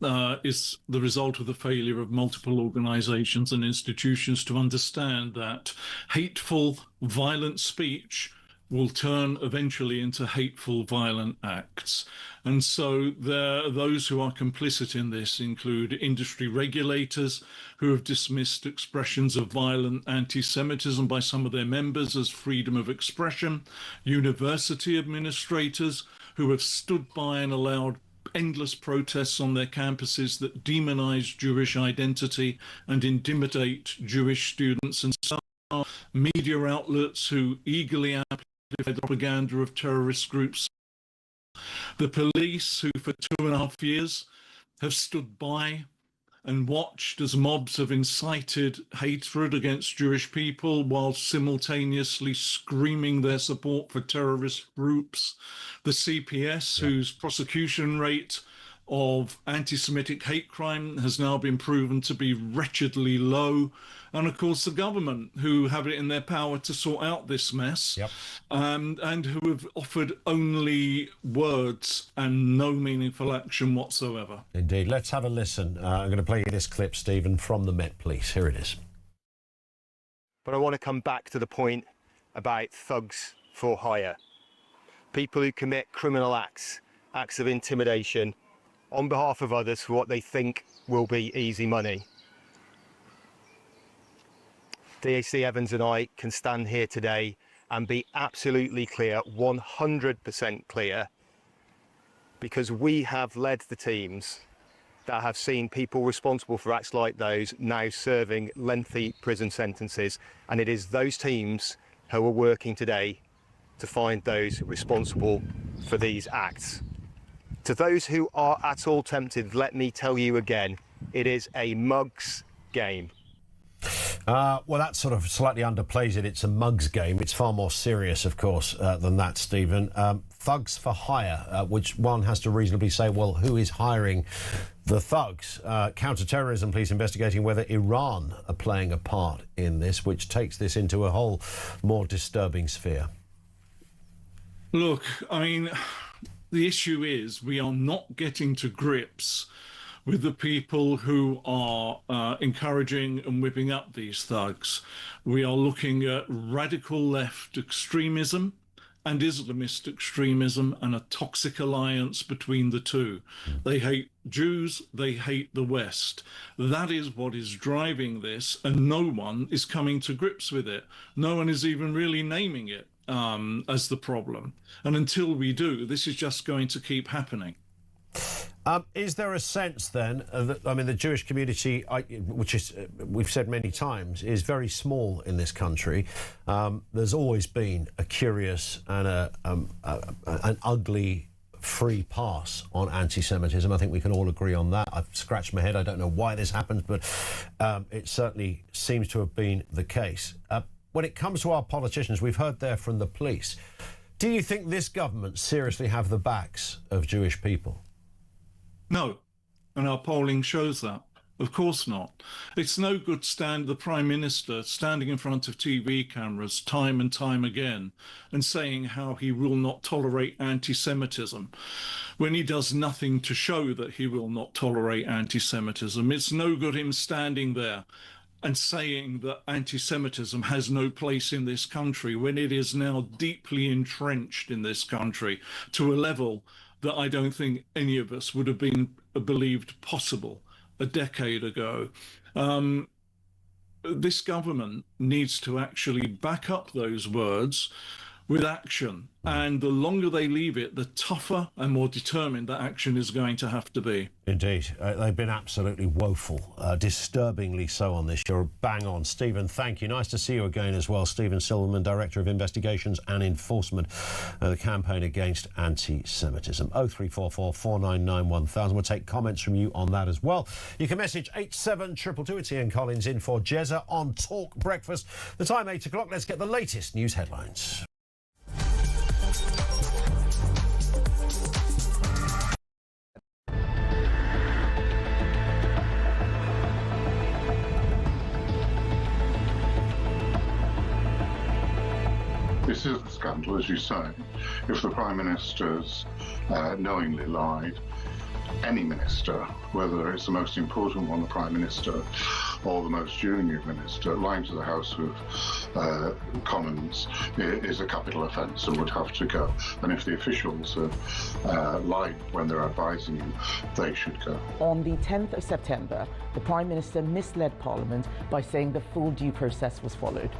is the result of the failure of multiple organisations and institutions to understand that hateful, violent speech will turn eventually into hateful, violent acts. And so those who are complicit in this include industry regulators who have dismissed expressions of violent anti-Semitism by some of their members as freedom of expression, university administrators who have stood by and allowed endless protests on their campuses that demonize Jewish identity and intimidate Jewish students, and some media outlets who eagerly amplify the propaganda of terrorist groups. The police, who for 2.5 years have stood by and watched as mobs have incited hatred against Jewish people while simultaneously screaming their support for terrorist groups. The CPS, whose prosecution rate of anti-Semitic hate crime has now been proven to be wretchedly low. And of course the government, who have it in their power to sort out this mess, and who have offered only words and no meaningful action whatsoever. Indeed. Let's have a listen. I'm going to play you this clip, Stephen, from the Met Police. Here it is. But I want to come back to the point about thugs for hire. People who commit criminal acts of intimidation on behalf of others for what they think will be easy money. DAC Evans and I can stand here today and be absolutely clear, 100% clear, because we have led the teams that have seen people responsible for acts like those now serving lengthy prison sentences, and it is those teams who are working today to find those responsible for these acts. To those who are at all tempted, let me tell you again, it is a mug's game. Well, that sort of slightly underplays it. It's a mug's game. It's far more serious, of course, than that, Stephen. Thugs for hire, which one has to reasonably say, well, who is hiring the thugs? Counter-terrorism police investigating whether Iran are playing a part in this, which takes this into a whole more disturbing sphere. Look, I mean, the issue is we are not getting to grips with the people who are encouraging and whipping up these thugs. We are looking at radical left extremism and Islamist extremism, and a toxic alliance between the two. They hate Jews, they hate the West. That is what is driving this, and no one is coming to grips with it. No one is even really naming it as the problem. And until we do, this is just going to keep happening. Is there a sense then that, I mean, the Jewish community, which is, we've said many times, is very small in this country. There's always been a curious and an ugly free pass on anti-Semitism. I think we can all agree on that. I've scratched my head. I don't know why this happened, but it certainly seems to have been the case. When it comes to our politicians, we've heard there from the police. Do you think this government seriously have the backs of Jewish people? No, and our polling shows that. Of course not. It's no good the Prime Minister standing in front of TV cameras time and time again and saying how he will not tolerate anti-Semitism when he does nothing to show that he will not tolerate anti-Semitism. It's no good him standing there and saying that anti-Semitism has no place in this country when it is now deeply entrenched in this country to a level that I don't think any of us would have been believed possible a decade ago. This government needs to actually back up those words with action. And the longer they leave it, the tougher and more determined that action is going to have to be. Indeed. They've been absolutely woeful, disturbingly so on this. You're bang on. Stephen, thank you. Nice to see you again as well. Stephen Silverman, Director of Investigations and Enforcement, the campaign against anti-Semitism. 0344 499 1000. We'll take comments from you on that as well. You can message 87222. It's Ian Collins in for Jezza on Talk Breakfast. The time 8 o'clock. Let's get the latest news headlines. This is a scandal, as you say. If the Prime Minister's knowingly lied, any minister, whether it's the most important one, the Prime Minister, or the most junior minister, lying to the House of Commons is a capital offence and would have to go. And if the officials have lied when they're advising you, they should go. On the 10th of September, the Prime Minister misled Parliament by saying the full due process was followed.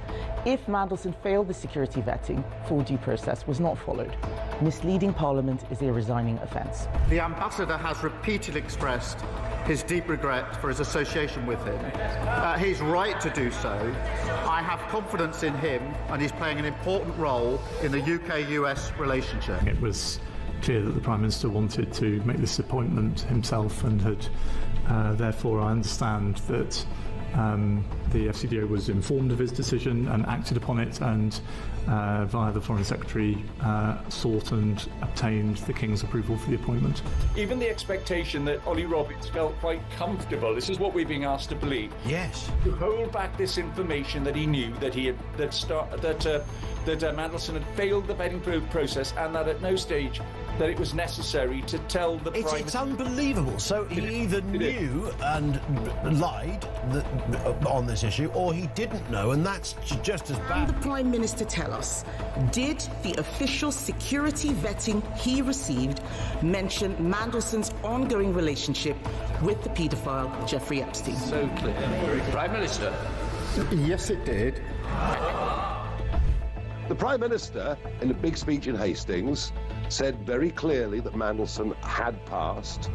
If Mandelson failed the security vetting, full due process was not followed. Misleading Parliament is a resigning offence. The ambassador has repeatedly expressed his deep regret for his association with him. He's right to do so. I have confidence in him, and he's playing an important role in the UK-US relationship. It was clear that the Prime Minister wanted to make this appointment himself and had, therefore, I understand that the FCDO was informed of his decision and acted upon it, and via the Foreign Secretary sought and obtained the King's approval for the appointment. Even the expectation that Ollie Roberts felt quite comfortable, this is what we're being asked to believe. Yes. To hold back this information that he knew that he had that Mandelson had failed the vetting process, and that at no stage that it was necessary to tell the Prime Minister. It's unbelievable. So he either knew and lied on this issue, or he didn't know, and that's just as bad. Can the Prime Minister tell us, did the official security vetting he received mention Mandelson's ongoing relationship with the paedophile Jeffrey Epstein? So clear. Prime Minister. Yes, it did. The Prime Minister, in a big speech in Hastings, said very clearly that Mandelson had passed.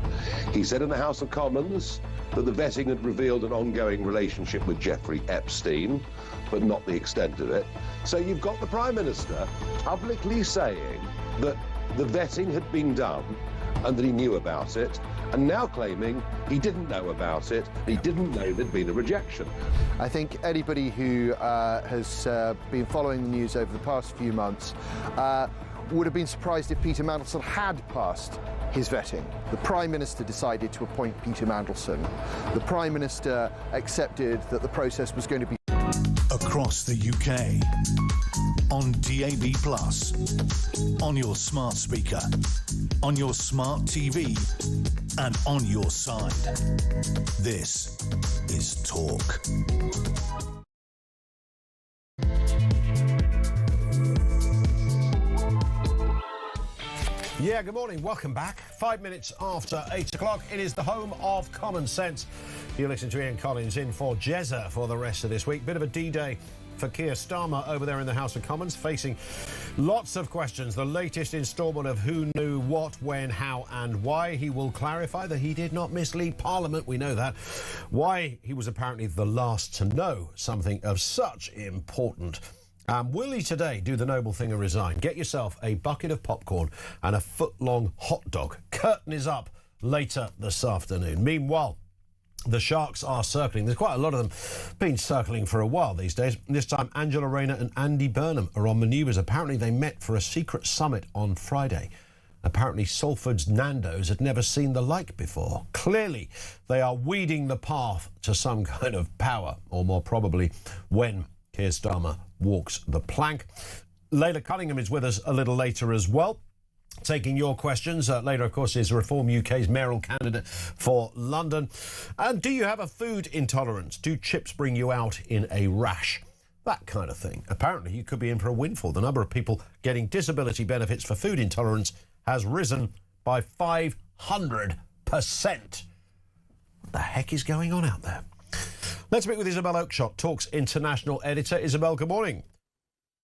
He said in the House of Commons that the vetting had revealed an ongoing relationship with Jeffrey Epstein, but not the extent of it. So you've got the Prime Minister publicly saying that the vetting had been done and that he knew about it, and now claiming he didn't know about it, he didn't know there'd been a rejection. I think anybody who has been following the news over the past few months would have been surprised if Peter Mandelson had passed his vetting. The Prime Minister decided to appoint Peter Mandelson. The Prime Minister accepted that the process was going to be across the UK, on DAB+, on your smart speaker, on your smart TV, and on your side. This is Talk. Yeah, good morning. Welcome back. 5 minutes after 8 o'clock. It is the home of common sense. You listen to Ian Collins in for Jezza for the rest of this week. Bit of a D-Day for Keir Starmer over there in the House of Commons, facing lots of questions. The latest instalment of who knew what, when, how and why. He will clarify that he did not mislead Parliament. We know that. Why he was apparently the last to know something of such importance. Will he today do the noble thing and resign? Get yourself a bucket of popcorn and a foot-long hot dog. Curtain is up later this afternoon. Meanwhile, the sharks are circling. There's quite a lot of them been circling for a while these days. This time, Angela Rayner and Andy Burnham are on manoeuvres. Apparently, they met for a secret summit on Friday. Apparently, Salford's Nando's had never seen the like before. Clearly, they are weeding the path to some kind of power, or more probably, when Keir Starmer walks the plank. Layla Cunningham is with us a little later as well. taking your questions. Later, of course, is Reform UK's mayoral candidate for London. And do you have a food intolerance? Do chips bring you out in a rash? That kind of thing. Apparently, you could be in for a windfall. The number of people getting disability benefits for food intolerance has risen by 500%. What the heck is going on out there? Let's meet with Isabel Oakeshott, Talk's international editor. Isabel, good morning.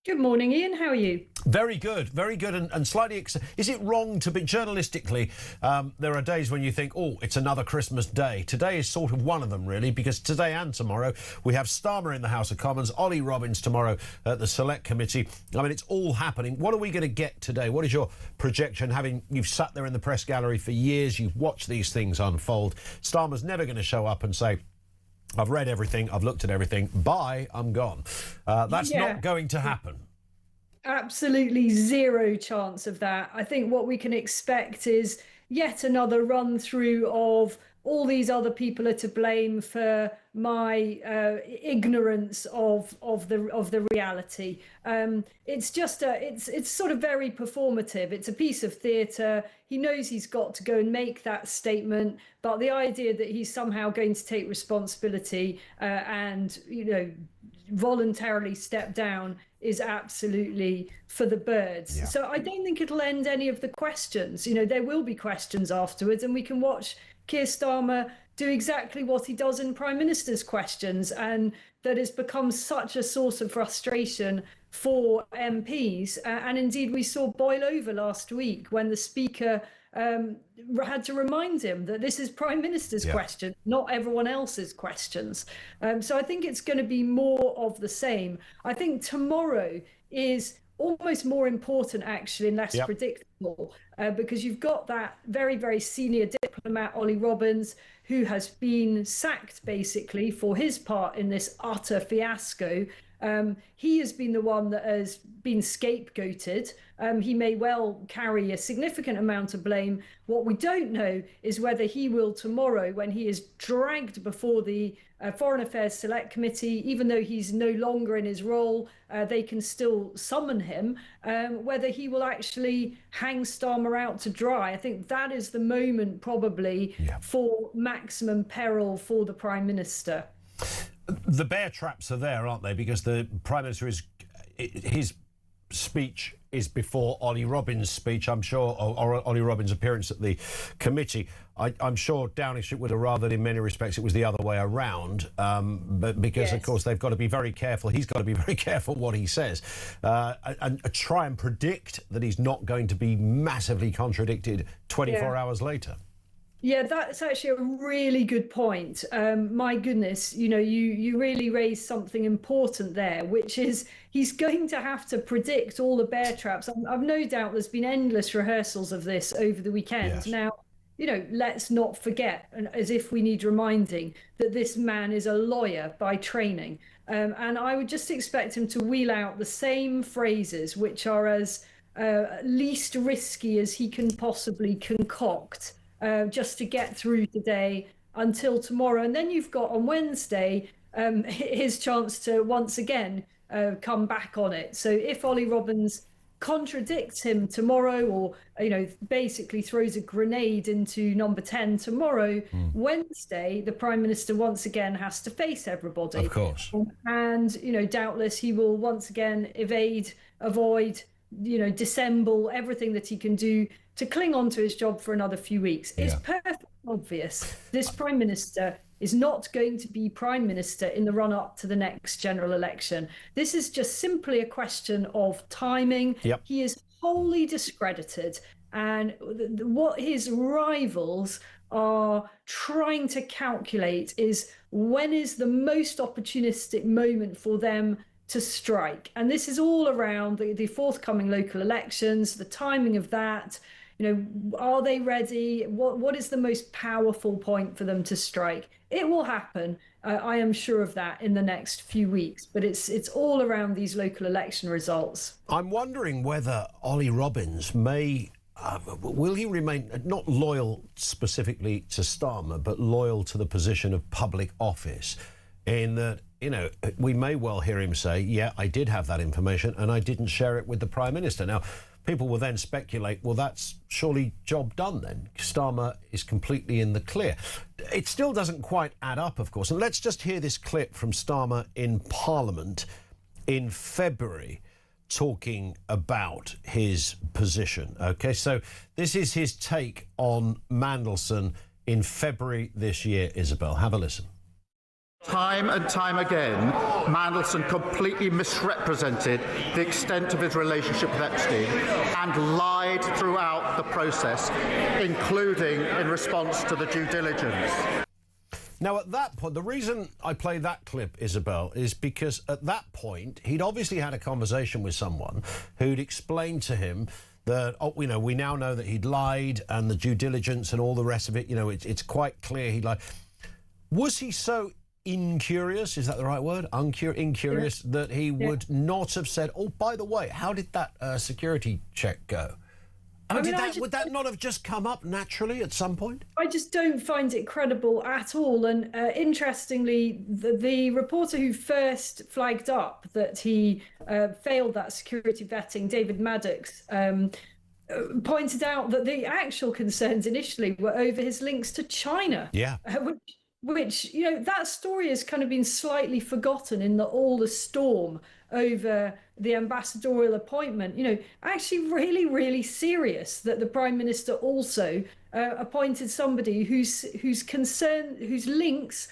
Good morning, Ian. How are you? Very good, and slightly... Is it wrong to be... Journalistically, there are days when you think, oh, it's another Christmas day. Today is sort of one of them, really, because today and tomorrow we have Starmer in the House of Commons, Ollie Robbins tomorrow at the Select Committee. I mean, it's all happening. What are we going to get today? What is your projection, you've sat there in the press gallery for years, you've watched these things unfold. Starmer's never going to show up and say, I've read everything, I've looked at everything, bye, I'm gone. That's not going to happen. Absolutely zero chance of that. I think what we can expect is yet another run through of all these other people are to blame for my ignorance of the reality. It's just it's sort of very performative. It's a piece of theatre. He knows he's got to go and make that statement, but the idea that he's somehow going to take responsibility and voluntarily step down is absolutely for the birds. Yeah. So I don't think it'll end any of the questions. There will be questions afterwards, and we can watch Keir Starmer do exactly what he does in Prime Minister's questions, and that has become such a source of frustration for MPs. And indeed, we saw boil over last week when the Speaker had to remind him that this is Prime Minister's question, not everyone else's questions. So I think it's going to be more of the same. I think tomorrow is almost more important, actually, and less predictable, because you've got that very, very senior diplomat, Ollie Robbins, who has been sacked, basically, for his part in this utter fiasco. He has been the one that has been scapegoated. He may well carry a significant amount of blame. What we don't know is whether he will tomorrow, when he is dragged before the Foreign Affairs Select Committee, even though he's no longer in his role, they can still summon him, whether he will actually hang Starmer out to dry. I think that is the moment probably for maximum peril for the Prime Minister. The bear traps are there, aren't they? Because the Prime Minister his speech is before Ollie Robbins' speech, I'm sure, or Ollie Robbins' appearance at the committee. I'm sure Downing Street would have rather, in many respects, it was the other way around. But because, of course, they've got to be very careful. He's got to be very careful what he says and try and predict that he's not going to be massively contradicted 24 hours later. Yeah, that's actually a really good point. My goodness, you really raised something important there, which is he's going to have to predict all the bear traps. I've no doubt there's been endless rehearsals of this over the weekend. Yes. Now, let's not forget, as if we need reminding, that this man is a lawyer by training. And I would just expect him to wheel out the same phrases, which are as least risky as he can possibly concoct. Just to get through today until tomorrow. And then you've got on Wednesday his chance to once again come back on it. So if Ollie Robbins contradicts him tomorrow, or basically throws a grenade into number 10 tomorrow, Wednesday the Prime Minister once again has to face everybody. Of course. And doubtless he will once again avoid, dissemble everything that he can do to cling on to his job for another few weeks. It's perfectly obvious this Prime Minister is not going to be Prime Minister in the run-up to the next general election. This is just simply a question of timing. He is wholly discredited, and what his rivals are trying to calculate is when is the most opportunistic moment for them to strike. And this is all around the forthcoming local elections, the timing of that. Are they ready? What is the most powerful point for them to strike? It will happen. I am sure of that in the next few weeks, but it's all around these local election results. I'm wondering whether Ollie Robbins will he remain not loyal specifically to Starmer, but loyal to the position of public office, in that, we may well hear him say, yeah, I did have that information and I didn't share it with the Prime Minister. Now, people will then speculate, well, that's surely job done then. Starmer is completely in the clear. It still doesn't quite add up, of course. And let's just hear this clip from Starmer in Parliament in February talking about his position. OK, so this is his take on Mandelson in February this year, Isabel. Have a listen. Time and time again, Mandelson completely misrepresented the extent of his relationship with Epstein and lied throughout the process, including in response to the due diligence. Now, at that point, the reason I play that clip, Isabel, is because at that point, he'd obviously had a conversation with someone who'd explained to him that, oh, you know, we now know that he'd lied and the due diligence and all the rest of it, you know, it's quite clear he'd lied. Was he so incurious, is that the right word? Incurious, that he would not have said, oh, by the way, how did that security check go? I mean, would that not have just come up naturally at some point? I just don't find it credible at all. And interestingly, the reporter who first flagged up that he failed that security vetting, David Maddox, pointed out that the actual concerns initially were over his links to China. Yeah. Which, you know, that story has kind of been slightly forgotten in all the storm over the ambassadorial appointment. You know, actually really, really serious that the Prime Minister also appointed somebody whose links,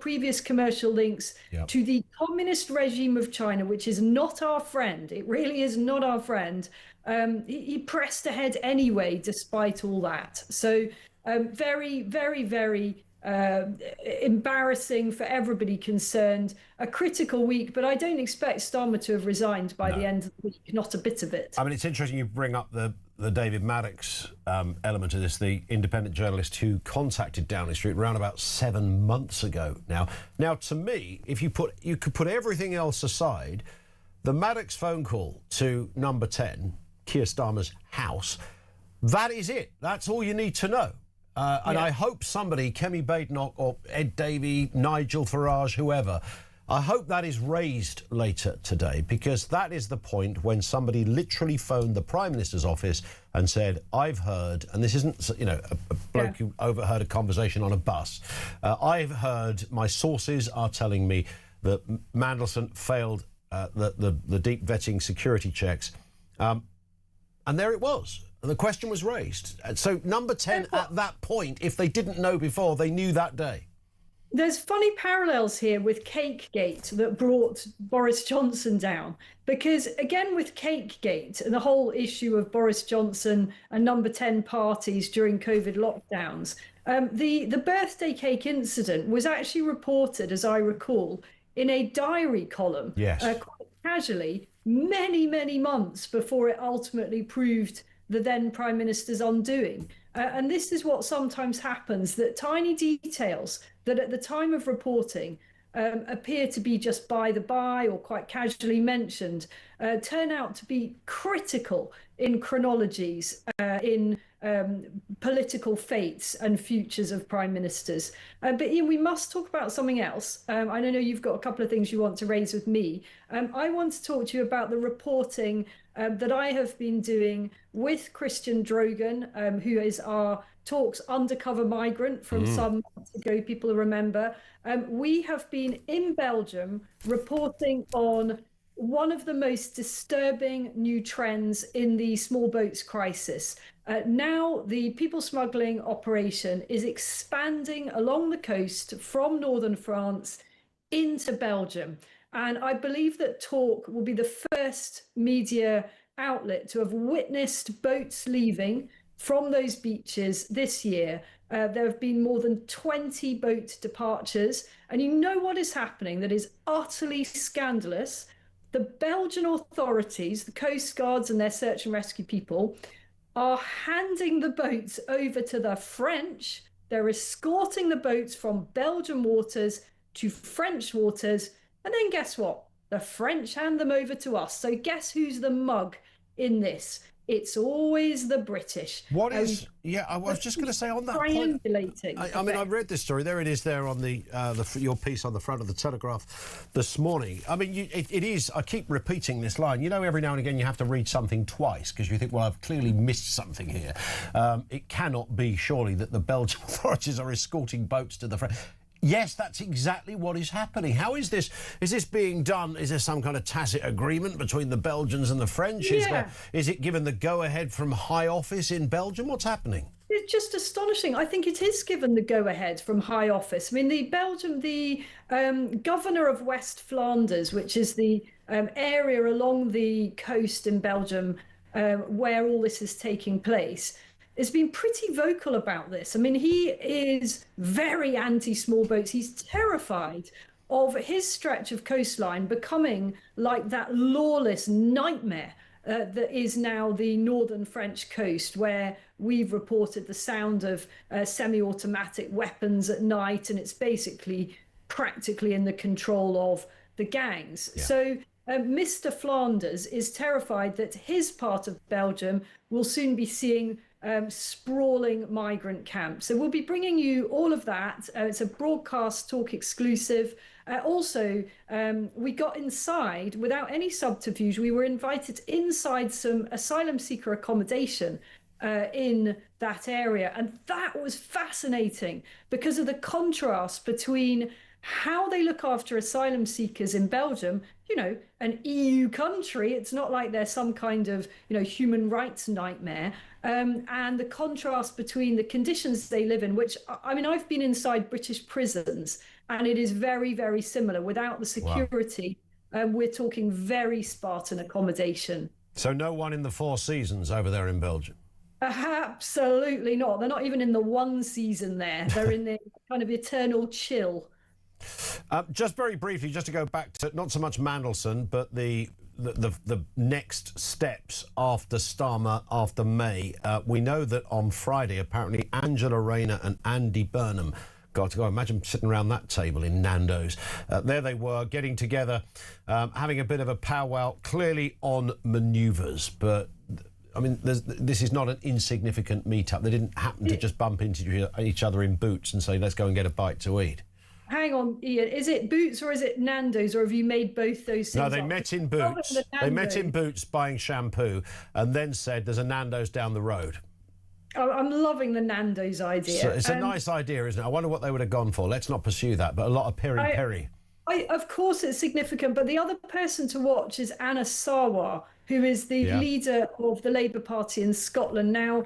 previous commercial links to the communist regime of China, which is not our friend. It really is not our friend. He pressed ahead anyway, despite all that. So very, very, very embarrassing for everybody concerned. A critical week, but I don't expect Starmer to have resigned by the end of the week. Not a bit of it. I mean, it's interesting you bring up the David Maddox element of this, the independent journalist who contacted Downing Street around about 7 months ago now. Now, to me, if you could put everything else aside, the Maddox phone call to number 10, Keir Starmer's house, that is it. That's all you need to know. And I hope somebody, Kemi Badenoch or Ed Davey, Nigel Farage, whoever, I hope that is raised later today, because that is the point when somebody literally phoned the Prime Minister's office and said, I've heard, and this isn't, you know, a bloke who overheard a conversation on a bus. I've heard, my sources are telling me that Mandelson failed the deep vetting security checks. And there it was. And the question was raised. So number 10 at that point, if they didn't know before, they knew that day. There's funny parallels here with Cakegate that brought Boris Johnson down. Because again, with Cakegate and the whole issue of Boris Johnson and number 10 parties during COVID lockdowns, the birthday cake incident was actually reported, as I recall, in a diary column, quite casually, many, many months before it ultimately proved the then Prime Minister's undoing. And this is what sometimes happens, that tiny details that at the time of reporting appear to be just by the by or quite casually mentioned turn out to be critical in chronologies, in political fates and futures of prime ministers. But Ian, we must talk about something else. I know you've got a couple of things you want to raise with me. I want to talk to you about the reporting that I have been doing with Christian Drogan, who is our Talks undercover migrant from some months ago, people remember. We have been in Belgium reporting on one of the most disturbing new trends in the small boats crisis. Now the people smuggling operation is expanding along the coast from northern France into Belgium. And I believe that Talk will be the first media outlet to have witnessed boats leaving from those beaches this year. There have been more than 20 boat departures. And you know what is happening that is utterly scandalous? The Belgian authorities, the Coast Guards and their search and rescue people, are handing the boats over to the French. They're escorting the boats from Belgian waters to French waters. And then guess what? The French hand them over to us. So guess who's the mug in this? it's always the British. What is? Yeah, I was just going to say on that point. Triangulating. I mean, I've read this story. There it is. There on your piece on the front of the Telegraph this morning. I mean, it is. I keep repeating this line. You know, every now and again you have to read something twice because you think, well, I've clearly missed something here. It cannot be surely that the Belgian authorities are escorting boats to the French. Yes, that's exactly what is happening. How is this? Is this being done? Is there some kind of tacit agreement between the Belgians and the French? Yeah. Is it given the go-ahead from high office in Belgium? What's happening? It's just astonishing. I think it is given the go-ahead from high office. I mean, the governor of West Flanders, which is the area along the coast in Belgium where all this is taking place, has been pretty vocal about this. I mean, he is very anti-small boats. He's terrified of his stretch of coastline becoming like that lawless nightmare that is now the northern French coast, where we've reported the sound of semi-automatic weapons at night, and it's basically practically in the control of the gangs. Yeah. So Mr. Flanders is terrified that his part of Belgium will soon be seeing sprawling migrant camps. So we'll be bringing you all of that. It's a broadcast talk exclusive. Also, we got inside without any subterfuge. We were invited inside some asylum seeker accommodation in that area. And that was fascinating because of the contrast between how they look after asylum seekers in Belgium, you know, an EU country. It's not like they're some kind of, you know, human rights nightmare. And the contrast between the conditions they live in, which, I mean, I've been inside British prisons, and it is very, very similar. Without the security, we're talking very Spartan accommodation. So no one in the Four Seasons over there in Belgium? Absolutely not. They're not even in the one season there. They're in the kind of eternal chill. Just very briefly, just to go back to not so much Mandelson, but the next steps after Starmer, after May. We know that on Friday, apparently, Angela Rayner and Andy Burnham got to go. Imagine sitting around that table in Nando's. There they were, getting together, having a bit of a powwow, clearly on manoeuvres. But, I mean, this is not an insignificant meetup. They didn't happen to just bump into each other in Boots and say, let's go and get a bite to eat. Hang on, Ian. Is it Boots or is it Nando's, or have you made both those things? No, they met in Boots. They met in Boots buying shampoo, and then said, "There's a Nando's down the road." I'm loving the Nando's idea. So it's a nice idea, isn't it? I wonder what they would have gone for. Let's not pursue that, but a lot of peri-peri. Of course, it's significant, but the other person to watch is Anna Sarwar, who is the leader of the Labour Party in Scotland now.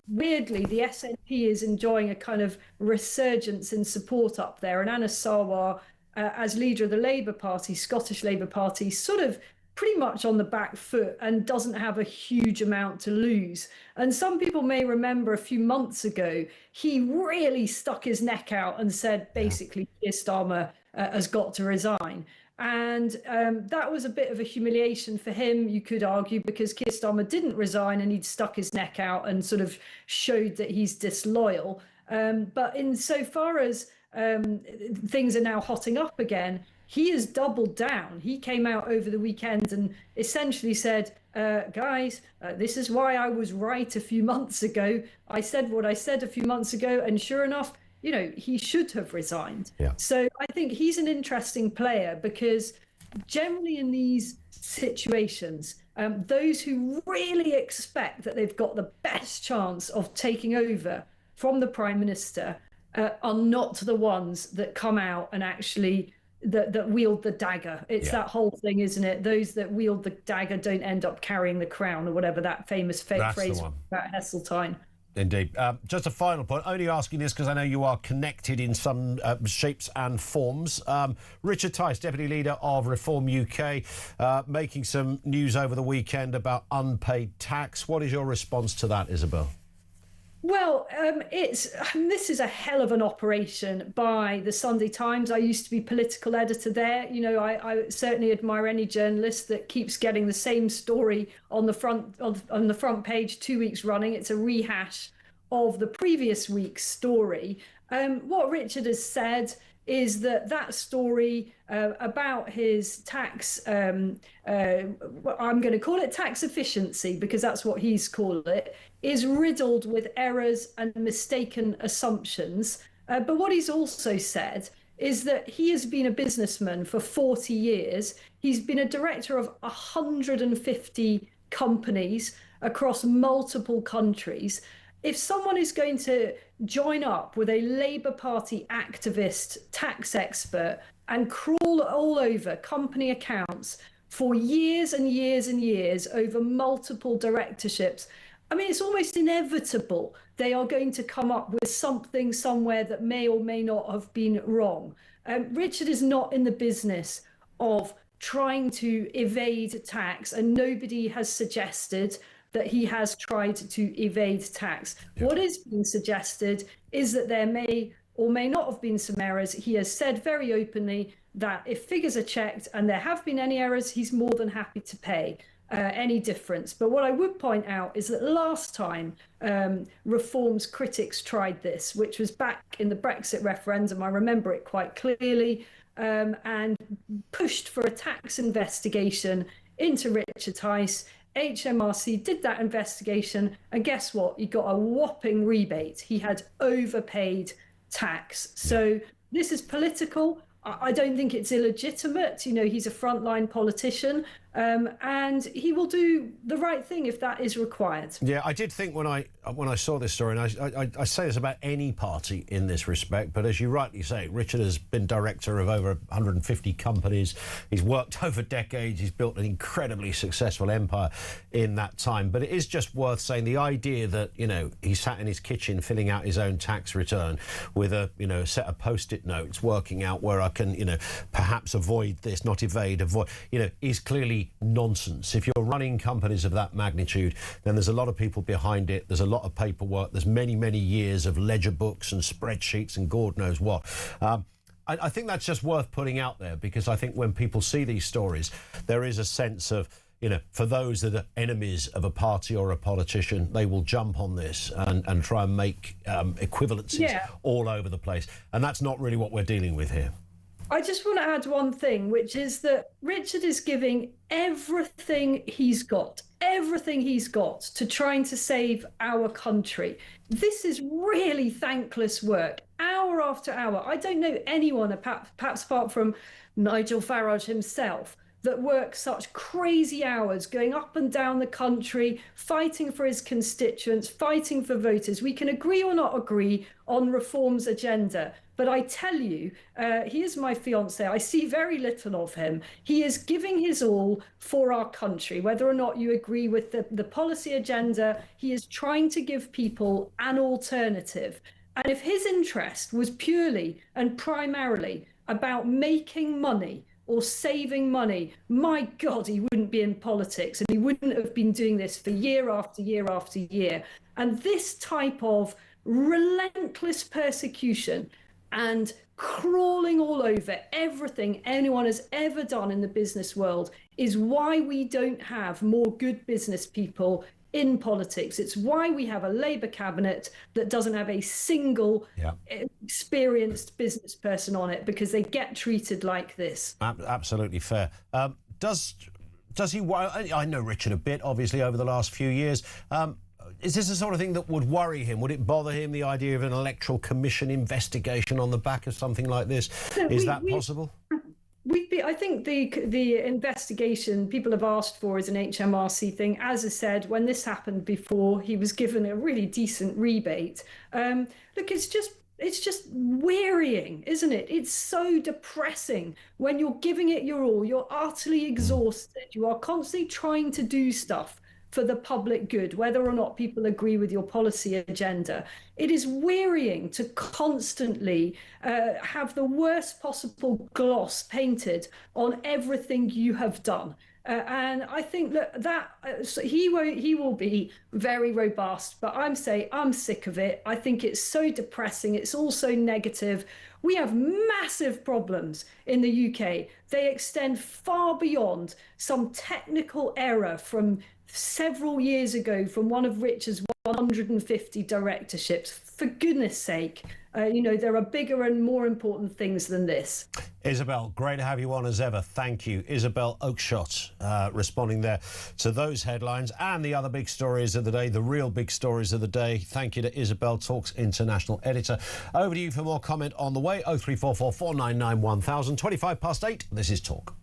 Weirdly, the SNP is enjoying a kind of resurgence in support up there, and Anna Sarwar, as leader of the Labour Party, Scottish Labour Party, sort of pretty much on the back foot and doesn't have a huge amount to lose. And some people may remember a few months ago, he really stuck his neck out and said, basically, Keir Starmer has got to resign. And that was a bit of a humiliation for him, you could argue, because Keir Starmer didn't resign and he'd stuck his neck out and sort of showed that he's disloyal. But insofar as things are now hotting up again, he has doubled down. He came out over the weekend and essentially said, guys, this is why I was right a few months ago. I said what I said a few months ago, and sure enough, you know, he should have resigned. Yeah. So I think he's an interesting player because generally in these situations, those who really expect that they've got the best chance of taking over from the Prime Minister are not the ones that come out and actually that wield the dagger. It's that whole thing, isn't it? Those that wield the dagger don't end up carrying the crown, or whatever that famous phrase about Heseltine. Indeed. Just a final point, only asking this because I know you are connected in some shapes and forms. Richard Tice, Deputy Leader of Reform UK, making some news over the weekend about unpaid tax. What is your response to that, Isabel? Well, this is a hell of an operation by the Sunday Times. I used to be political editor there. You know, I certainly admire any journalist that keeps getting the same story on the front page 2 weeks running. It's a rehash of the previous week's story. What Richard has said is that story about his tax, I'm going to call it tax efficiency because that's what he's called it, is riddled with errors and mistaken assumptions. But what he's also said is that he has been a businessman for 40 years. He's been a director of 150 companies across multiple countries. If someone is going to join up with a Labour Party activist tax expert and crawl all over company accounts for years and years and years over multiple directorships, I mean, it's almost inevitable they are going to come up with something somewhere that may or may not have been wrong. Richard is not in the business of trying to evade tax, and nobody has suggested that he has tried to evade tax. Yeah. What is being suggested is that there may or may not have been some errors. He has said very openly that if figures are checked and there have been any errors, he's more than happy to pay any difference. But what I would point out is that last time reforms critics tried this, which was back in the Brexit referendum, I remember it quite clearly, and pushed for a tax investigation into Richard Tice. HMRC did that investigation, and guess what? He got a whopping rebate. He had overpaid tax. So this is political. I don't think it's illegitimate. You know, he's a frontline politician, and he will do the right thing if that is required. Yeah, I did think when I saw this story, and I say this about any party in this respect, but as you rightly say, Richard has been director of over 150 companies. He's worked over decades. He's built an incredibly successful empire in that time. But it is just worth saying the idea that, you know, he sat in his kitchen filling out his own tax return with a, you know, set of post-it notes, working out where I can, you know, perhaps avoid this, not evade, avoid, you know, is clearly nonsense. If you're running companies of that magnitude, then there's a lot of people behind it. There's a lot of paperwork. There's many, many years of ledger books and spreadsheets and God knows what. I think that's just worth putting out there, because I think when people see these stories, there is a sense of, you know, for those that are enemies of a party or a politician, they will jump on this and try and make equivalencies all over the place. And that's not really what we're dealing with here. I just want to add one thing, which is that Richard is giving everything he's got to trying to save our country. This is really thankless work, hour after hour. I don't know anyone, perhaps apart from Nigel Farage himself, that works such crazy hours going up and down the country, fighting for his constituents, fighting for voters. We can agree or not agree on reform's agenda. But I tell you, he is my fiance. I see very little of him. He is giving his all for our country. Whether or not you agree with the policy agenda, he is trying to give people an alternative. And if his interest was purely and primarily about making money or saving money, my God, he wouldn't be in politics, and he wouldn't have been doing this for year after year after year. And this type of relentless persecution and crawling all over everything anyone has ever done in the business world is why we don't have more good business people in politics. It's why we have a Labour cabinet that doesn't have a single experienced business person on it, because they get treated like this. Absolutely fair. Does he? I know Richard a bit, obviously, over the last few years. Is this the sort of thing that would worry him? Would it bother him, the idea of an electoral commission investigation on the back of something like this? Is that possible? I think the investigation people have asked for is an HMRC thing. As I said, when this happened before, he was given a really decent rebate. Look, it's just wearying, isn't it? It's so depressing when you're giving it your all. You're utterly exhausted. You are constantly trying to do stuff for the public good, whether or not people agree with your policy agenda. It is wearying to constantly have the worst possible gloss painted on everything you have done. And I think that he will be very robust, but I'm sick of it. I think it's so depressing. It's also negative. We have massive problems in the UK. They extend far beyond some technical error from several years ago from one of Richard's 150 directorships. For goodness sake, There are bigger and more important things than this. Isabel, great to have you on as ever. Thank you. Isabel Oakeshott responding there to those headlines and the other big stories of the day, the real big stories of the day. Thank you to Isabel, Talk's international editor. Over to you for more comment on the way. 0344 499 1000. 8:25. This is Talk.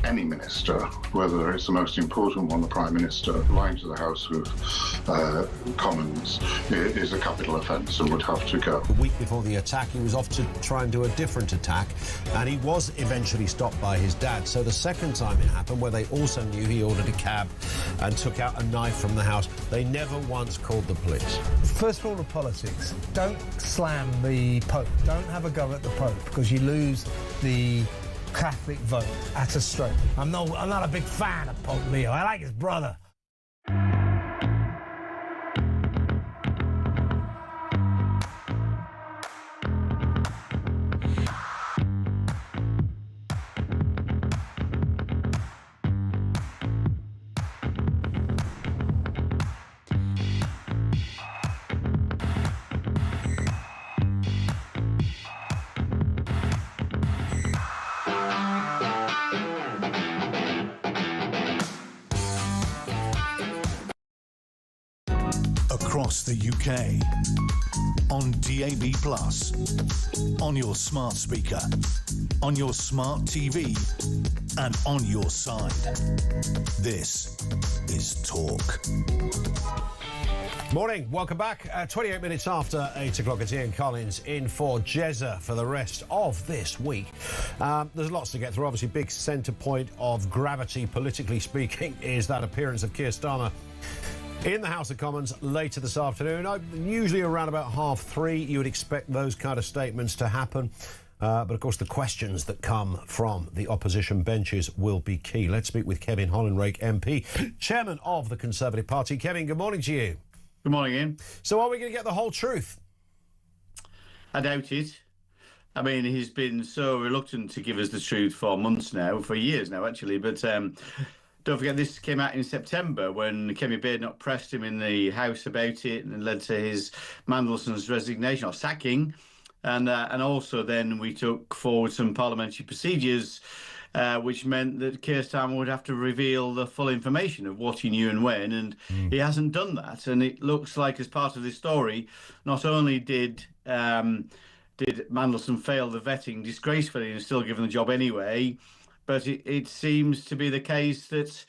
Any minister, whether it's the most important one, the Prime Minister, lying to the House of Commons is a capital offence and would have to go. The week before the attack, he was off to try and do a different attack, and he was eventually stopped by his dad. So the second time it happened, where they also knew he ordered a cab and took out a knife from the house, they never once called the police. First rule of politics, don't slam the Pope. Don't have a go at the Pope, because you lose the Catholic vote at a stroke. I'm not a big fan of Pope Leo. I like his brother. Across the UK, on DAB+, on your smart speaker, on your smart TV, and on your side. This is Talk. Morning, welcome back. 28 minutes after 8 o'clock, it's Ian Collins in for Jezza for the rest of this week. There's lots to get through. Obviously, big centre point of gravity, politically speaking, is that appearance of Keir Starmer in the House of Commons later this afternoon. Usually around about 3:30, you would expect those kind of statements to happen. But, of course, the questions that come from the opposition benches will be key. Let's speak with Kevin Hollinrake, MP, chairman of the Conservative Party. Kevin, good morning to you. Good morning, Ian. So are we going to get the whole truth? I doubt it. I mean, he's been so reluctant to give us the truth for months now, for years now, actually. But don't forget, this came out in September when Kemi Badenoch pressed him in the House about it and led to his Mandelson's resignation or sacking. And also then we took forward some parliamentary procedures which meant that Keir Starmer would have to reveal the full information of what he knew and when, and he hasn't done that. And it looks like, as part of this story, not only did Mandelson fail the vetting disgracefully and is still given the job anyway, but it seems to be the case that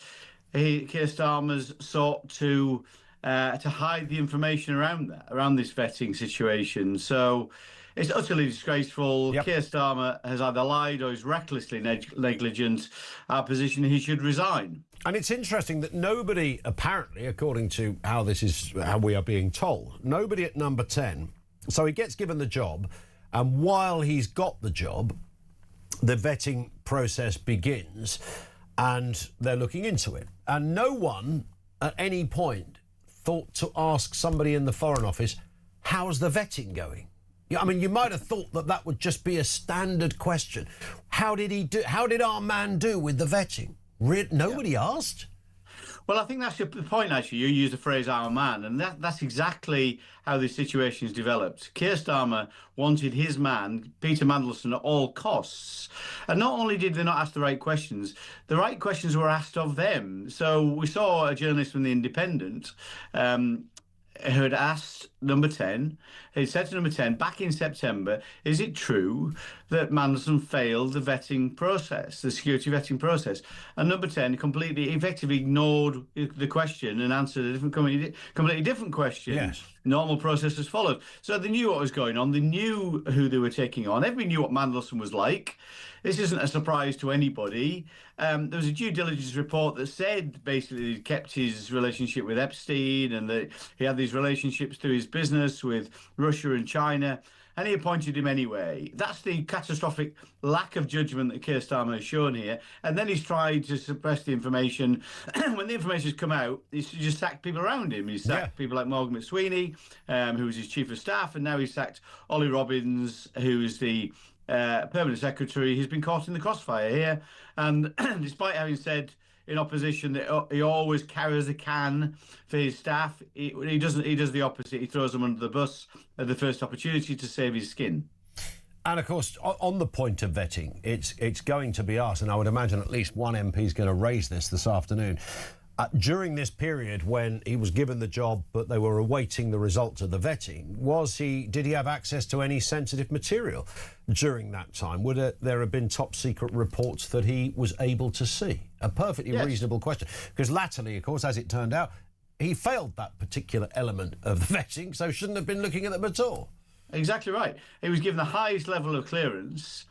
Keir Starmer's sought to hide the information around this vetting situation. So it's utterly disgraceful. Yep. Keir Starmer has either lied or is recklessly negligent. Our position, he should resign. And it's interesting that nobody, apparently, according to how we are being told, nobody at number 10. So he gets given the job, and while he's got the job, the vetting process begins. and they're looking into it. And no one at any point thought to ask somebody in the Foreign Office, how's the vetting going? I mean, you might have thought that that would just be a standard question. How did he do? How did our man do with the vetting? Nobody asked. Well, I think that's the point, actually. You use the phrase "our man," and that's exactly how this situation has developed. Keir Starmer wanted his man, Peter Mandelson, at all costs. And not only did they not ask the right questions were asked of them. So we saw a journalist from The Independent who had asked number 10, he said to number 10, back in September, is it true that Mandelson failed the vetting process, the security vetting process? And number 10 completely, effectively ignored the question and answered a completely different question. Yes. Normal process was followed. So they knew what was going on. They knew who they were taking on. Everybody knew what Mandelson was like. This isn't a surprise to anybody. There was a due diligence report that said basically he kept his relationship with Epstein and that he had these relationships through his business with Russia and China, and he appointed him anyway. That's the catastrophic lack of judgment that Keir Starmer has shown here. And then he's tried to suppress the information. When the information's come out, he's just sacked people around him. He's sacked people like Morgan McSweeney, who was his chief of staff, and now he's sacked Ollie Robbins, who's the permanent secretary. He's been caught in the crossfire here. And despite having said in opposition that he always carries a can for his staff, he does the opposite. He throws them under the bus at the first opportunity to save his skin. And of course, on the point of vetting, it's going to be asked, and I would imagine at least one MP is going to raise this afternoon. During this period when he was given the job but they were awaiting the results of the vetting, did he have access to any sensitive material during that time? Would there have been top secret reports that he was able to see? A perfectly reasonable question. Because latterly, of course, as it turned out, he failed that particular element of the vetting, so shouldn't have been looking at them at all. Exactly right. He was given the highest level of clearance.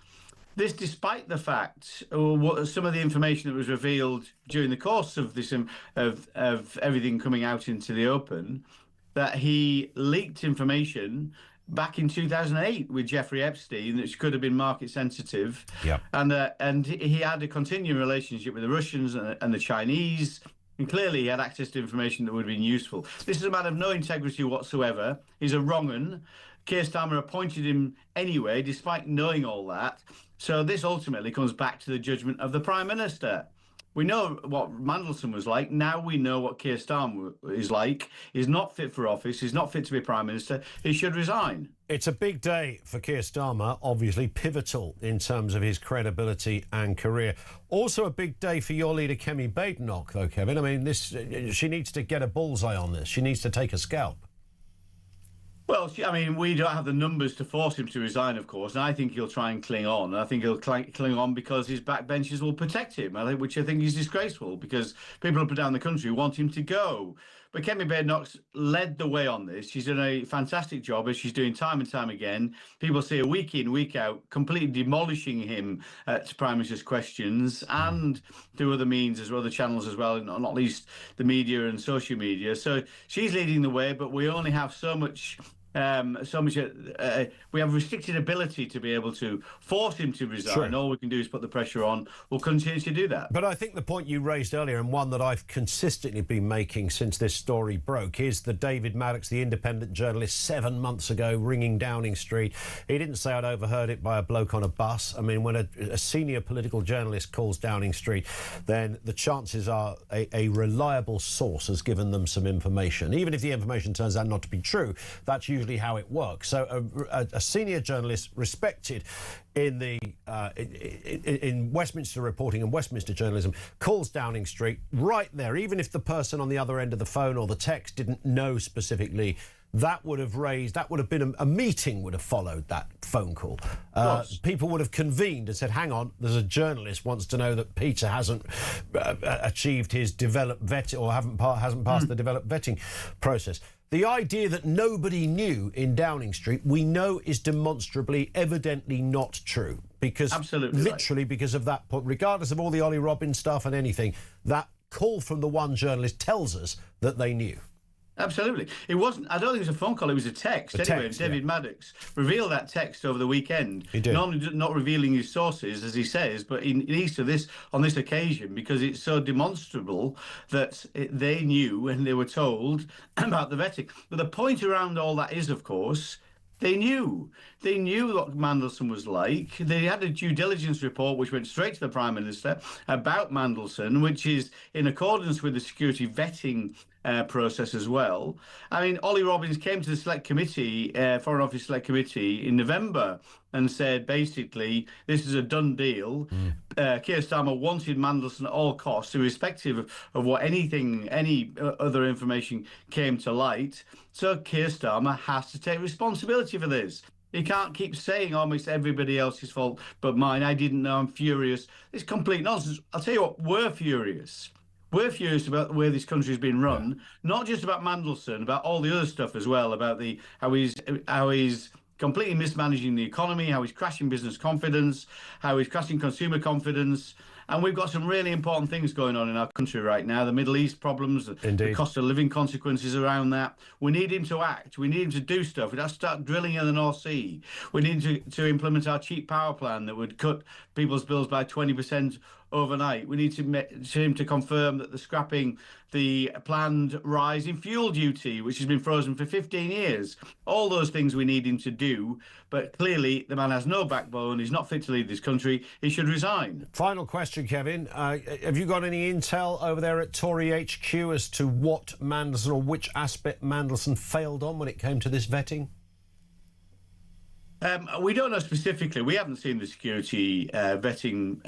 This, despite the fact, some of the information that was revealed during the course of this, of everything coming out into the open, that he leaked information back in 2008 with Jeffrey Epstein, which could have been market sensitive. Yeah. And he had a continuing relationship with the Russians and the Chinese. And clearly he had access to information that would have been useful. This is a man of no integrity whatsoever. He's a wrong-un. Keir Starmer appointed him anyway, despite knowing all that. So this ultimately comes back to the judgment of the Prime Minister. We know what Mandelson was like. Now we know what Keir Starmer is like. He's not fit for office. He's not fit to be Prime Minister. He should resign. It's a big day for Keir Starmer, obviously pivotal in terms of his credibility and career. Also a big day for your leader, Kemi Badenoch, though, Kevin. I mean, she needs to get a bullseye on this. She needs to take a scalp. Well, I mean, we don't have the numbers to force him to resign, of course, and I think he'll try and cling on. I think he'll cling on because his backbenchers will protect him, which I think is disgraceful, because people up and down the country want him to go. But Kemi Badenoch's led the way on this. She's done a fantastic job, as she's doing time and time again. People see her week in, week out, completely demolishing him to Prime Minister's questions and through other means as well, other channels as well, not least the media and social media. So she's leading the way, but we only have so much. We have restricted ability to be able to force him to resign. Sure. All we can do is put the pressure on. We'll continue to do that. But I think the point you raised earlier, and one that I've consistently been making since this story broke, is the David Maddox, the independent journalist, 7 months ago, ringing Downing Street. He didn't say I'd overheard it by a bloke on a bus. I mean, when a senior political journalist calls Downing Street, then the chances are a reliable source has given them some information. Even if the information turns out not to be true, that's usually how it works. So a senior journalist respected in Westminster reporting and Westminster journalism calls Downing Street right there, even if the person on the other end of the phone or the text didn't know specifically. That would have been a meeting would have followed that phone call. People would have convened and said, hang on, there's a journalist wants to know that Peter hasn't achieved his developed vet or hasn't passed the developed vetting process. The idea that nobody knew in Downing Street, we know, is demonstrably, evidently not true. Because literally because of that point, regardless of all the Ollie Robbins stuff and anything, that call from the one journalist tells us that they knew. Absolutely. It wasn't, I don't think it was a phone call, it was a text. Anyway, David Maddox revealed that text over the weekend. He did. Not only not revealing his sources, as he says, but in each of this, on this occasion, because it's so demonstrable that they knew and they were told about the vetting. But the point around all that is, of course, they knew. They knew what Mandelson was like. They had a due diligence report which went straight to the Prime Minister about Mandelson, which is in accordance with the security vetting process as well. I mean, Ollie Robbins came to the Select Committee, Foreign Office Select Committee in November and said, basically, this is a done deal. Keir Starmer wanted Mandelson at all costs, irrespective of what any other information came to light. So Keir Starmer has to take responsibility for this. He can't keep saying, oh, it's everybody else's fault but mine. I didn't know, I'm furious. It's complete nonsense. I'll tell you what, we're furious. We're furious about the way this country has been run, not just about Mandelson, about all the other stuff as well, about how he's completely mismanaging the economy, how he's crashing business confidence, how he's crashing consumer confidence. And we've got some really important things going on in our country right now. The Middle East problems, the cost of living consequences around that. We need him to act. We need him to do stuff. We'd have to start drilling in the North Sea. We need to implement our cheap power plan that would cut people's bills by 20% overnight. We need him to confirm that they're scrapping the planned rise in fuel duty, which has been frozen for 15 years. All those things we need him to do, but clearly the man has no backbone. He's not fit to lead this country. He should resign. Final question, Kevin. Have you got any intel over there at Tory HQ as to what Mandelson or which aspect Mandelson failed on when it came to this vetting? We don't know specifically. We haven't seen the security vetting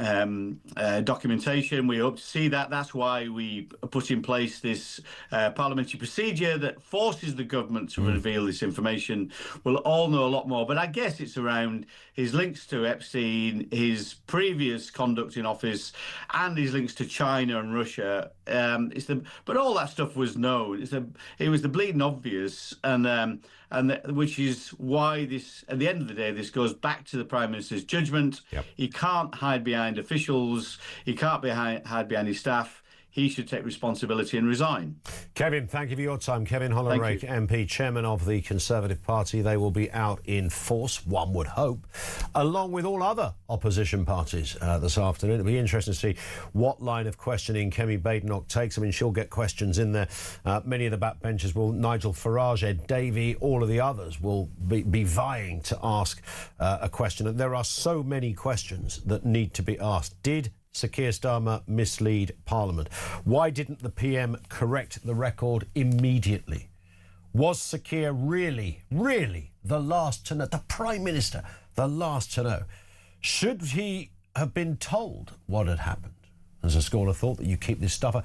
documentation. We hope to see that. That's why we put in place this parliamentary procedure that forces the government to reveal this information. We'll all know a lot more. But I guess it's around his links to Epstein, his previous conduct in office, and his links to China and Russia. But all that stuff was known. It was the bleeding obvious, which is why this, at the end of the day, this goes back to the Prime Minister's judgment. He can't hide behind officials. He can't hide behind his staff. He should take responsibility and resign. Kevin, thank you for your time. Kevin Holland-Rake, MP, Chairman of the Conservative Party. They will be out in force, one would hope, along with all other opposition parties this afternoon. It'll be interesting to see what line of questioning Kemi Badenoch takes. I mean, she'll get questions in there. Many of the backbenchers will, Nigel Farage, Ed Davey, all of the others will be vying to ask a question. And there are so many questions that need to be asked. Did Sir Keir Starmer mislead Parliament? Why didn't the PM correct the record immediately? Was Sir Keir really the last to know? The Prime Minister, the last to know? Should he have been told what had happened? There's a school of thought that you keep this stuff...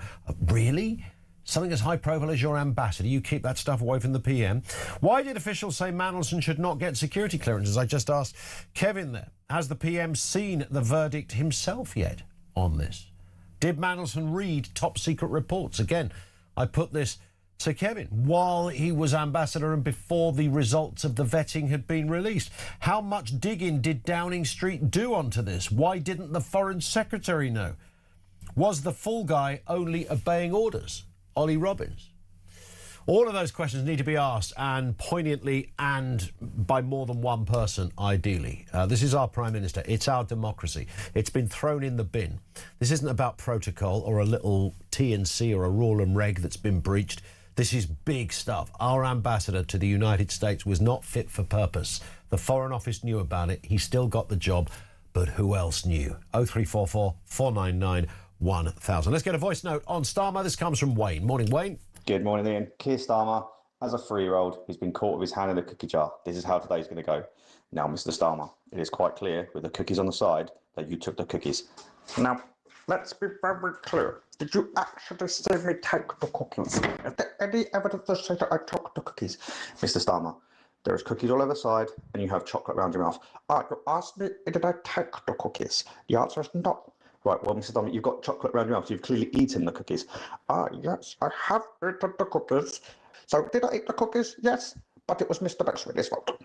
Really? Something as high profile as your ambassador, you keep that stuff away from the PM? Why did officials say Mandelson should not get security clearances? I just asked Kevin there. Has the PM seen the verdict himself yet on this? Did Mandelson read top secret reports? Again, I put this to Kevin while he was ambassador and before the results of the vetting had been released. How much digging did Downing Street do onto this? Why didn't the Foreign Secretary know? Was the fall guy only obeying orders? Ollie Robbins? All of those questions need to be asked, and poignantly, and by more than one person, ideally. This is our Prime Minister. It's our democracy. It's been thrown in the bin. This isn't about protocol or a little T&C or a rule and reg that's been breached. This is big stuff. Our ambassador to the United States was not fit for purpose. The Foreign Office knew about it. He still got the job, but who else knew? 0344 499 1000. Let's get a voice note on Starmer. This comes from Wayne. Morning, Wayne. Good morning, Ian. Keir Starmer, as a 3-year-old who's been caught with his hand in a cookie jar, this is how today's going to go. Now, Mr. Starmer, it is quite clear with the cookies on the side that you took the cookies. Now, let's be very clear. Did you actually see me take the cookies? Is there any evidence to say that I took the cookies? Mr. Starmer, there is cookies all over the side and you have chocolate around your mouth. You asked me, did I take the cookies? The answer is no. Right, well, Mr. Starmer, you've got chocolate around your mouth, so you've clearly eaten the cookies. Yes, I have eaten the cookies. So, did I eat the cookies? Yes, but it was Mr. Maxwell's fault.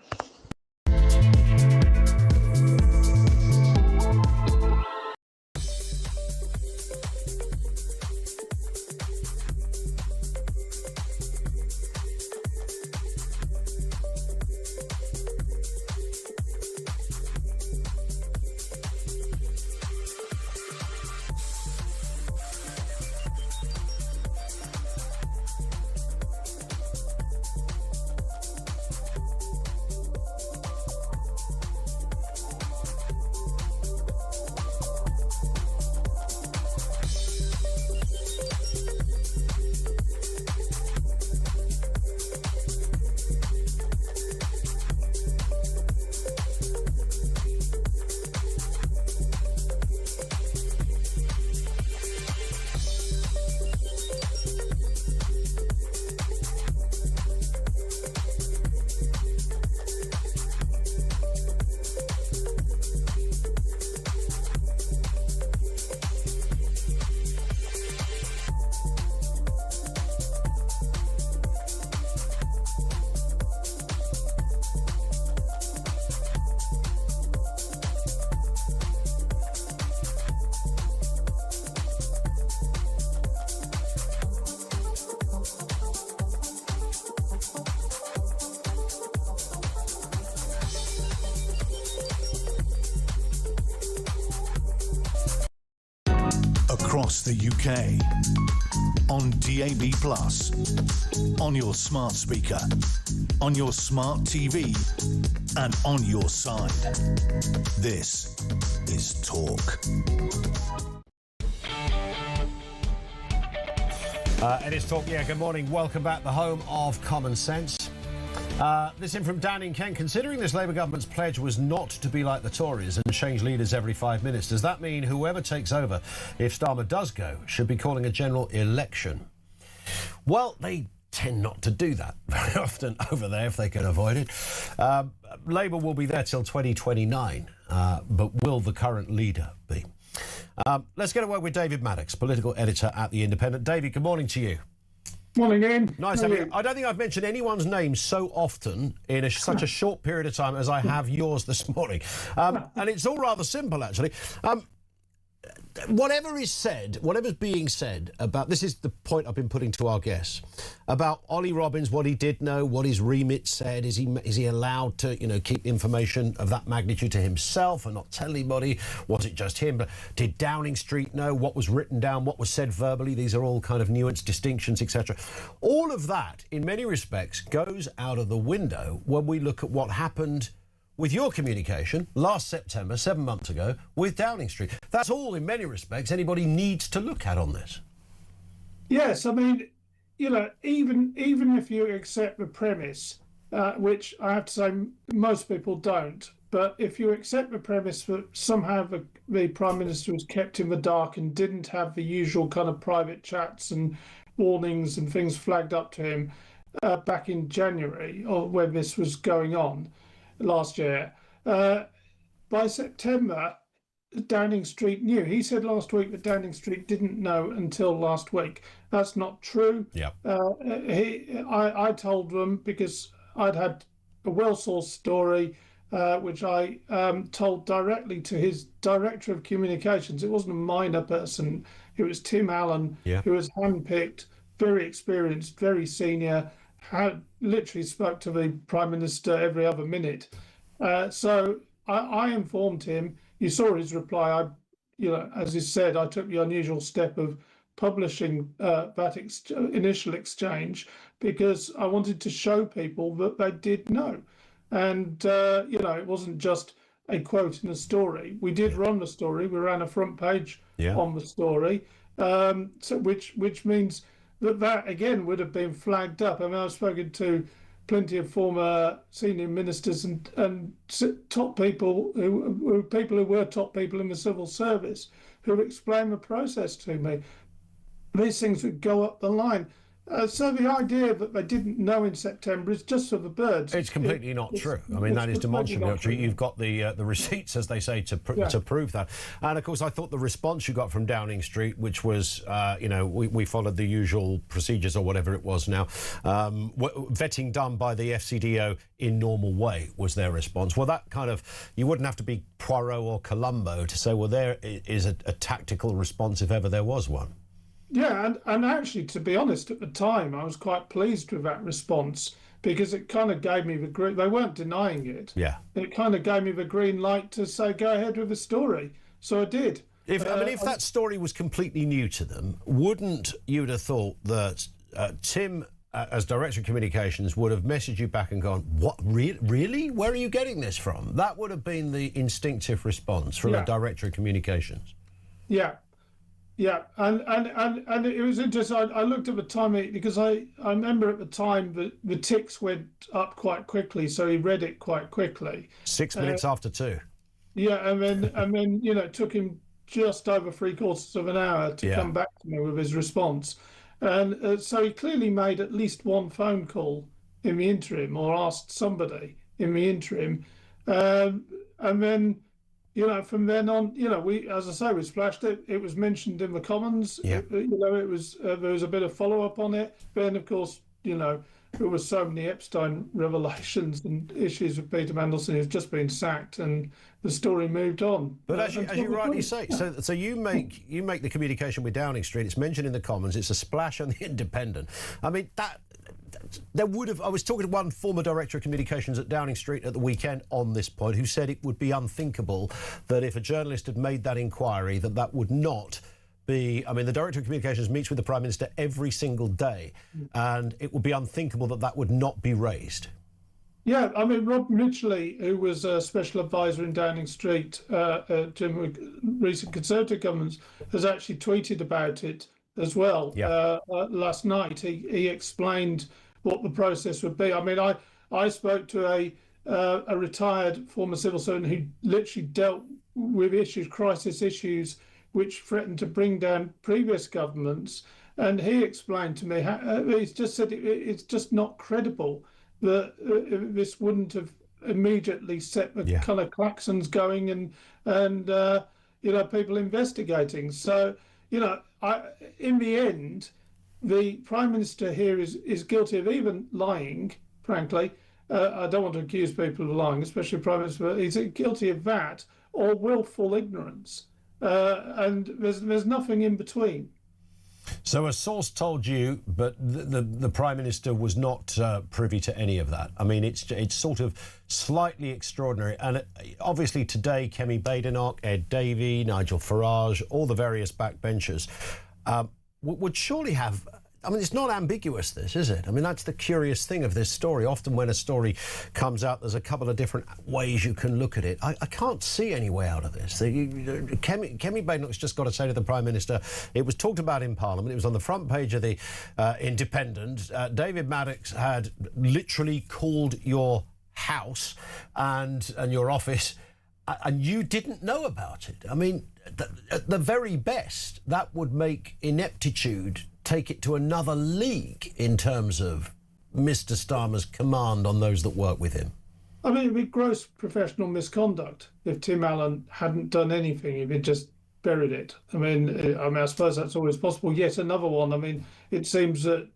across the UK. On DAB+, on your smart speaker, on your smart TV, and on your side. This is Talk. It is Talk. Yeah, good morning. Welcome back, the home of common sense. This in from Dan in Kent. Considering this Labour government's pledge was not to be like the Tories and change leaders every 5 minutes, does that mean whoever takes over, if Starmer does go, should be calling a general election? Well, they tend not to do that very often over there if they can avoid it. Labour will be there till 2029, but will the current leader be? Let's get a word with David Maddox, political editor at The Independent. David, good morning to you. Morning, Ian. Nice having you. I don't think I've mentioned anyone's name so often in such a short period of time as I have yours this morning. And it's all rather simple, actually. Whatever is said, whatever's being said about, this is the point I've been putting to our guests, about Ollie Robbins, what he did know, what his remit said, is he allowed to, keep information of that magnitude to himself and not tell anybody? Was it just him? But did Downing Street know what was written down, what was said verbally? These are all kind of nuanced distinctions, etc. All of that, in many respects, goes out of the window when we look at what happened with your communication last September, 7 months ago, with Downing Street. That's all, in many respects, anybody needs to look at on this. Yes, I mean, even if you accept the premise, which I have to say most people don't, but if you accept the premise that somehow the Prime Minister was kept in the dark and didn't have the usual kind of private chats and warnings and things flagged up to him back in January, or when this was going on, last year. By September, Downing Street knew. He said last week that Downing Street didn't know until last week. That's not true. Yeah. I told them because I'd had a well-sourced story, which I told directly to his director of communications. It wasn't a minor person. It was Tim Allen, who was handpicked, very experienced, very senior, literally spoke to the Prime Minister every other minute. So I informed him. You saw his reply. As he said, I took the unusual step of publishing that initial exchange because I wanted to show people that they did know. And, it wasn't just a quote in a story. We did run the story. We ran a front page on the story, which means that again would have been flagged up. I mean, I've spoken to plenty of former senior ministers and top people who were top people in the civil service who explained the process to me. These things would go up the line. So the idea that they didn't know in September is just for the birds. It's completely not true. I mean, that is demonstrably not true. You've got the receipts, as they say, to prove that. And of course, I thought the response you got from Downing Street, which was, we followed the usual procedures or whatever it was now, vetting done by the FCDO in normal way was their response. Well, that kind of, you wouldn't have to be Poirot or Columbo to say, well, there is a tactical response if ever there was one. Yeah, and actually, to be honest, at the time, I was quite pleased with that response because it kind of gave me the green. They weren't denying it. Yeah. It kind of gave me the green light to say, go ahead with the story. So I did. If that story was completely new to them, wouldn't you'd have thought that Tim, as Director of Communications, would have messaged you back and gone, what, really? Where are you getting this from? That would have been the instinctive response from a Director of Communications. Yeah. Yeah, and it was interesting. I looked at the time because I remember at the time that the ticks went up quite quickly, so he read it quite quickly. 6 minutes after 2. Yeah, and then it took him just over 3/4 of an hour to come back to me with his response, and so he clearly made at least one phone call in the interim, or asked somebody in the interim, and then. From then on, we, as I say, we splashed it. It was mentioned in the Commons. Yeah. It was there was a bit of follow-up on it. Then, of course, there were so many Epstein revelations and issues with Peter Mandelson who's just been sacked, and the story moved on. But as you rightly say, so you make the communication with Downing Street. It's mentioned in the Commons. It's a splash on the Independent. I mean that. There would have. I was talking to one former Director of Communications at Downing Street at the weekend on this point, who said it would be unthinkable that if a journalist had made that inquiry, that would not be, I mean, the Director of Communications meets with the Prime Minister every single day, and it would be unthinkable that that would not be raised. Yeah, I mean, Rob Mitchley, who was a special advisor in Downing Street during recent Conservative governments, has actually tweeted about it as well. Last night, he explained what the process would be. I mean, I spoke to a retired former civil servant who literally dealt with issues, crisis issues, which threatened to bring down previous governments. And he explained to me, he's just said it's just not credible that this wouldn't have immediately set the kind of klaxons going and you know, people investigating. So, you know, in the end, the Prime Minister here is guilty of even lying, frankly. I don't want to accuse people of lying, especially Prime Minister, but he's guilty of that or willful ignorance. And there's nothing in between. So a source told you, but the Prime Minister was not privy to any of that. I mean, it's sort of slightly extraordinary. And obviously today, Kemi Badenoch, Ed Davey, Nigel Farage, all the various backbenchers would surely have... I mean, it's not ambiguous, this, is it? I mean, that's the curious thing of this story. Often when a story comes out, there's a couple of different ways you can look at it. I can't see any way out of this. Kemi Badenoch's just got to say to the Prime Minister, it was talked about in Parliament, it was on the front page of the Independent. David Maddox had literally called your house and your office, and you didn't know about it. I mean, at the very best, that would make ineptitude take it to another league in terms of Mr. Starmer's command on those that work with him. I mean, it'd be gross professional misconduct if Tim Allen hadn't done anything, if he'd just buried it. I mean, I suppose that's always possible. Yet another one. I mean, it seems that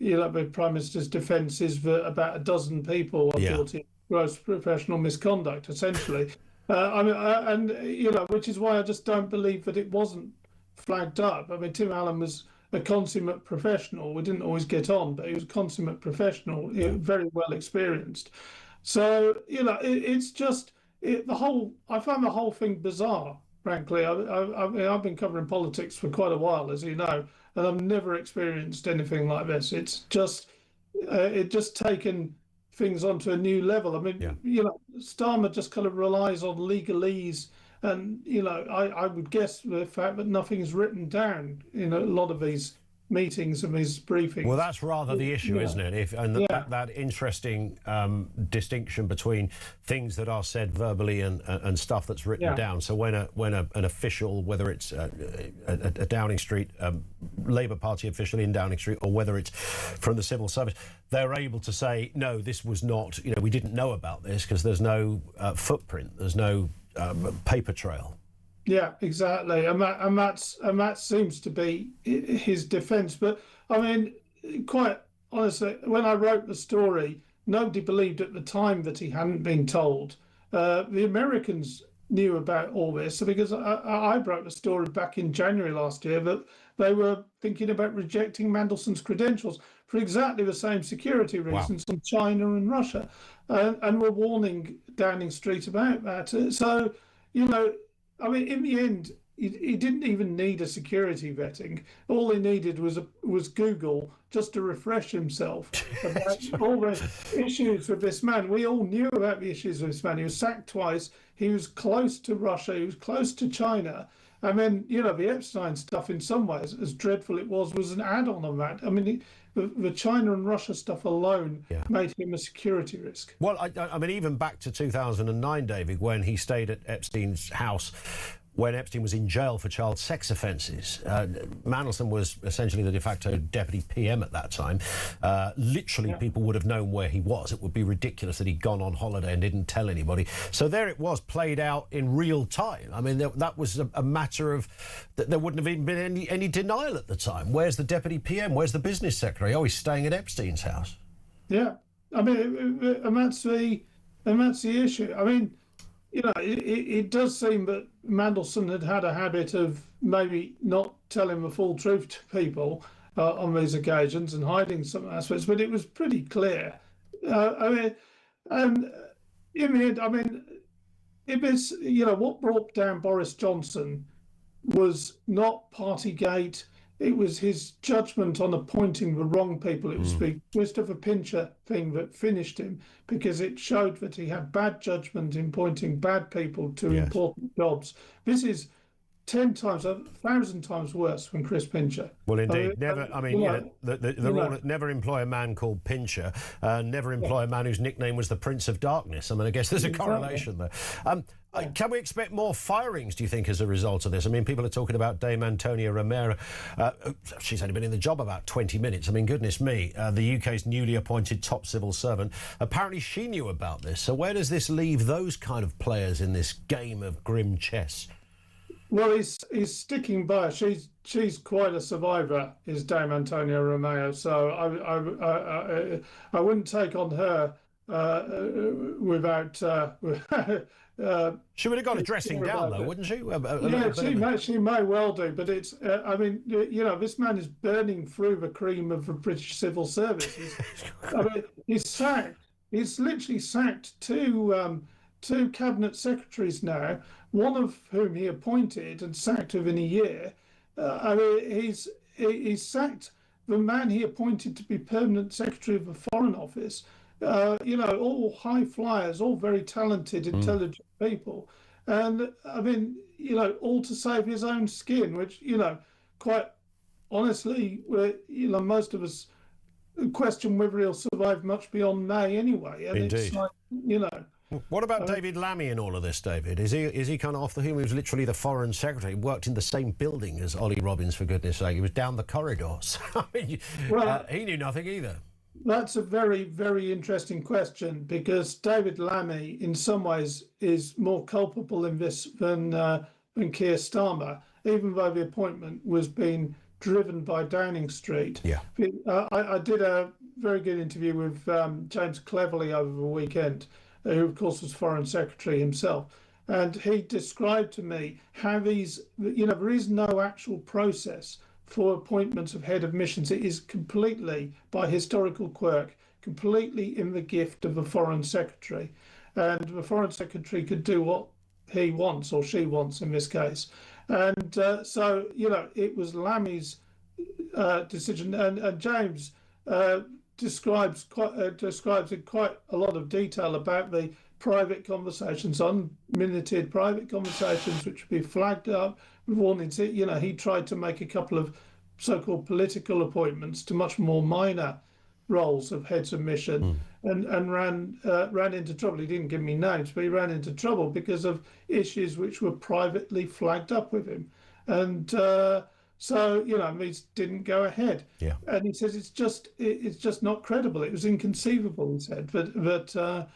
you know, the Prime Minister's defence is that about a dozen people are guilty of gross professional misconduct, essentially. I mean, and you know, which is why I just don't believe that it wasn't flagged up. I mean, Tim Allen was a consummate professional. We didn't always get on, but he was a consummate professional, very well experienced. So, you know, it's just I find the whole thing bizarre, frankly. I've been covering politics for quite a while, as you know, and I've never experienced anything like this. It's just taken things onto a new level. I mean, you know, Starmer just kind of relies on legalese. And, you know, I would guess the fact that nothing's written down in a lot of these meetings and these briefings. Well, that's rather the issue, isn't it? That interesting distinction between things that are said verbally and stuff that's written down. So when an official, whether it's a Downing Street Labour Party official in Downing Street, or whether it's from the civil service, they're able to say, no, this was not, you know, we didn't know about this because there's no footprint, there's no paper trail. Yeah, exactly, and that seems to be his defence. But I mean, quite honestly, when I wrote the story, nobody believed at the time that he hadn't been told. The Americans knew about all this because I wrote a story back in January last year that they were thinking about rejecting Mandelson's credentials for exactly the same security reasons in China and Russia, and were warning Downing Street about that. So, you know, I mean, in the end, he didn't even need a security vetting. All he needed was Google just to refresh himself about all the issues with this man. We all knew about the issues with this man. He was sacked twice. He was close to Russia. He was close to China. And then, you know, the Epstein stuff, in some ways, as dreadful it was an add-on on that. I mean, the China and Russia stuff alone made him a security risk. Well, I mean, even back to 2009, David, when he stayed at Epstein's house, when Epstein was in jail for child sex offences. Mandelson was essentially the de facto deputy PM at that time. Literally, people would have known where he was. It would be ridiculous that he'd gone on holiday and didn't tell anybody. So there it was, played out in real time. I mean, that was a matter of... There wouldn't have even been any denial at the time. Where's the deputy PM? Where's the business secretary? Oh, he's staying at Epstein's house. Yeah. I mean, and that's the issue. I mean, you know, it does seem that Mandelson had a habit of maybe not telling the full truth to people on these occasions and hiding some aspects, but it was pretty clear. I mean, and in the end, I mean, if it's, you know, what brought down Boris Johnson was not Partygate. It was his judgment on appointing the wrong people. It was the Christopher Pincher thing that finished him, because it showed that he had bad judgment in appointing bad people to important jobs. This is 10 times, 1,000 times worse than Chris Pincher. Well, indeed. Never employ a man called Pincher. Never employ a man whose nickname was the Prince of Darkness. I mean, I guess there's a correlation there. Can we expect more firings, do you think, as a result of this? I mean, people are talking about Dame Antonia Romero. She's only been in the job about 20 minutes. I mean, goodness me, the UK's newly appointed top civil servant. Apparently she knew about this. So where does this leave those kind of players in this game of grim chess? Well, he's sticking by her. She's quite a survivor, is Dame Antonia Romeo. So I wouldn't take on her without. She would have got a dressing down, though, wouldn't she? She may well do, but it's. I mean, this man is burning through the cream of the British civil service. He's sacked. He's literally sacked two cabinet secretaries now, one of whom he appointed and sacked within a year. He's sacked the man he appointed to be permanent secretary of the Foreign Office. All high flyers, all very talented, intelligent people, and all to save his own skin, which quite honestly, most of us question whether he'll survive much beyond May anyway. And indeed. It's like, What about David Lammy in all of this, David? Is he kind of off the hook? He was literally the Foreign Secretary. He worked in the same building as Ollie Robbins, for goodness sake. He was down the corridor. So, he knew nothing either. That's a very, very interesting question, because David Lammy, in some ways, is more culpable in this than Keir Starmer, even though the appointment was being driven by Downing Street. Yeah. I did a very good interview with James Cleverly over the weekend, who of course was Foreign Secretary himself, and he described to me how these, there is no actual process for appointments of head of missions. It is completely, by historical quirk, completely in the gift of the Foreign Secretary, and the Foreign Secretary could do what he wants, or she wants in this case. And so it was Lammy's decision, and James describes in quite a lot of detail about the private conversations, unminuted private conversations, which would be flagged up with warnings. He tried to make a couple of so-called political appointments to much more minor roles of heads of mission, and ran into trouble. He didn't give me names, but he ran into trouble because of issues which were privately flagged up with him, and so these didn't go ahead. Yeah. And he says it's just not credible. It was inconceivable, he said, that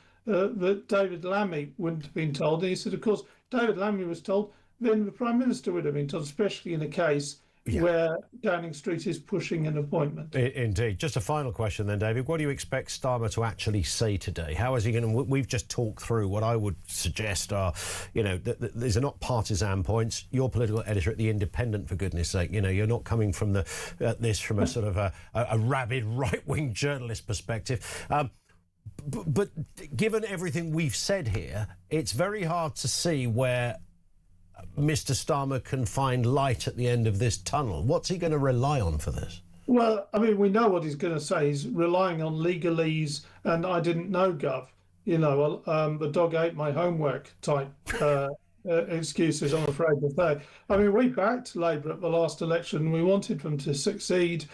David Lammy wouldn't have been told. And he said, of course, David Lammy was told, then the Prime Minister would have been told, especially in a case where Downing Street is pushing an appointment. Indeed. Just a final question then, David. What do you expect Starmer to actually say today? How is he going to... We've just talked through what I would suggest are, these are not partisan points. You're political editor at The Independent, for goodness sake. You're not coming from this from a sort of a rabid right-wing journalist perspective. But given everything we've said here, it's very hard to see where Mr. Starmer can find light at the end of this tunnel. What's he going to rely on for this? Well, we know what he's going to say. He's relying on legalese and I didn't know, Gov. The dog ate my homework type excuses, I'm afraid to say. We backed Labour at the last election. We wanted them to succeed.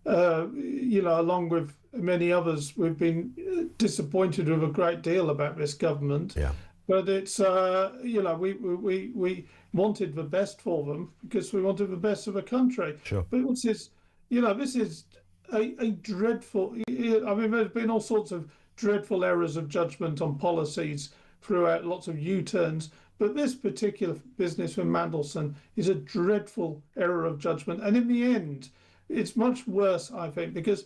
Along with many others, we've been disappointed with a great deal about this government. Yeah. But it's, we wanted the best for them because we wanted the best of the country. Sure. But this is a dreadful, there's been all sorts of dreadful errors of judgment on policies throughout, lots of U-turns. But this particular business with Mandelson is a dreadful error of judgment. And in the end, it's much worse, I think, because,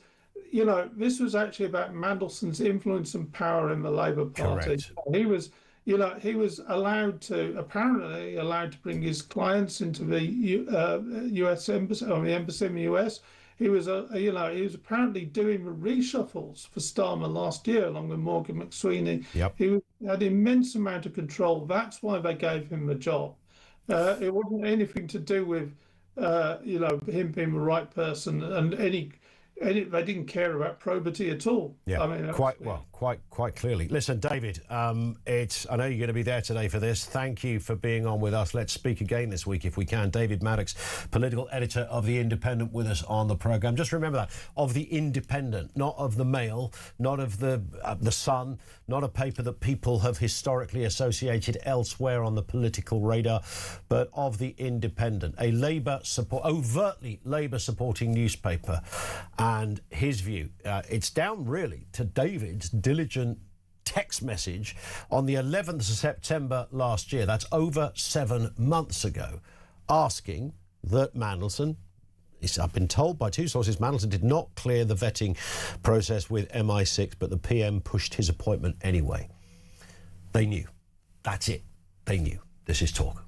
this was actually about Mandelson's influence and power in the Labour Party. Correct. He was apparently allowed to bring his clients into the U.S. embassy, or the embassy in the U.S. He was apparently doing the reshuffles for Starmer last year, along with Morgan McSweeney. Yep. He had immense amount of control. That's why they gave him the job. It wasn't anything to do with, him being the right person, and they didn't care about probity at all. Yeah, I mean, quite clearly. Listen, David, I know you're going to be there today for this. Thank you for being on with us. Let's speak again this week if we can. David Maddox, political editor of The Independent, with us on the programme. Just remember that, of The Independent, not of the Mail, not of the Sun, not a paper that people have historically associated elsewhere on the political radar, but of The Independent, a overtly Labour-supporting newspaper. And his view, it's down really to David's diligent text message on the 11th of September last year, that's over 7 months ago, asking that Mandelson, I've been told by two sources, Mandelson did not clear the vetting process with MI6, but the PM pushed his appointment anyway. They knew. That's it. They knew. This is Talk.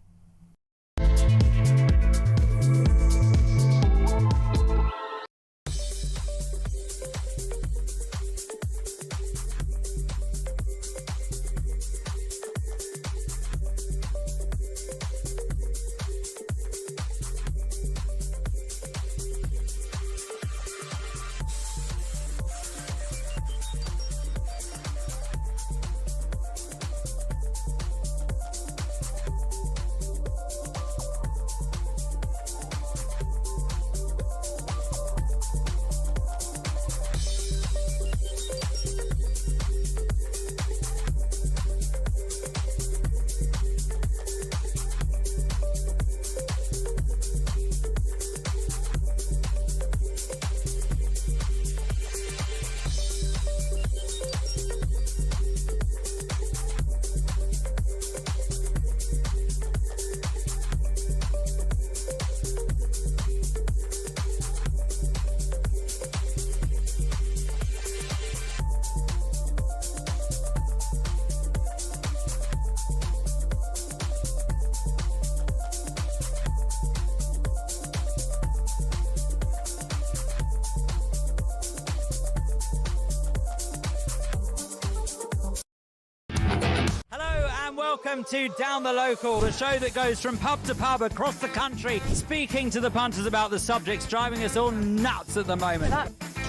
Welcome to Down the Local, the show that goes from pub to pub across the country, speaking to the punters about the subjects driving us all nuts at the moment.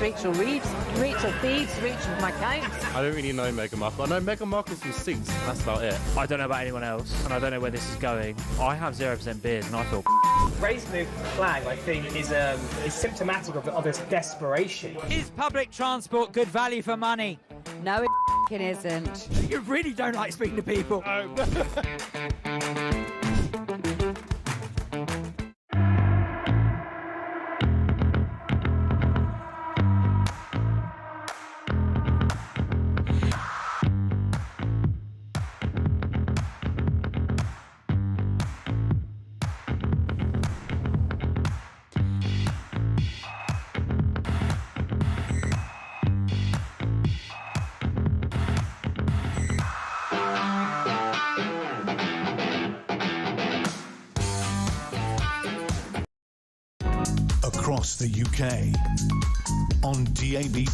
Rachel Reeves, Rachel Thieves, Rachel McCounts. I don't really know Meghan Markle. I know Meghan Markle's from Suits, and that's about it. I don't know about anyone else, and I don't know where this is going. I have 0% beers, and I feel raising the flag, I think, is symptomatic of this desperation. Is public transport good value for money? No, it isn't. You really don't like speaking to people. Across the UK, on DAB+,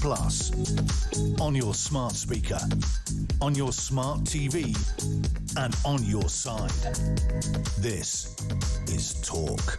on your smart speaker, on your smart TV, and on your side. This is Talk.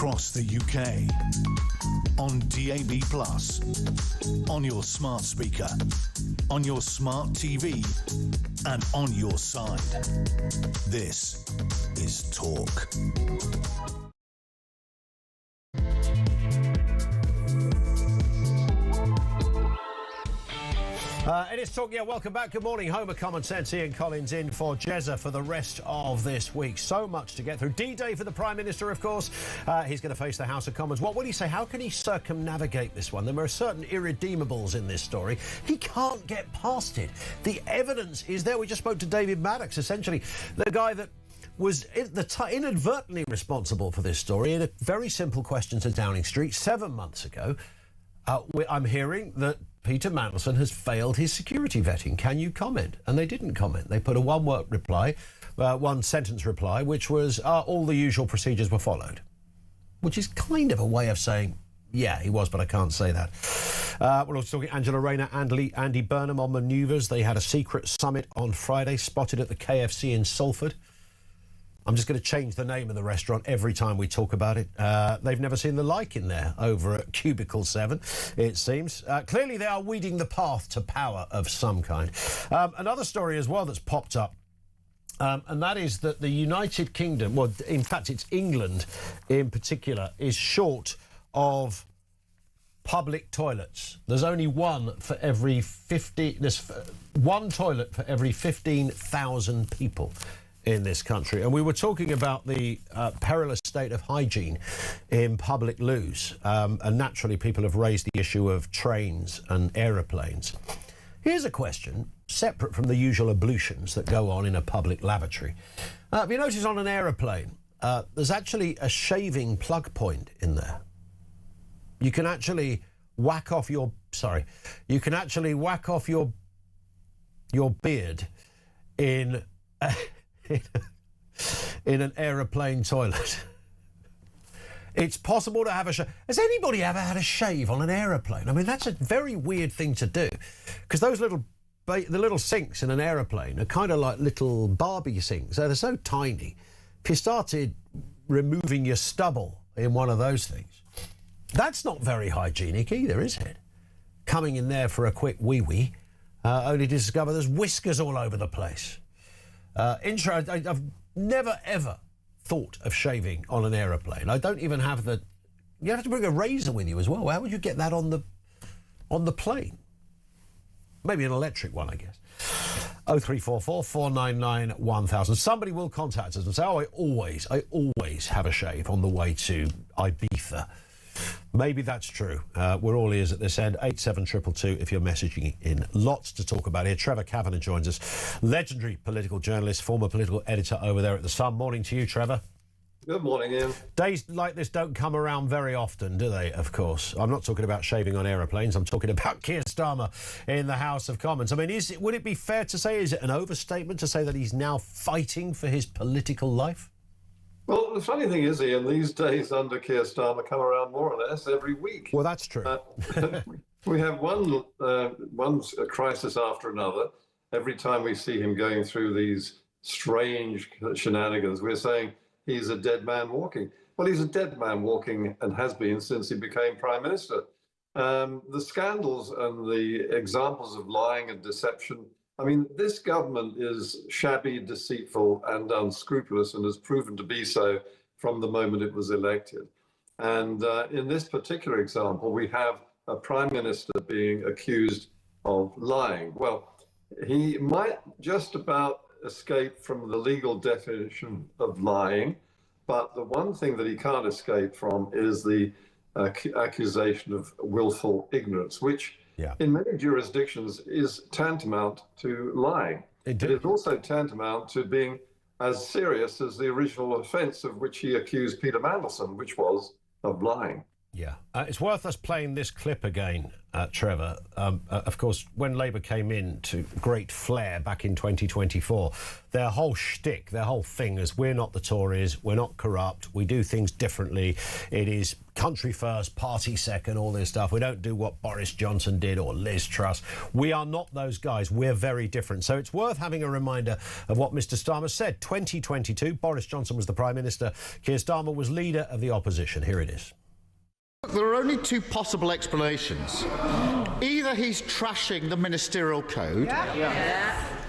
across the UK. On DAB+, on your smart speaker, on your smart TV, and on your side. This is Talk. It is Talk. Yeah, welcome back. Good morning. Homer Common Sense. Ian Collins in for Jezza for the rest of this week. So much to get through. D-Day for the Prime Minister, of course. He's going to face the House of Commons. What will he say? How can he circumnavigate this one? There are certain irredeemables in this story. He can't get past it. The evidence is there. We just spoke to David Maddox, essentially the guy that was inadvertently responsible for this story in a very simple question to Downing Street 7 months ago. I'm hearing that Peter Mandelson has failed his security vetting. Can you comment? And they didn't comment. They put a one-word reply, one-sentence reply, which was all the usual procedures were followed, which is kind of a way of saying, yeah, he was, but I can't say that. We're also talking Angela Rayner, Andy Burnham on manoeuvres. They had a secret summit on Friday, spotted at the KFC in Salford. I'm just going to change the name of the restaurant every time we talk about it. They've never seen the like in there over at Cubicle 7, it seems. Clearly, they are weeding the path to power of some kind. Another story as well that's popped up, and that is that the United Kingdom, well, in fact, it's England in particular, is short of public toilets. There's only one for every 50... There's one toilet for every 15,000 people in this country. And we were talking about the perilous state of hygiene in public loos. And naturally, people have raised the issue of trains and aeroplanes. Here's a question, separate from the usual ablutions that go on in a public lavatory. Have you noticed on an aeroplane, there's actually a shaving plug point in there? You can actually whack off your... Sorry. You can actually whack off your beard in an aeroplane toilet. It's possible to have a shave. Has anybody ever had a shave on an aeroplane? I mean, that's a very weird thing to do, because those the little sinks in an aeroplane are kind of like little Barbie sinks. They're so tiny. If you started removing your stubble in one of those things, that's not very hygienic either, is it? Coming in there for a quick wee-wee, only to discover there's whiskers all over the place. I've never, ever thought of shaving on an aeroplane. I don't even have the... You have to bring a razor with you as well. How would you get that on the plane? Maybe an electric one, I guess. 0344 499 1000. Somebody will contact us and say, oh, I always have a shave on the way to Ibiza. Maybe that's true. We're all ears at this end. 87222 if you're messaging in. Lots to talk about here. Trevor Kavanagh joins us. Legendary political journalist, former political editor over there at The Sun. Morning to you, Trevor. Good morning, Ian. Days like this don't come around very often, do they, of course? I'm not talking about shaving on aeroplanes. I'm talking about Keir Starmer in the House of Commons. I mean, would it be fair to say, is it an overstatement to say that he's now fighting for his political life? Well, the funny thing is, Ian, these days under Keir Starmer come around more or less every week. Well, that's true. We have one crisis after another. Every time we see him going through these strange shenanigans, we're saying he's a dead man walking. Well, he's a dead man walking and has been since he became Prime Minister. The scandals and the examples of lying and deception, I mean, this government is shabby, deceitful and unscrupulous, and has proven to be so from the moment it was elected. And in this particular example, we have a Prime Minister being accused of lying. Well, he might just about escape from the legal definition of lying, but the one thing that he can't escape from is the accusation of willful ignorance, which in many jurisdictions is tantamount to lying. It is also tantamount to being as serious as the original offence of which he accused Peter Mandelson, which was of lying. Yeah, it's worth us playing this clip again, Trevor. Of course, when Labour came in to great flair back in 2024, their whole shtick, their whole thing is we're not the Tories, we're not corrupt, we do things differently. It is country first, party second, all this stuff. We don't do what Boris Johnson did or Liz Truss. We are not those guys. We're very different. So it's worth having a reminder of what Mr Starmer said. 2022, Boris Johnson was the Prime Minister. Keir Starmer was leader of the opposition. Here it is. There are only two possible explanations. Either he's trashing the ministerial code,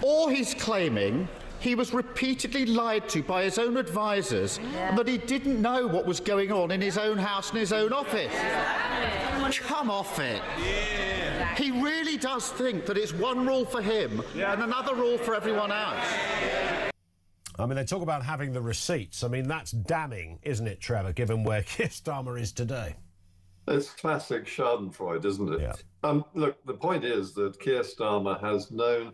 or he's claiming he was repeatedly lied to by his own advisers and that he didn't know what was going on in his own house and his own office. Come off it. He really does think that it's one rule for him and another rule for everyone else. I mean, they talk about having the receipts. I mean, that's damning, isn't it, Trevor, given where Keir Starmer is today? It's classic Schadenfreude, isn't it? Yeah. Look, the point is that Keir Starmer has known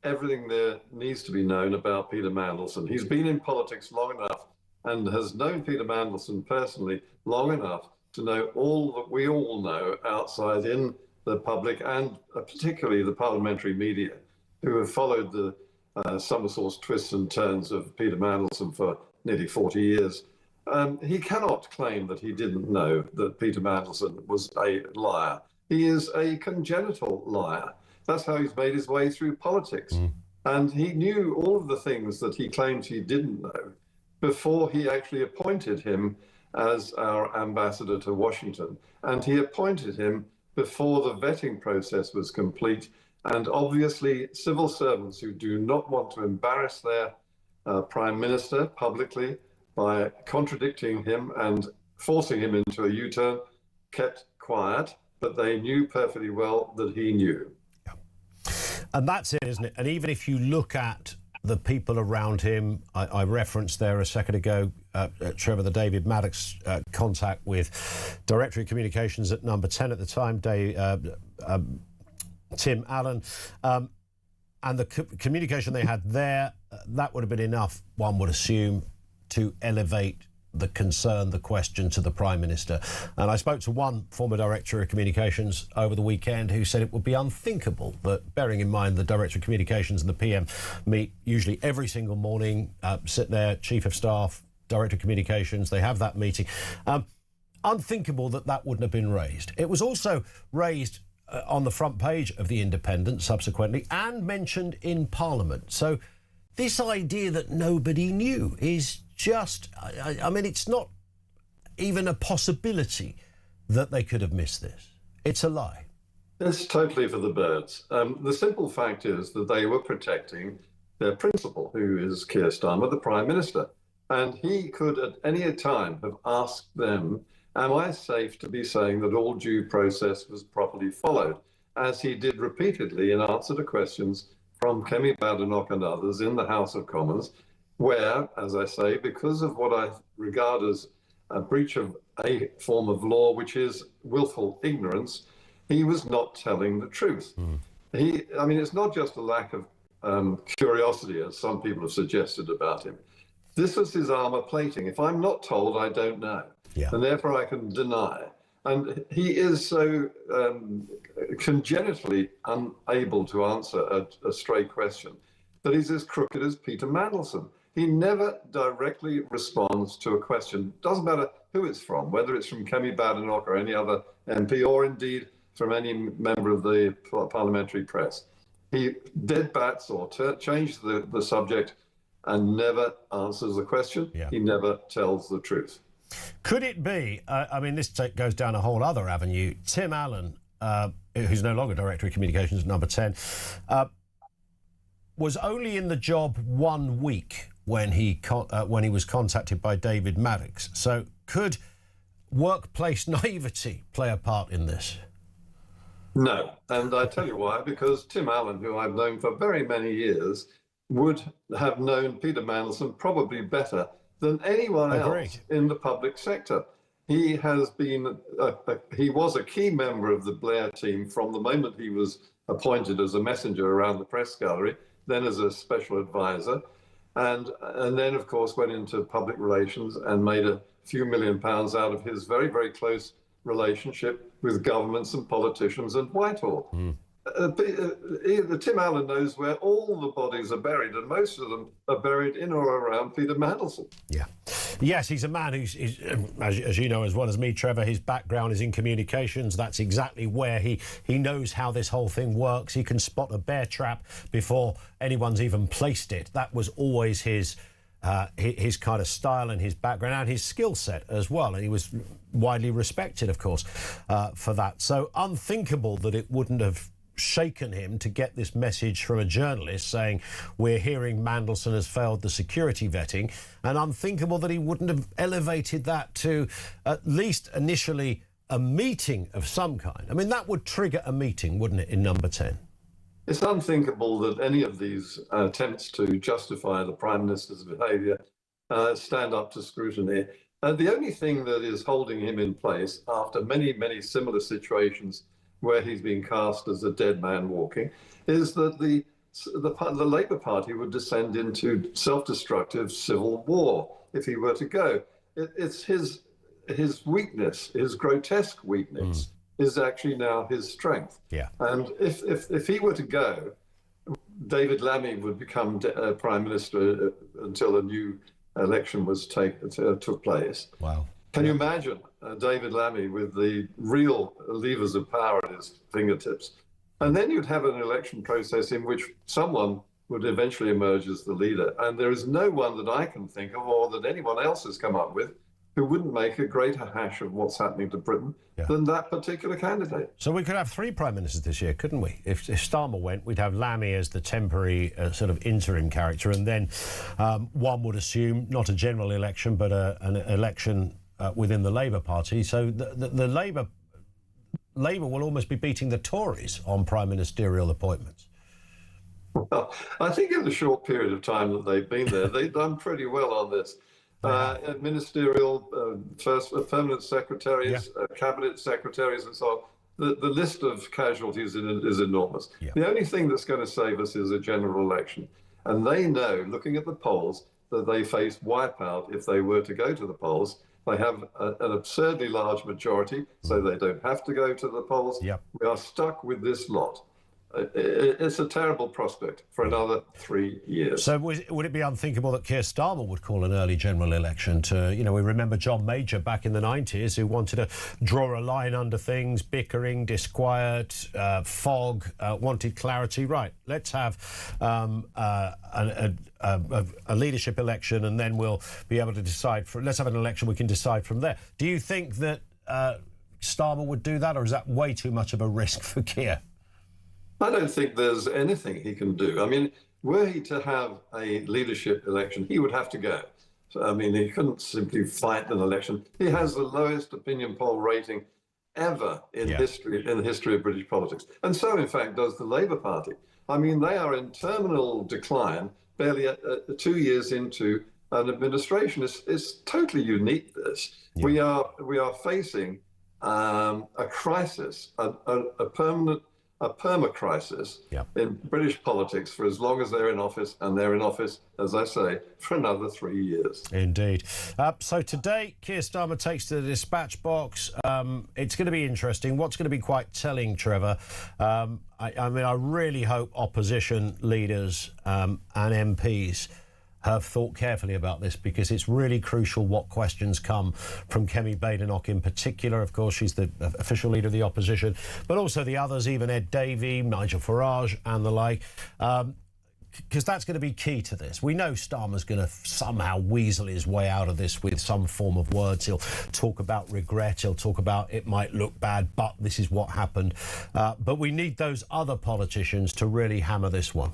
everything there needs to be known about Peter Mandelson. He's been in politics long enough and has known Peter Mandelson personally long enough to know all that we all know outside in the public and particularly the parliamentary media, who have followed the somersaults, twists and turns of Peter Mandelson for nearly 40 years. He cannot claim that he didn't know that Peter Mandelson was a liar. He is a congenital liar. That's how he's made his way through politics. And he knew all of the things that he claimed he didn't know before he actually appointed him as our ambassador to Washington. And he appointed him before the vetting process was complete. And obviously, civil servants who do not want to embarrass their prime minister publicly by contradicting him and forcing him into a U-turn kept quiet, but they knew perfectly well that he knew. And that's it, isn't it? And even if you look at the people around him, I referenced there a second ago, Trevor, the David Maddox contact with Directory Communications at number 10 at the time, Tim Allen, and the communication they had there, that would have been enough, one would assume, to elevate the concern, the question to the Prime Minister. And I spoke to one former Director of Communications over the weekend who said it would be unthinkable that, bearing in mind the Director of Communications and the PM meet usually every single morning, sit there, Chief of Staff, Director of Communications, they have that meeting. Unthinkable that that wouldn't have been raised. It was also raised on the front page of The Independent subsequently and mentioned in Parliament. So this idea that nobody knew is just, I mean, it's not even a possibility that they could have missed this. It's a lie. It's totally for the birds. The simple fact is that they were protecting their principal, who is Keir Starmer, the Prime Minister. And he could at any time have asked them, am I safe to be saying that all due process was properly followed? As he did repeatedly in answer to questions from Kemi Badenoch and others in the House of Commons, where, as I say, because of what I regard as a breach of a form of law, which is willful ignorance, he was not telling the truth. I mean, it's not just a lack of curiosity, as some people have suggested about him. This was his armor plating. If I'm not told, I don't know. And therefore I can deny. And he is so congenitally unable to answer a straight question that he's as crooked as Peter Mandelson. He never directly responds to a question. Doesn't matter who it's from, whether it's from Kemi Badenoch or any other MP, or indeed from any member of the parliamentary press. He dead bats or changes the subject and never answers the question. He never tells the truth. Could it be, I mean, this goes down a whole other avenue, Tim Allen, who's no longer Director of Communications at number 10, was only in the job 1 week when he was contacted by David Maddox. So could workplace naivety play a part in this? No, and I tell you why, because Tim Allen, who I've known for very many years, would have known Peter Mandelson probably better than anyone else in the public sector. He has been, he was a key member of the Blair team from the moment he was appointed as a messenger around the press gallery, then as a special advisor, and then, of course, went into public relations and made a few £1 million out of his very, very close relationship with governments and politicians and Whitehall. Tim Allen knows where all the bodies are buried, and most of them are buried in or around Peter Mandelson. Yeah. Yes, he's a man who's as you know as well as me, Trevor, his background is in communications. That's exactly where he knows how this whole thing works. He can spot a bear trap before anyone's even placed it. That was always his kind of style and his background and his skill set as well. And he was widely respected, of course, for that. So unthinkable that it wouldn't have shaken him to get this message from a journalist saying we're hearing Mandelson has failed the security vetting, and unthinkable that he wouldn't have elevated that to at least initially a meeting of some kind. I mean, that would trigger a meeting, wouldn't it, in number 10? It's unthinkable that any of these attempts to justify the Prime Minister's behaviour stand up to scrutiny. The only thing that is holding him in place after many, many similar situations where he's been cast as a dead man walking is that the Labour Party would descend into self-destructive civil war if he were to go. It's his weakness, his grotesque weakness, is actually now his strength. Yeah. And if he were to go, David Lammy would become Prime Minister until a new election was took place. Wow. Can you imagine David Lammy with the real levers of power at his fingertips? And then you'd have an election process in which someone would eventually emerge as the leader. And there is no one that I can think of or that anyone else has come up with who wouldn't make a greater hash of what's happening to Britain than that particular candidate. So we could have 3 Prime Ministers this year, couldn't we? If Starmer went, we'd have Lammy as the temporary sort of interim character, and then one would assume not a general election, but an election within the Labour Party. So the Labour will almost be beating the Tories on prime ministerial appointments. Well, I think in the short period of time that they've been there, they've done pretty well on this. Ministerial, first permanent secretaries, cabinet secretaries, and so on. The list of casualties is enormous. The only thing that's going to save us is a general election. And they know, looking at the polls, that they face wipeout if they were to go to the polls. They have an absurdly large majority, so they don't have to go to the polls. We are stuck with this lot. It's a terrible prospect for another 3 years. So would it be unthinkable that Keir Starmer would call an early general election to, you know, we remember John Major back in the 90s who wanted to draw a line under things, bickering, disquiet, fog, wanted clarity. Right, let's have a leadership election and then we'll be able to decide. Let's have an election we can decide from there. Do you think that Starmer would do that, or is that way too much of a risk for Keir? I don't think there's anything he can do. I mean, were he to have a leadership election, he would have to go. So, I mean, he couldn't simply fight an election. He has the lowest opinion poll rating ever in history, in the history of British politics. And so, in fact, does the Labour Party. I mean, they are in terminal decline, barely 2 years into an administration. It's totally unique, this. We are facing a crisis, a perma-crisis in British politics for as long as they're in office, and they're in office, as I say, for another 3 years. Indeed. So today, Keir Starmer takes to the dispatch box. It's going to be interesting. What's going to be quite telling, Trevor? I mean, I really hope opposition leaders and MPs have thought carefully about this, because it's really crucial what questions come from Kemi Badenoch in particular. Of course, she's the official leader of the opposition, but also the others, even Ed Davey, Nigel Farage and the like, because that's going to be key to this. We know Starmer's going to somehow weasel his way out of this with some form of words. He'll talk about regret, he'll talk about it might look bad, but this is what happened. But we need those other politicians to really hammer this one.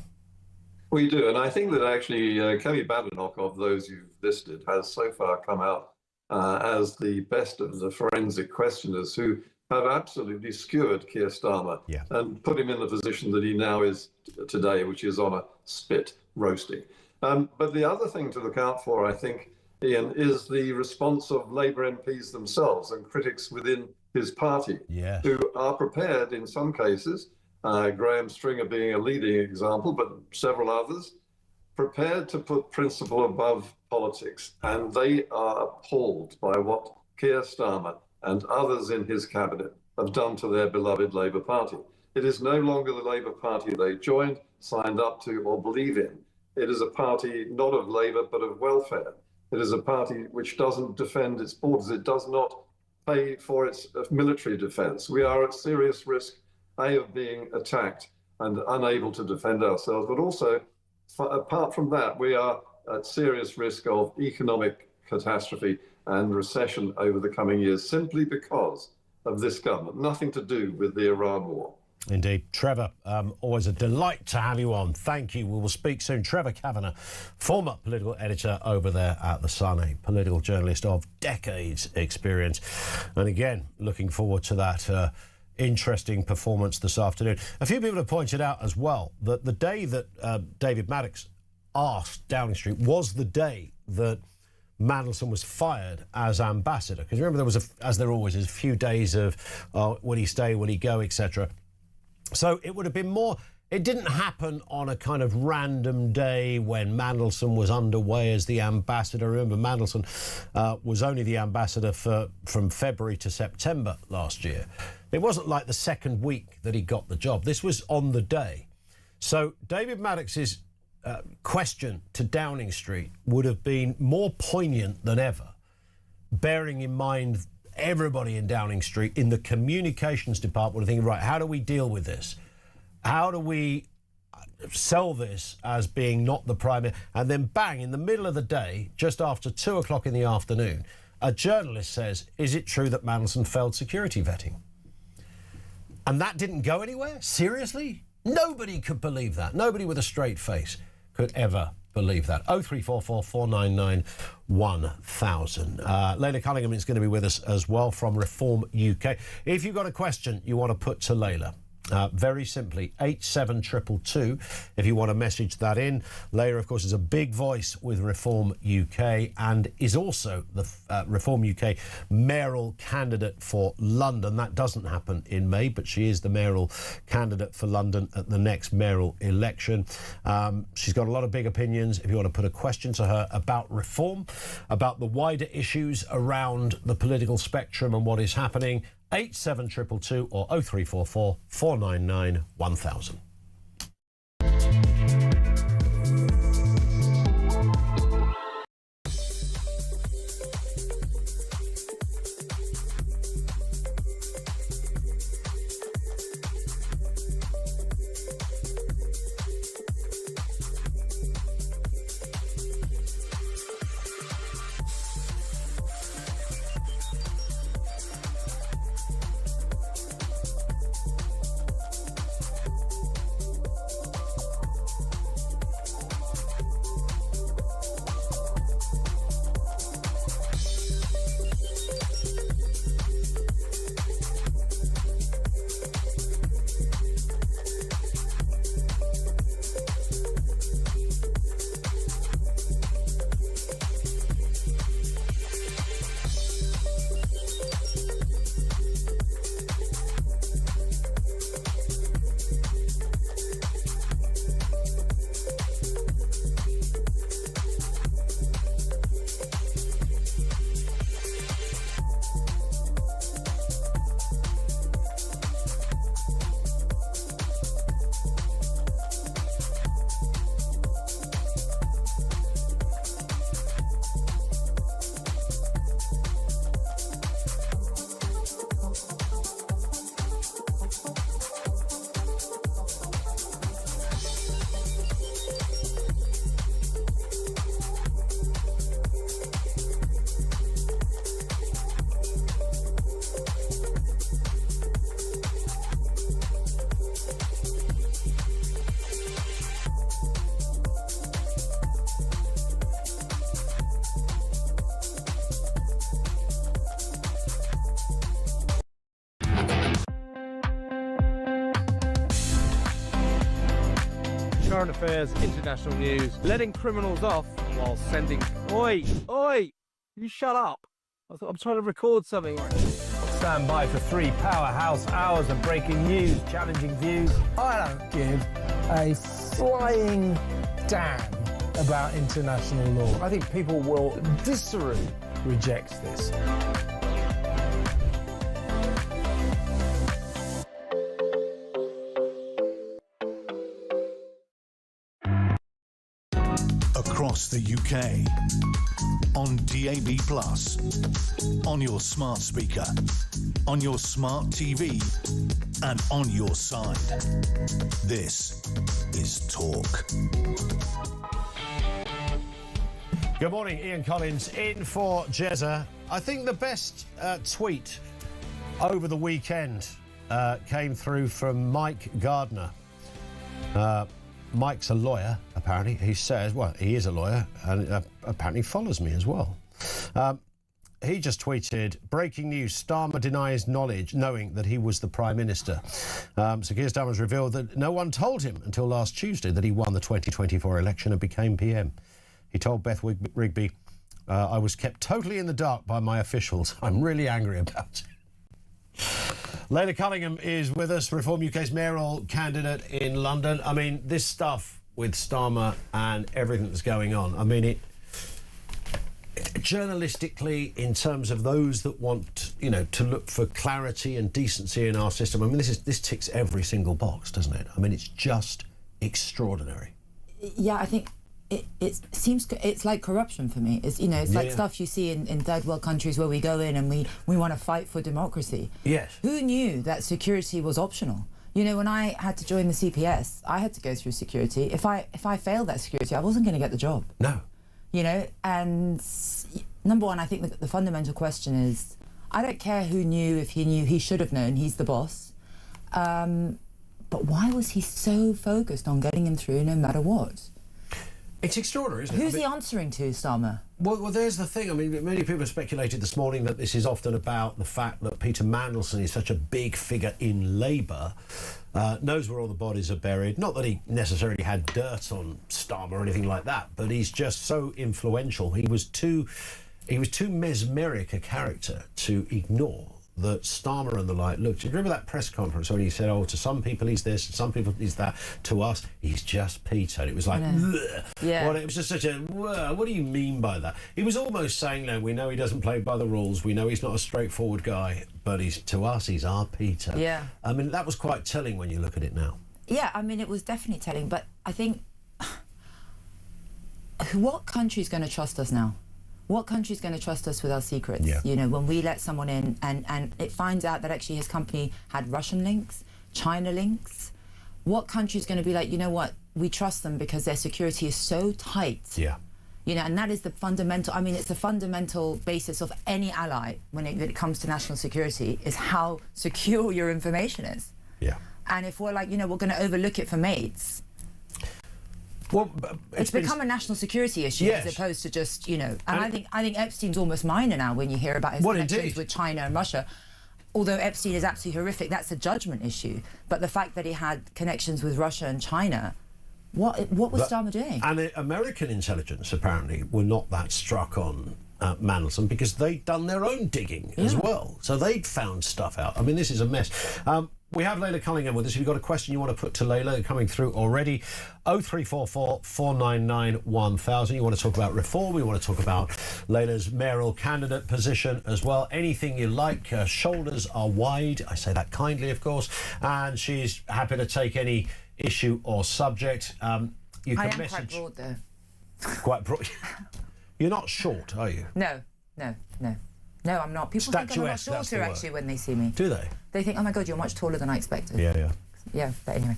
We do, and I think that actually Kemi Badenoch, of those you've listed, has so far come out as the best of the forensic questioners who have absolutely skewered Keir Starmer and put him in the position that he now is today, which is on a spit roasting. But the other thing to look out for, I think, Ian, is the response of Labour MPs themselves and critics within his party, who are prepared in some cases, Graham Stringer being a leading example, but several others, prepared to put principle above politics. And they are appalled by what Keir Starmer and others in his cabinet have done to their beloved Labour Party. It is no longer the Labour Party they joined, signed up to, or believe in. It is a party not of Labour, but of welfare. It is a party which doesn't defend its borders. It does not pay for its military defence. We are at serious risk, A, of being attacked and unable to defend ourselves, but also, apart from that, we are at serious risk of economic catastrophe and recession over the coming years, simply because of this government. Nothing to do with the Iran war. Indeed. Trevor, always a delight to have you on. Thank you. We will speak soon. Trevor Kavanagh, former political editor over there at The Sun, a political journalist of decades' experience. And again, looking forward to that interesting performance this afternoon. A few people have pointed out as well that the day that David Maddox asked Downing Street was the day that Mandelson was fired as ambassador. Because remember, there was, as there always is, a few days of will he stay, will he go, etc. So it would have been more, it didn't happen on a kind of random day when Mandelson was underway as the ambassador. Remember, Mandelson was only the ambassador from February to September last year. It wasn't like the second week that he got the job. This was on the day. So David Maddox's question to Downing Street would have been more poignant than ever, bearing in mind everybody in Downing Street in the communications department are thinking, right, how do we deal with this? How do we sell this as being not the primary? And then bang, in the middle of the day, just after 2 o'clock in the afternoon, a journalist says, is it true that Mandelson failed security vetting? And that didn't go anywhere? Seriously? Nobody could believe that. Nobody with a straight face could ever believe that. 0344 499 1000. Layla Cunningham is going to be with us as well from Reform UK. If you've got a question you want to put to Layla, very simply, 87222, if you want to message that in. Layla, of course, is a big voice with Reform UK and is also the Reform UK mayoral candidate for London. That doesn't happen in May, but she is the mayoral candidate for London at the next mayoral election. She's got a lot of big opinions. If you want to put a question to her about reform, about the wider issues around the political spectrum and what is happening, 87222 or 0344 499 1000. Current affairs, international news, letting criminals off while sending... Oi! Oi! You shut up! I'm trying to record something. Stand by for 3 powerhouse hours of breaking news, challenging views. I don't give a flying damn about international law. I think people will viscerally reject this. across the UK, on DAB+, on your smart speaker, on your smart TV, and on your side. This is Talk. Good morning, Ian Collins in for Jezza. I think the best tweet over the weekend came through from Mike Gardner. Mike's a lawyer, apparently. He says, well, he is a lawyer and apparently follows me as well. He just tweeted, breaking news, Starmer denies knowing that he was the Prime Minister. So Keir Starmer has revealed that no one told him until last Tuesday that he won the 2024 election and became PM. He told Beth Rigby, I was kept totally in the dark by my officials. I'm really angry about it. Layla Cunningham is with us, Reform UK's mayoral candidate in London. I mean, this stuff with Starmer and everything that's going on, I mean, it journalistically, in terms of those that want, you know, to look for clarity and decency in our system, I mean, this ticks every single box, doesn't it? I mean, it's just extraordinary. Yeah, I think it seems it's like corruption for me. It's, you know, it's like stuff you see in third world countries where we go in and we want to fight for democracy. Yes. Who knew that security was optional? You know, when I had to join the CPS, I had to go through security. If I failed that security, I wasn't going to get the job. No. You know, and number one, I think the fundamental question is, I don't care who knew. If he knew, he should have known. He's the boss. But why was he so focused on getting him through no matter what? It's extraordinary, isn't it? Who's he answering to, Starmer? Well, there's the thing. I mean, many people have speculated this morning that this is often about the fact that Peter Mandelson is such a big figure in Labour, knows where all the bodies are buried. Not that he necessarily had dirt on Starmer or anything like that, but he's just so influential. He was too mesmeric a character to ignore that Starmer and the like looked. Do you remember that press conference when he said, oh, to some people he's this, to some people he's that, to us he's just Peter? And it was like, yeah. It was just such a, what do you mean by that? He was almost saying, no, we know he doesn't play by the rules, we know he's not a straightforward guy, but to us he's our Peter. Yeah. I mean, that was quite telling when you look at it now. Yeah, I mean, it was definitely telling, but I think, what country's going to trust us now? What country's going to trust us with our secrets? Yeah. You know, when we let someone in and it finds out that actually his company had Russian links, China links, what country's going to be like, you know what, we trust them because their security is so tight. Yeah. You know, and that is the fundamental, I mean, it's the fundamental basis of any ally when it comes to national security, is how secure your information is. Yeah. And if we're like, you know, we're going to overlook it for mates, well, it's become a national security issue as opposed to just, you know, and I think Epstein's almost minor now when you hear about his connections with China and Russia. Although Epstein is absolutely horrific, that's a judgment issue. But the fact that he had connections with Russia and China, what was Starmer doing? And the American intelligence apparently were not that struck on Mandelson because they'd done their own digging as well. So they'd found stuff out. I mean, this is a mess. We have Layla Cunningham with us. If you've got a question you want to put to Layla, coming through already. 0344 499 1000. You want to talk about reform, you want to talk about Layla's mayoral candidate position as well. Anything you like. Her shoulders are wide. I say that kindly, of course. And she's happy to take any issue or subject. You can message. Quite broad, though. Quite broad. You're not short, are you? No, I'm not. People think I'm a lot shorter, actually, when they see me. Do they? They think, oh my God, you're much taller than I expected. Yeah. Yeah, but anyway.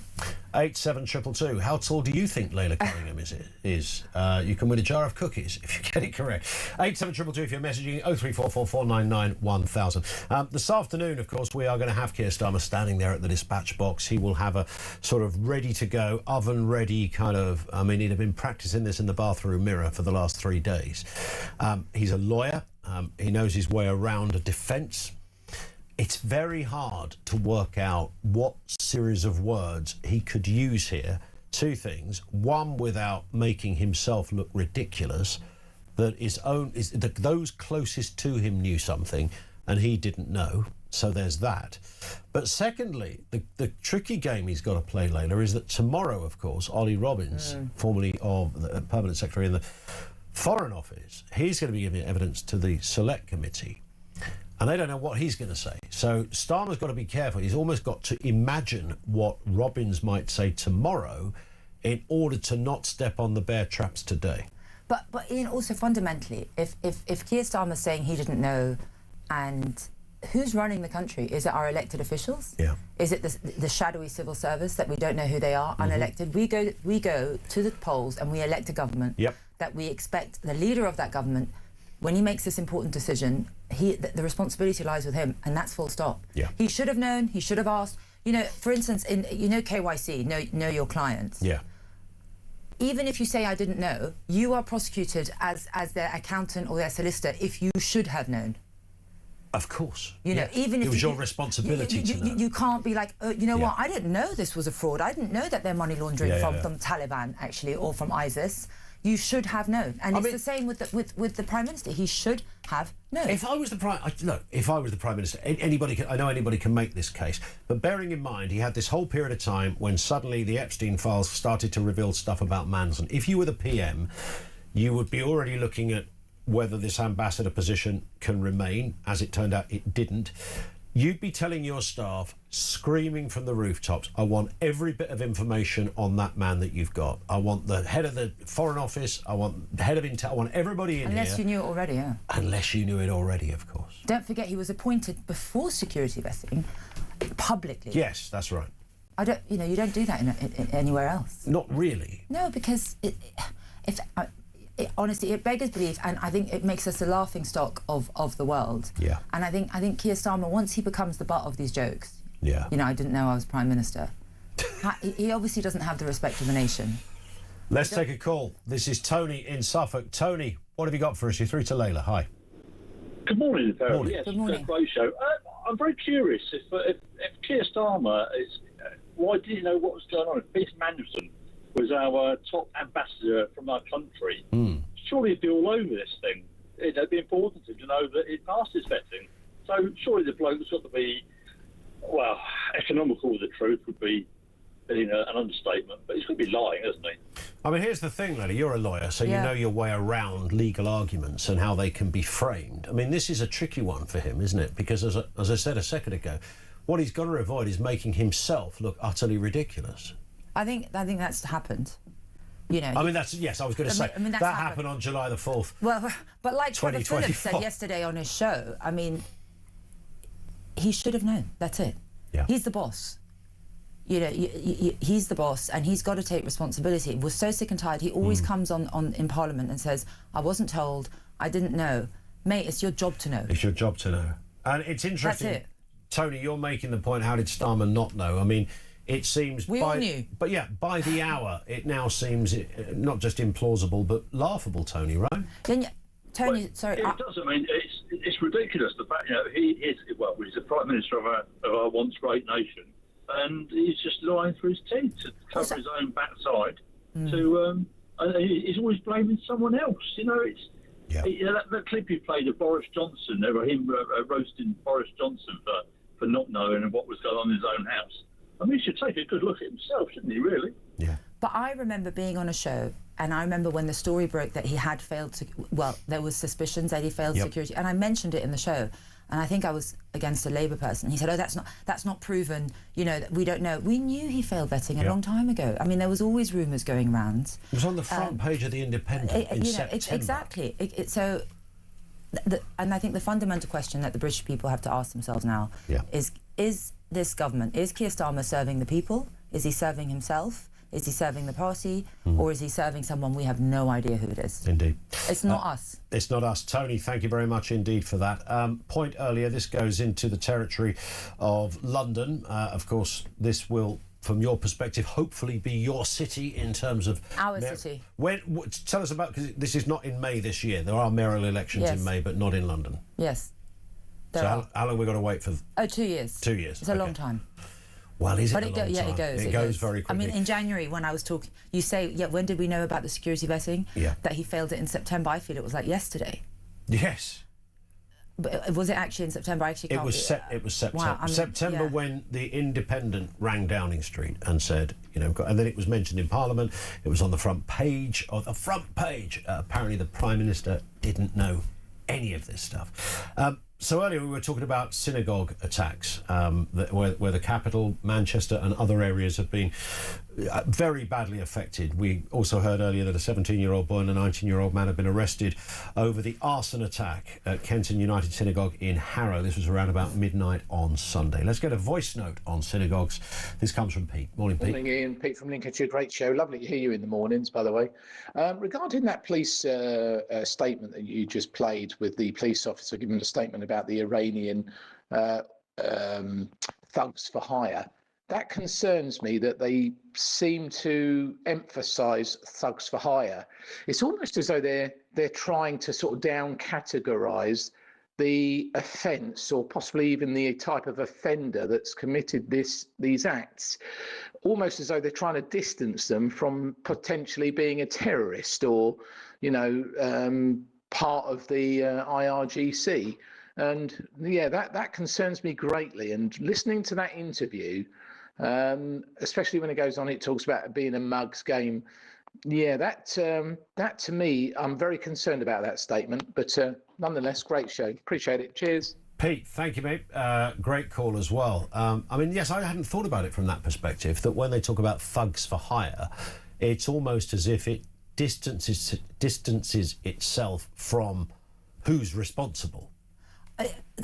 87222. How tall do you think Layla Cunningham is? You can win a jar of cookies if you get it correct. 87222 if you're messaging. 0344 499 1000. This afternoon, of course, we are going to have Keir Starmer standing there at the dispatch box. He will have a sort of ready-to-go, oven-ready kind of... I mean, he'd have been practising this in the bathroom mirror for the last 3 days. He's a lawyer. He knows his way around a defence. It's very hard to work out what series of words he could use here. Two things. One, without making himself look ridiculous, that those closest to him knew something and he didn't know. So there's that. But secondly, the tricky game he's got to play, Layla, is that tomorrow, of course, Ollie Robbins, formerly of the Permanent Secretary in the Foreign Office, he's going to be giving evidence to the Select Committee. And they don't know what he's going to say. So Starmer's got to be careful. He's almost got to imagine what Robbins might say tomorrow in order to not step on the bear traps today. But Ian, also fundamentally, if Keir Starmer's saying he didn't know, and who's running the country? Is it our elected officials? Yeah. Is it the shadowy civil service that we don't know who they are, unelected? We go to the polls and we elect a government that we expect the leader of that government, when he makes this important decision, the responsibility lies with him, and that's full stop. Yeah. He should have known. He should have asked. You know, for instance, in KYC, know your clients. Yeah. Even if you say I didn't know, you are prosecuted as their accountant or their solicitor if you should have known. Of course. You know, even if it was your responsibility to know. You can't be like, you know what, I didn't know this was a fraud. I didn't know that they're money laundering from Taliban, actually, or from ISIS. You should have known. And it's the same with the Prime Minister. He should have known. If I was the Prime Minister, I know anybody can make this case, but bearing in mind he had this whole period of time when suddenly the Epstein files started to reveal stuff about Mandelson. If you were the PM, you would be already looking at whether this ambassador position can remain. As it turned out, it didn't. You'd be telling your staff, screaming from the rooftops, I want every bit of information on that man that you've got. I want the head of the Foreign Office, I want the head of Intel, I want everybody in here. Unless you knew it already, yeah. Unless you knew it already, of course. Don't forget he was appointed before security vetting, publicly. Yes, that's right. You don't do that in anywhere else. Not really. No, because honestly, it beggars belief, and I think it makes us the laughing stock of the world. Yeah. And I think Keir Starmer, once he becomes the butt of these jokes, yeah. You know, I didn't know I was Prime Minister. He obviously doesn't have the respect of the nation. Let's take a call. This is Tony in Suffolk. Tony, what have you got for us? You're through to Layla. Hi. Good morning, Harrow. Morning. Yes, Good morning. Great show. I'm very curious if Keir Starmer is. Why did you know what was going on? If Peter Mandelson was our top ambassador from our country, surely he'd be all over this thing. It'd be important to know that it passed his vetting. So surely the bloke's got to be, well, economical with the truth would be an understatement, but he's going to be lying, isn't he? I mean, here's the thing, Lily, you're a lawyer, so you know your way around legal arguments and how they can be framed. I mean, this is a tricky one for him, isn't it? Because as I said a second ago, what he's got to avoid is making himself look utterly ridiculous. I think that's happened. You know. I mean, that's I was going to say that happened on July the 4th. Well, but like Trevor Phillips said yesterday on his show, I mean, he should have known. That's it. Yeah. He's the boss. You know, he's the boss, and he's got to take responsibility. We're so sick and tired. He always comes on in Parliament and says, "I wasn't told. I didn't know." Mate, it's your job to know. It's your job to know. And it's interesting. That's it. Tony, you're making the point. How did Starmer not know? I mean. It seems we all knew. But yeah, by the hour, it now seems not just implausible, but laughable, Tony, right? Tony, sorry. It does. I mean, it's ridiculous. The fact, he's the Prime Minister of our once great nation, and he's just lying through his teeth to cover his own backside. He's always blaming someone else. You know, that clip you played of Boris Johnson, him roasting Boris Johnson for not knowing what was going on in his own house. I mean, he should take a good look at himself, shouldn't he, really? Yeah. But I remember being on a show, and I remember when the story broke that he had failed to... Well, there was suspicions that he failed security, and I mentioned it in the show, and I think I was against a Labour person. He said, oh, that's not proven, you know, we don't know. We knew he failed vetting a long time ago. I mean, there was always rumours going round. It was on the front page of The Independent in September. Exactly. And I think the fundamental question that the British people have to ask themselves now is this government, is Keir Starmer serving the people? Is he serving himself? Is he serving the party? Or is he serving someone we have no idea who it is? Indeed. It's not us. It's not us. Tony, thank you very much indeed for that. Point earlier, this goes into the territory of London. Of course, this will, from your perspective, hopefully be your city in terms of... Our city. Tell us about, because this is not in May this year. There are mayoral elections in May, but not in London. Yes. So how long have we got to wait for? 2 years. 2 years. It's a long time. Well, is it but a long time? Yeah, it goes. It goes very quickly. I mean, in January, when I was talking, you say, when did we know about the security vetting? Yeah. That he failed it in September. I feel it was like yesterday. Yes. But was it actually in September? I actually can't... It was September. Wow, September when the Independent rang Downing Street and said, and then it was mentioned in Parliament. It was on the front page. Apparently, the Prime Minister didn't know any of this stuff. So earlier we were talking about synagogue attacks, where the capital, Manchester, and other areas have been very badly affected. We also heard earlier that a 17-year-old boy and a 19-year-old man have been arrested over the arson attack at Kenton United Synagogue in Harrow. This was around about midnight on Sunday. Let's get a voice note on synagogues. This comes from Pete. Morning, Pete. Morning, Ian. Pete from Lincolnshire. Great show. Lovely to hear you in the mornings, by the way. Regarding that police statement that you just played with the police officer giving a statement about the Iranian thugs for hire, that concerns me that they seem to emphasise thugs for hire. It's almost as though they're trying to sort of down categorise the offence, or possibly even the type of offender that's committed these acts, almost as though they're trying to distance them from potentially being a terrorist or, part of the IRGC. And yeah, that concerns me greatly. And listening to that interview, especially when it goes on, it talks about it being a mugs game. Yeah, that to me, I'm very concerned about that statement. But nonetheless, great show. Appreciate it. Cheers. Pete, thank you, mate. Great call as well. I mean, yes, I hadn't thought about it from that perspective, that when they talk about thugs for hire, it's almost as if it distances itself from who's responsible.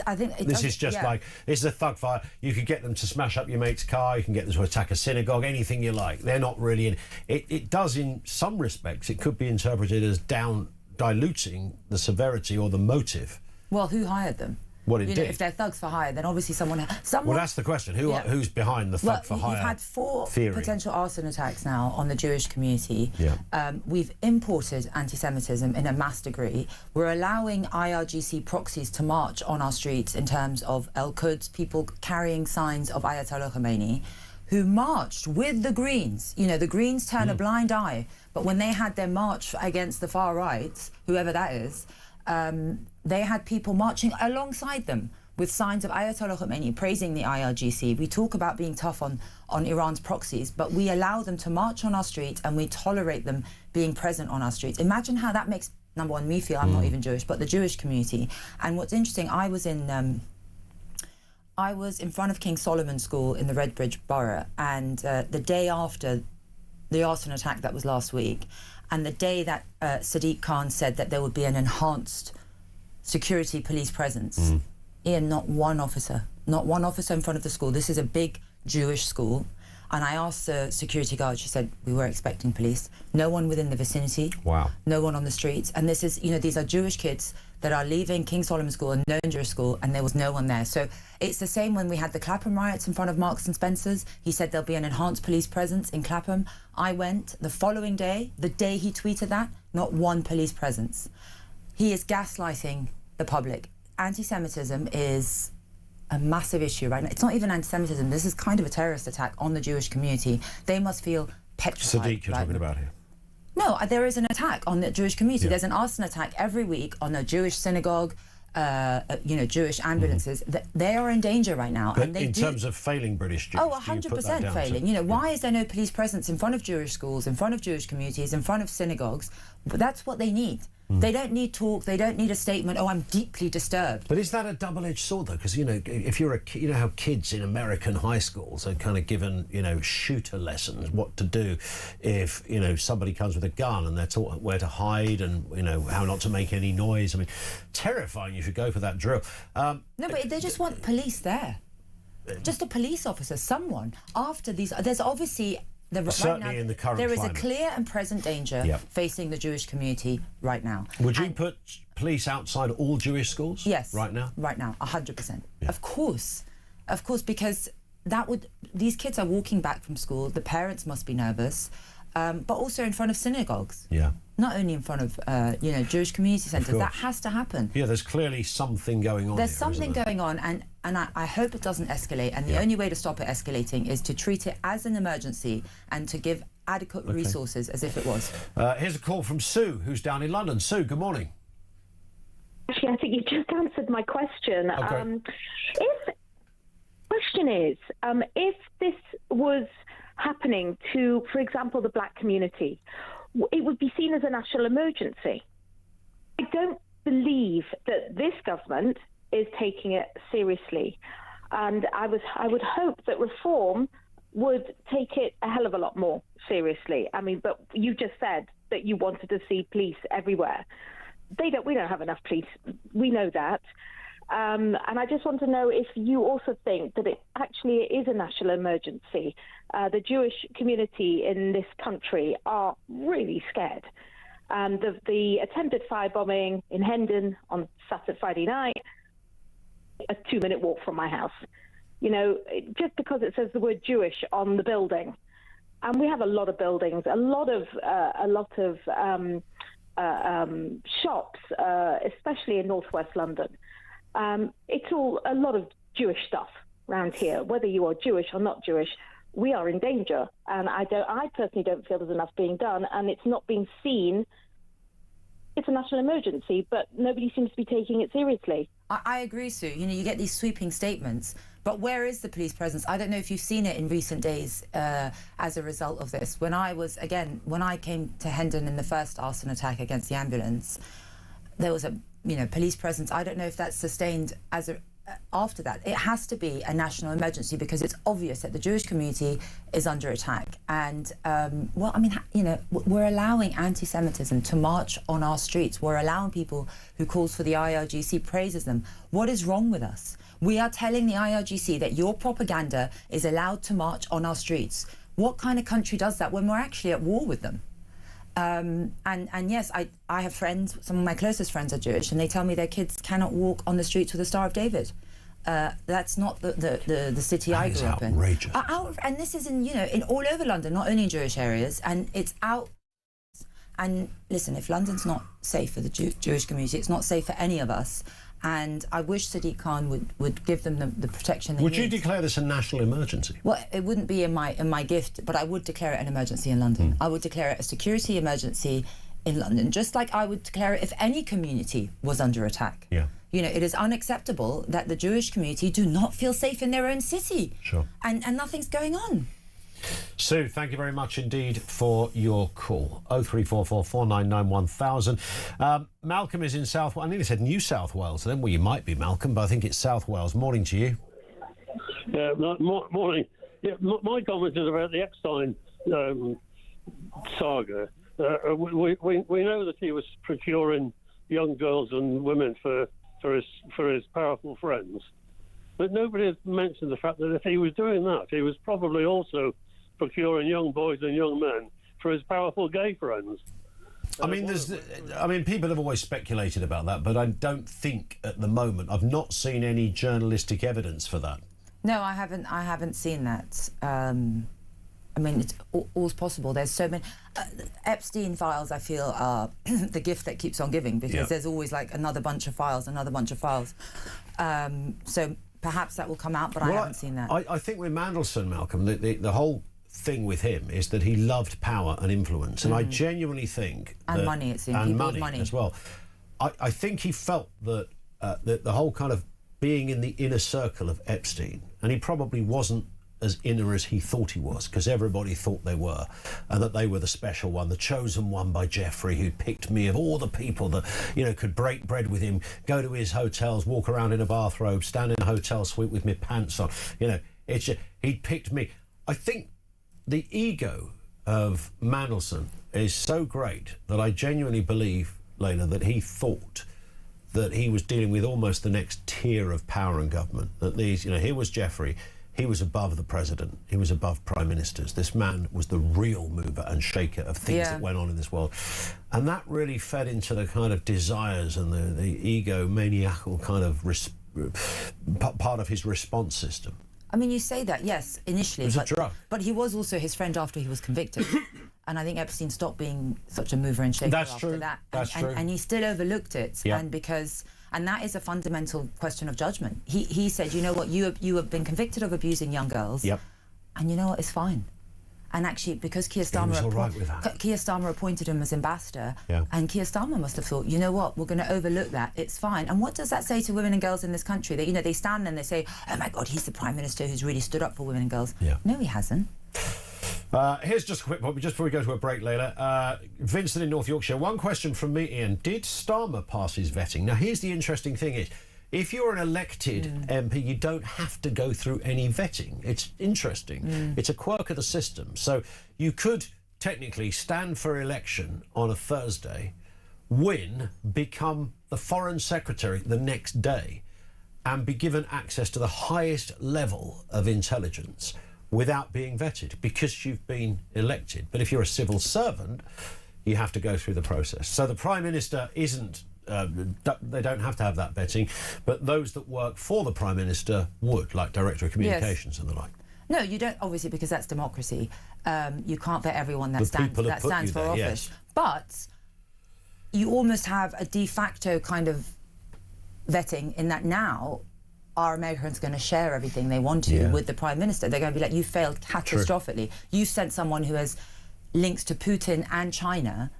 I think this is just like, this is a thug fire. You could get them to smash up your mate's car, you can get them to attack a synagogue, anything you like. They're not really in it does, in some respects, it could be interpreted as diluting the severity or the motive. Well, who hired them? Well, indeed. If they're thugs for hire, then obviously someone. Well, that's the question. Who's behind the thug for hire? You've had 4 theory. Potential arson attacks now on the Jewish community. Yeah. We've imported anti-Semitism in a mass degree. We're allowing IRGC proxies to march on our streets in terms of El-Quds, people carrying signs of Ayatollah Khomeini, who marched with the Greens. The Greens turn a blind eye, but when they had their march against the far right, whoever that is, they had people marching alongside them with signs of Ayatollah Khomeini praising the IRGC. We talk about being tough on Iran's proxies, but we allow them to march on our streets and we tolerate them being present on our streets. Imagine how that makes, number one, me feel, I'm not even Jewish, but the Jewish community. And what's interesting, I was in front of King Solomon School in the Redbridge Borough, and the day after the arson attack that was last week, and the day that Sadiq Khan said that there would be an enhanced security police presence, Ian, not one officer in front of the school. This is a big Jewish school. And I asked the security guard, she said, we were expecting police. No one within the vicinity. Wow. No one on the streets. And this is, these are Jewish kids that are leaving King Solomon School, a known Jewish school, and there was no one there. So it's the same when we had the Clapham riots in front of Marks and Spencer's. He said there'll be an enhanced police presence in Clapham. I went the following day, the day he tweeted that, not one police presence. He is gaslighting the public. Anti-Semitism is a massive issue right now. It's not even anti-Semitism. This is kind of a terrorist attack on the Jewish community. They must feel petrified. Sadiq, you're talking about here. No, there is an attack on the Jewish community. Yeah. There's an arson attack every week on a Jewish synagogue, Jewish ambulances. They are in danger right now. But and they in terms of failing British Jews, 100% failing. Why is there no police presence in front of Jewish schools, in front of Jewish communities, in front of synagogues? But that's what they need. They don't need talk. They don't need a statement. Oh, I'm deeply disturbed. But is that a double-edged sword, though? Because if you're how kids in American high schools are kind of given shooter lessons, what to do if somebody comes with a gun, and they're taught where to hide and how not to make any noise. I mean, terrifying. You should go for that drill. No, but they just want police there. Just a police officer, someone. After these, there's obviously. Certainly right now, in the current there is climate. a clear and present danger facing the Jewish community right now. Would you put police outside all Jewish schools? Yes. Right now? Right now, 100%. Yeah. Of course, because these kids are walking back from school. The parents must be nervous, but also in front of synagogues. Yeah. Not only in front of Jewish community centres. That has to happen. Yeah, there's clearly something going on. There's something going on, and I hope it doesn't escalate. And the only way to stop it escalating is to treat it as an emergency and to give adequate resources as if it was. Here's a call from Sue, who's down in London. Sue, good morning. Actually, I think you just answered my question. Okay. Question is, if this was happening to, for example, the black community, it would be seen as a national emergency. I don't believe that this government is taking it seriously. And I would hope that reform would take it a hell of a lot more seriously. I mean, but you just said that you wanted to see police everywhere. We don't have enough police. We know that. And I just want to know if you also think that it actually is a national emergency. The Jewish community in this country are really scared. The attempted firebombing in Hendon on Friday night, a 2-minute walk from my house. You know, just because it says the word Jewish on the building, and we have a lot of buildings, a lot of shops, especially in northwest London. It's all a lot of Jewish stuff around here. Whether you are Jewish or not Jewish, we are in danger, and I personally don't feel there's enough being done, and it's not being seen. It's a national emergency, but nobody seems to be taking it seriously. I agree, Sue. You know, you get these sweeping statements, but where is the police presence? I don't know if you've seen it in recent days as a result of this. When I came to Hendon in the first arson attack against the ambulance, there was a police presence. I don't know if that's sustained after that. It has to be a national emergency because it's obvious that the Jewish community is under attack. And, we're allowing anti-Semitism to march on our streets. We're allowing people who calls for the IRGC, praises them. What is wrong with us? We are telling the IRGC that your propaganda is allowed to march on our streets. What kind of country does that when we're actually at war with them? And yes, I have friends, some of my closest friends are Jewish, and they tell me their kids cannot walk on the streets with the Star of David. That's not the city I grew up in. Outrageous. And this is in all over London, not only in Jewish areas, and it's out. And listen, if London's not safe for the Jewish community, it's not safe for any of us. And I wish Sadiq Khan would give them the protection they need. Would you declare this a national emergency? Well, it wouldn't be in my gift, but I would declare it an emergency in London. I would declare it a security emergency in London, just like I would declare it if any community was under attack. Yeah. You know, it is unacceptable that the Jewish community do not feel safe in their own city. Sure. And nothing's going on. Sue, thank you very much indeed for your call. 0344 499 1000. Malcolm is in I nearly said New South Wales then. Well, you might be, Malcolm, but I think it's South Wales. Morning to you. Yeah, morning. Yeah, my comment is about the Epstein saga. We know that he was procuring young girls and women for his powerful friends, but nobody has mentioned the fact that if he was doing that, he was probably also procuring young boys and young men for his powerful gay friends. I mean, people have always speculated about that, but I don't think at the moment, I've not seen any journalistic evidence for that. No, I haven't seen that. I mean, it's all's possible. There's so many Epstein files. I feel are the gift that keeps on giving because there's always like another bunch of files. So perhaps that will come out, but I haven't seen that. I think with Mandelson, Malcolm, the whole thing with him is that he loved power and influence, and I genuinely think and money. It seems and money as well. I think he felt that the whole kind of being in the inner circle of Epstein, and he probably wasn't as inner as he thought he was, because everybody thought they were, and that they were the special one, the chosen one by Jeffrey, who picked me of all the people that, could break bread with him, go to his hotels, walk around in a bathrobe, stand in a hotel suite with my pants on. It's just, he'd picked me. I think the ego of Mandelson is so great that I genuinely believe, Layla, that he thought that he was dealing with almost the next tier of power and government. That these, here was Jeffrey. He was above the president. He was above prime ministers. This man was the real mover and shaker of things that went on in this world. And that really fed into the kind of desires and the egomaniacal kind of part of his response system. I mean, you say that, yes, initially. It was a drug. But he was also his friend after he was convicted. And I think Epstein stopped being such a mover and shaker after that. That's true. And he still overlooked it. Yeah. And that is a fundamental question of judgment. He said, you know what, you have been convicted of abusing young girls. Yep. And you know what, it's fine. And actually, because Keir Starmer appointed him as ambassador, and Keir Starmer must have thought, you know what, we're going to overlook that, it's fine. And what does that say to women and girls in this country? That, they stand there and they say, oh my God, he's the Prime Minister who's really stood up for women and girls. Yeah. No, he hasn't. Here's just a quick point, just before we go to a break, Layla. Vincent in North Yorkshire. One question from me, Ian. Did Starmer pass his vetting? Now, here's the interesting thing is, if you're an elected MP, you don't have to go through any vetting. It's interesting. It's a quirk of the system. So you could technically stand for election on a Thursday, win, become the Foreign Secretary the next day, and be given access to the highest level of intelligence without being vetted because you've been elected. But if you're a civil servant, you have to go through the process. So the Prime Minister isn't, they don't have to have that vetting, but those that work for the Prime Minister would, like Director of Communications and the like. No, you don't, obviously, because that's democracy. You can't vet everyone that stands for office. Yes. But you almost have a de facto kind of vetting in that now are Americans going to share everything they want to with the Prime Minister? They're going to be like, you failed catastrophically. You sent someone who has links to Putin and China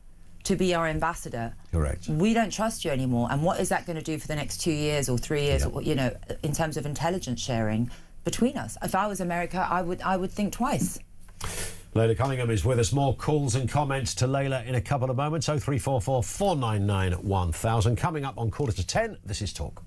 to be our ambassador. Correct. We don't trust you anymore. And what is that going to do for the next 2 years or 3 years, or, you know, in terms of intelligence sharing between us? If I was America, I would think twice. Layla Cunningham is with us. More calls and comments to Layla in a couple of moments. 0344 499 1000. Coming up on 9:45, this is Talk.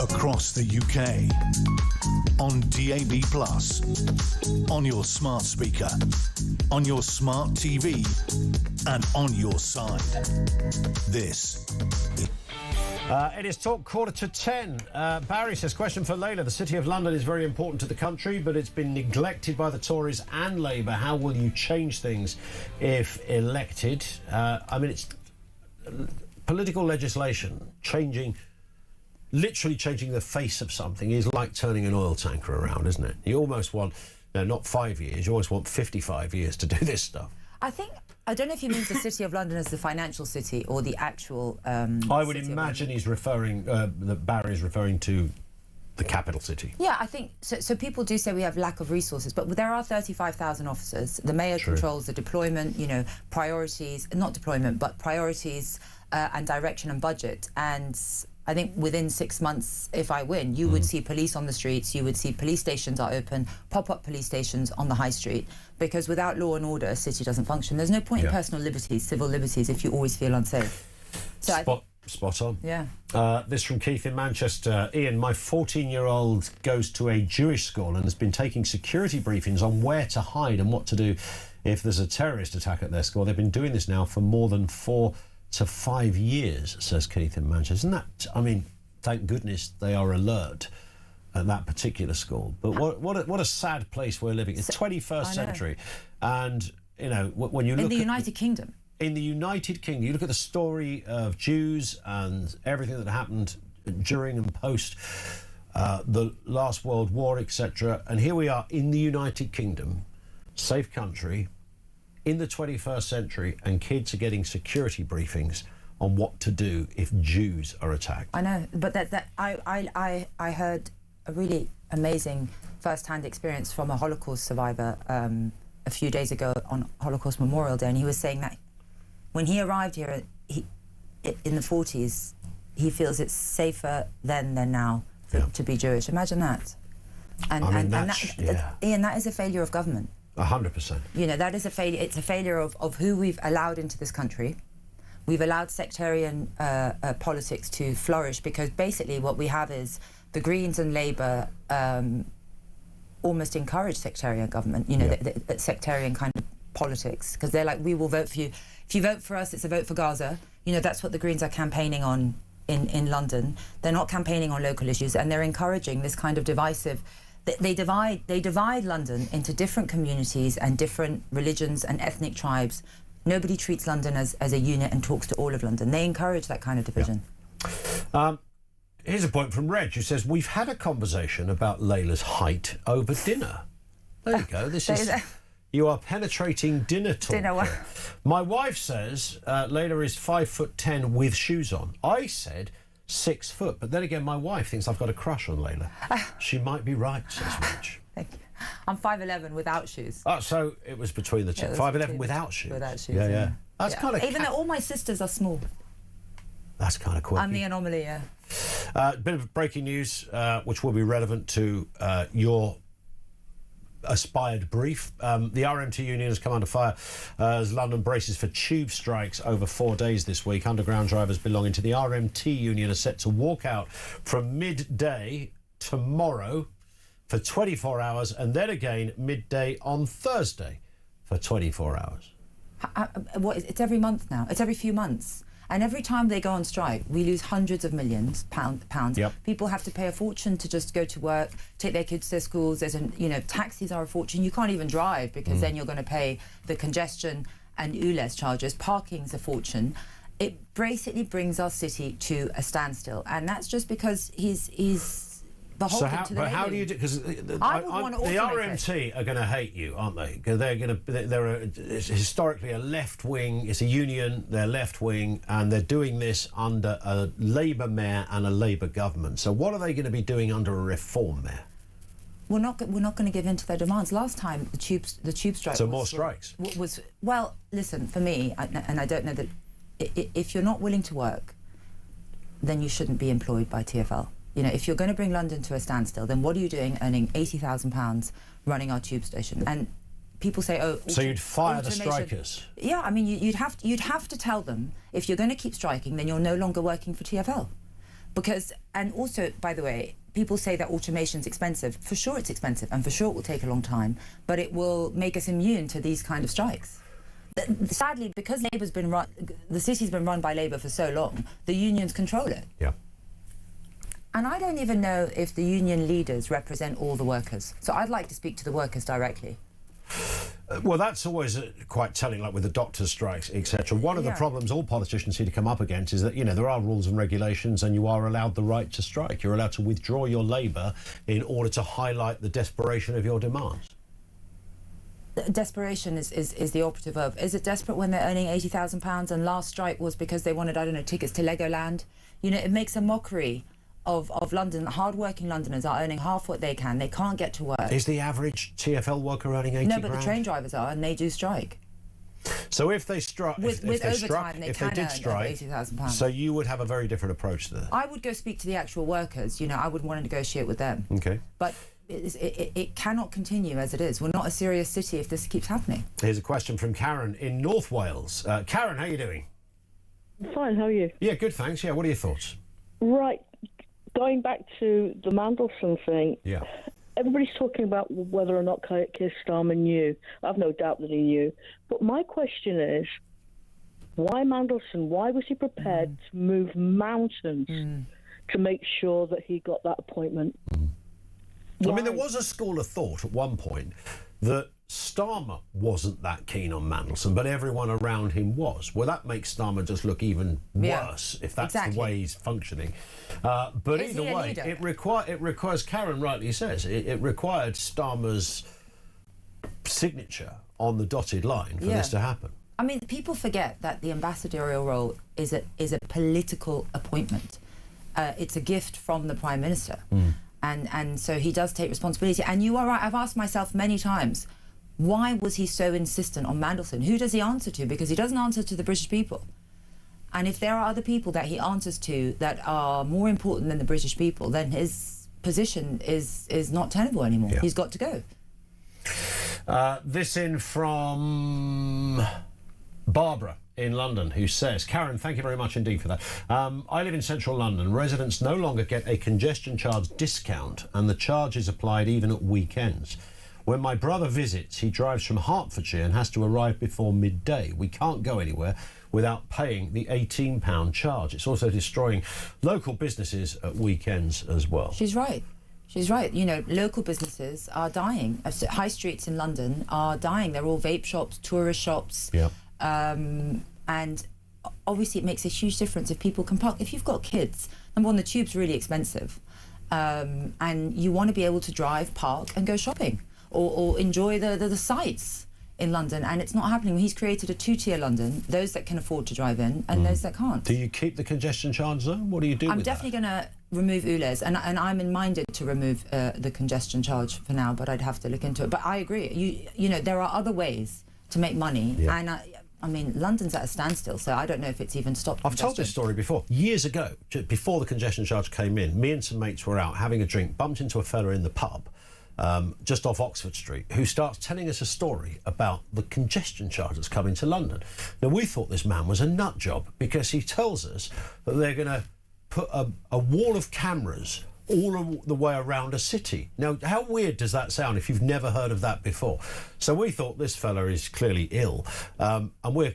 Across the UK, on DAB+, on your smart speaker, on your smart TV, and on your side. This it is Talk 9:45. Barry says, question for Layla. The City of London is very important to the country, but it's been neglected by the Tories and Labour. How will you change things if elected? I mean, it's political legislation literally changing the face of something is like turning an oil tanker around, isn't it? You almost want, not 5 years, you almost want 55 years to do this stuff. I don't know if he means the City of London as the financial city or the actual I would imagine he's referring, that Barry is referring to the capital city. Yeah, I think, so people do say we have lack of resources, but there are 35,000 officers. The mayor controls the deployment, priorities, not deployment, but priorities and direction and budget. And I think within 6 months, if I win, you would see police on the streets, you would see police stations are open, pop-up police stations on the high street, because without law and order, a city doesn't function. There's no point in personal liberties, civil liberties, if you always feel unsafe. So Spot on. Yeah. This from Keith in Manchester. Ian, my 14-year-old goes to a Jewish school and has been taking security briefings on where to hide and what to do if there's a terrorist attack at their school. They've been doing this now for more than 4 to 5 years, says Keith in Manchester. Isn't that, I mean, thank goodness they are alert at that particular school. But what a sad place we're living. It's 21st century. And, when you look in the United Kingdom. In the United Kingdom, you look at the story of Jews and everything that happened during and post the last World War, etc. And here we are in the United Kingdom, safe country, in the 21st century, and kids are getting security briefings on what to do if Jews are attacked. I know, but I heard a really amazing first-hand experience from a Holocaust survivor a few days ago on Holocaust Memorial Day, and he was saying that when he arrived here in the 40s, he feels it's safer then than now to be Jewish. Imagine that. And, Ian, that is a failure of government. 100%. You know, that is a failure. It's a failure of who we've allowed into this country. We've allowed sectarian politics to flourish, because basically what we have is the Greens and Labour almost encourage sectarian government, you know, the sectarian kind of politics, because they're like, we will vote for you. If you vote for us, it's a vote for Gaza. You know, that's what the Greens are campaigning on in London. They're not campaigning on local issues, and they're encouraging this kind of divisive... They divide London into different communities and different religions and ethnic tribes. Nobody treats London as a unit and talks to all of London. They encourage that kind of division. Yeah. Here's a point from Reg, who says, we've had a conversation about Layla's height over dinner. There you go. This is... You are penetrating dinner talk. My wife says Layla is 5'10" with shoes on. I said 6 foot, but then again, my wife thinks I've got a crush on Layla. She might be right, says Rich. Thank you. I'm 5'11" without shoes. Oh, so it was between the two. 5'11" without shoes. Without shoes. Yeah. That's kind of... Even though all my sisters are small. That's kind of quirky. I'm the anomaly, yeah. Bit of breaking news, which will be relevant to your aspired brief. The RMT union has come under fire as London braces for tube strikes over 4 days this week. Underground drivers belonging to the RMT union are set to walk out from midday tomorrow for 24 hours and then again midday on Thursday for 24 hours. It's every month now. It's every few months. And every time they go on strike, we lose hundreds of millions pounds. Yep. People have to pay a fortune to just go to work, take their kids to schools. Taxis are a fortune. You can't even drive, because then you're going to pay the congestion and ULEZ charges. Parking's a fortune. It basically brings our city to a standstill, and that's just because he's beholden to the But how do you do? Because the RMT are going to hate you, aren't they? Because it's historically a left wing. It's a union. They're left wing, and they're doing this under a Labour mayor and a Labour government. So what are they going to be doing under a Reform mayor? We're not going to give in to their demands. Last time the tube strike. So more strikes. Well, listen, for me, and I don't know that if you're not willing to work, then you shouldn't be employed by TfL. You know, if you're going to bring London to a standstill, then what are you doing earning £80,000 running our tube station? And people say, oh... So you'd fire the strikers? Yeah, I mean, you'd have to tell them, if you're going to keep striking, then you're no longer working for TfL. Because, and also, by the way, people say that automation's expensive. For sure it's expensive, and for sure it will take a long time, but it will make us immune to these kind of strikes. Sadly, because the city's been run by Labour for so long, the unions control it. Yeah. And I don't even know if the union leaders represent all the workers. So I'd like to speak to the workers directly. Well, that's always quite telling, like with the doctors' strikes, etc. One of the problems all politicians seem to come up against is that, you know, there are rules and regulations and you are allowed the right to strike. You're allowed to withdraw your labour in order to highlight the desperation of your demands. Desperation is the operative verb. Is it desperate when they're earning £80,000 and last strike was because they wanted, I don't know, tickets to Legoland? You know, it makes a mockery of London. Hard-working Londoners are earning half what they can. They can't get to work. Is the average TfL worker earning 80 grand? No, but the train drivers are, and they do strike. So if they strike... With overtime, they can earn £80,000. So you would have a very different approach to that? I would go speak to the actual workers. You know, I would want to negotiate with them. OK. But it cannot continue as it is. We're not a serious city if this keeps happening. Here's a question from Karen in North Wales. Karen, how are you doing? Fine, how are you? Yeah, good, thanks. Yeah, what are your thoughts? Right. Going back to the Mandelson thing, yeah. Everybody's talking about whether or not Keir Starmer knew. I've no doubt that he knew. But my question is, why Mandelson? Why was he prepared to move mountains to make sure that he got that appointment? I mean, there was a school of thought at one point that Starmer wasn't that keen on Mandelson, but everyone around him was. Well, that makes Starmer just look even worse, if that's the way he's functioning. But either way, it requires, Karen rightly says, it required Starmer's signature on the dotted line for this to happen. I mean, people forget that the ambassadorial role is a political appointment. It's a gift from the Prime Minister. And so he does take responsibility. And you are right, I've asked myself many times, Why was he so insistent on Mandelson? Who does he answer to? Because he doesn't answer to the British people. And if there are other people that he answers to that are more important than the British people, then his position is not tenable anymore. Yeah. He's got to go. This in from Barbara in London, who says, Karen, thank you very much indeed for that. I live in central London. Residents no longer get a congestion charge discount, and the charge is applied even at weekends. When my brother visits, he drives from Hertfordshire and has to arrive before midday. We can't go anywhere without paying the £18 charge. It's also destroying local businesses at weekends as well. She's right. She's right. You know, local businesses are dying. High streets in London are dying. They're all vape shops, tourist shops. Yeah. And obviously it makes a huge difference if people can park. If you've got kids, number one, the tube's really expensive. And you want to be able to drive, park and go shopping or enjoy the sights in London, and it's not happening. He's created a two-tier London, those that can afford to drive in and those that can't. Do you keep the congestion charge though? What do you do I'm with definitely going to remove ULEZ, and I'm minded to remove the congestion charge for now, but I'd have to look into it. But I agree, you know, there are other ways to make money, and I mean, London's at a standstill, so I don't know if it's even stopped. I've told this story before. Years ago, before the congestion charge came in, me and some mates were out having a drink, bumped into a fella in the pub, just off Oxford Street, who starts telling us a story about the congestion charge that's coming to London. Now, we thought this man was a nut job because he tells us that they're going to put a wall of cameras all the way around a city. Now, how weird does that sound if you've never heard of that before? So we thought this fella is clearly ill, and we're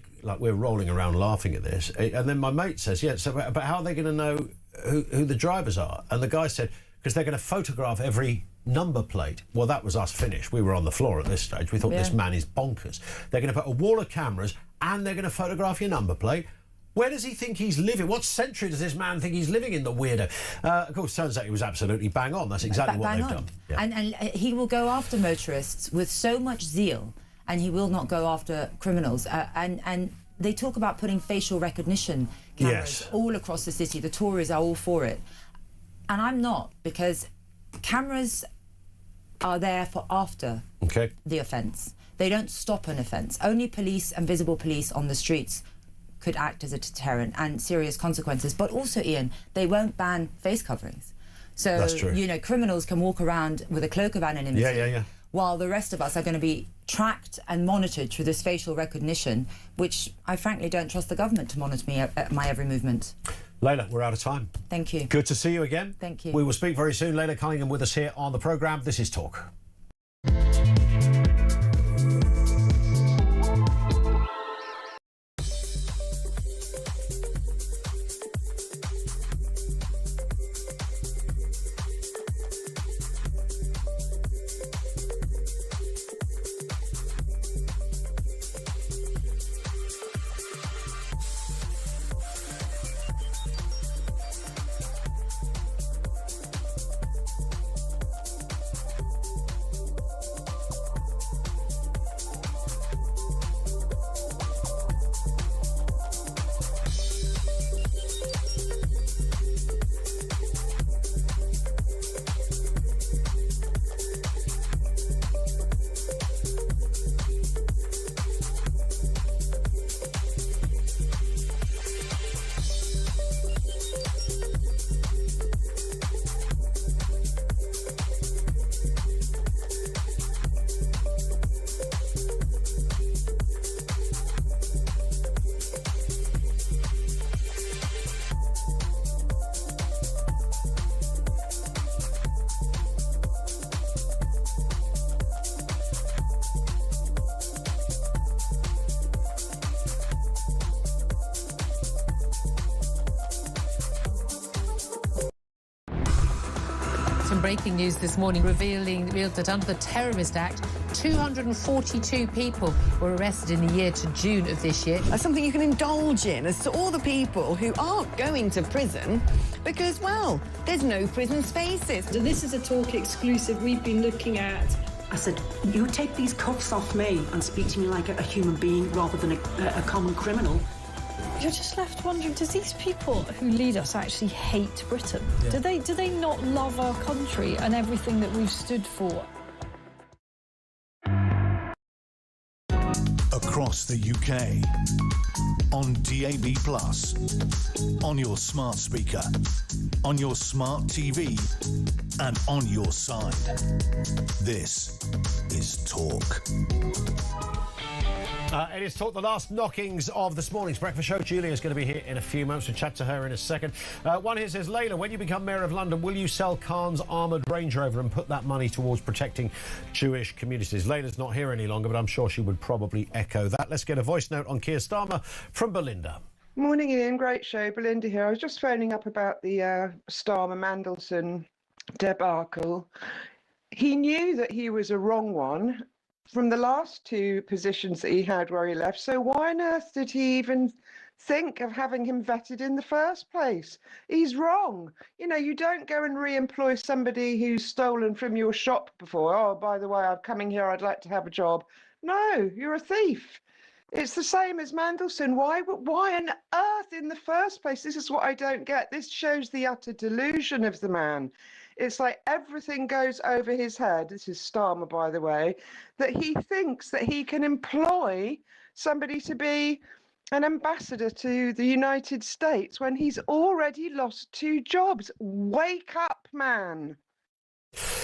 rolling around laughing at this. And then my mate says, yeah, so but how are they going to know who the drivers are? And the guy said, because they're going to photograph every number plate. Well, that was us finished. We were on the floor at this stage. We thought this man is bonkers. They're going to put a wall of cameras and they're going to photograph your number plate. Where does he think he's living? What century does this man think he's living in, the weirdo? Of course, turns out he was absolutely bang on. That's exactly what they've done. Yeah. And he will go after motorists with so much zeal, and he will not go after criminals. And they talk about putting facial recognition cameras all across the city. The Tories are all for it. And I'm not, because cameras are there for after the offence. They don't stop an offence. Only police and visible police on the streets could act as a deterrent and serious consequences. But also, Ian, they won't ban face coverings. So, that's true. You know, criminals can walk around with a cloak of anonymity while the rest of us are going to be tracked and monitored through this facial recognition, which I frankly don't trust the government to monitor me at my every movement. Layla, we're out of time. Thank you. Good to see you again. Thank you. We will speak very soon. Layla Cunningham with us here on the programme. This is Talk. Breaking news this morning revealed that under the Terrorist Act, 242 people were arrested in the year to June of this year. That's something you can indulge in as to all the people who aren't going to prison because, well, there's no prison spaces. So this is a Talk exclusive we've been looking at. I said, you take these cuffs off me and speak to me like a human being rather than a common criminal. You're just left wondering, does these people who lead us actually hate Britain? Yeah. Do they not love our country and everything that we've stood for? across the UK. On DAB+, on your smart speaker, on your smart TV, and on your side. This is Talk. It is Talk, the last knockings of this morning's breakfast show. Julia's going to be here in a few moments. We'll chat to her in a second. One here says, Layla, when you become Mayor of London, will you sell Khan's armoured Range Rover and put that money towards protecting Jewish communities? Layla's not here any longer, but I'm sure she would probably echo that. Let's get a voice note on Keir Starmer from Belinda. Morning, Ian. Great show. Belinda here. I was just phoning up about the Starmer Mandelson debacle. He knew that he was a wrong one from the last two positions that he had where he left. So why on earth did he even think of having him vetted in the first place? He's wrong. You know, you don't go and re-employ somebody who's stolen from your shop before. Oh, by the way, I'm coming here. I'd like to have a job. No, you're a thief. It's the same as Mandelson. Why on earth in the first place? This is what I don't get. This shows the utter delusion of the man. It's like everything goes over his head. This is Starmer, by the way, that he thinks that he can employ somebody to be an ambassador to the United States when he's already lost 2 jobs. Wake up, man.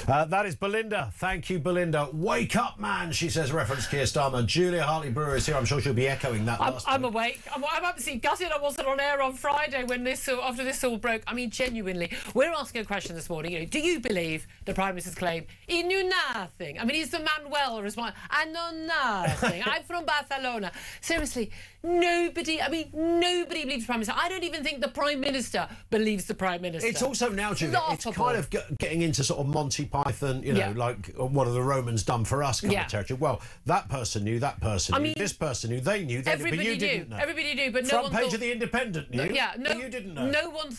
That is Belinda. Thank you, Belinda. Wake up, man, she says, reference Keir Starmer. Julia Hartley-Brewer is here. I'm sure she'll be echoing that. I'm awake. I'm absolutely gutted I wasn't on air on Friday when after this all broke. I mean, genuinely, we're asking a question this morning. You know, do you believe the Prime Minister's claim he knew nothing? I mean, he's the man well response. I know nothing. I'm from Barcelona. Seriously, nobody believes the Prime Minister. I don't even think the Prime Minister believes the Prime Minister. It's also now, Julia, it's kind of getting into sort of Monty Python, you know, like what have the Romans done for us kind of territory. Well, that person knew, that person knew, this person knew, they knew, but you didn't know. Everybody knew, but no Front one page thought, of the Independent knew, but you didn't know. No one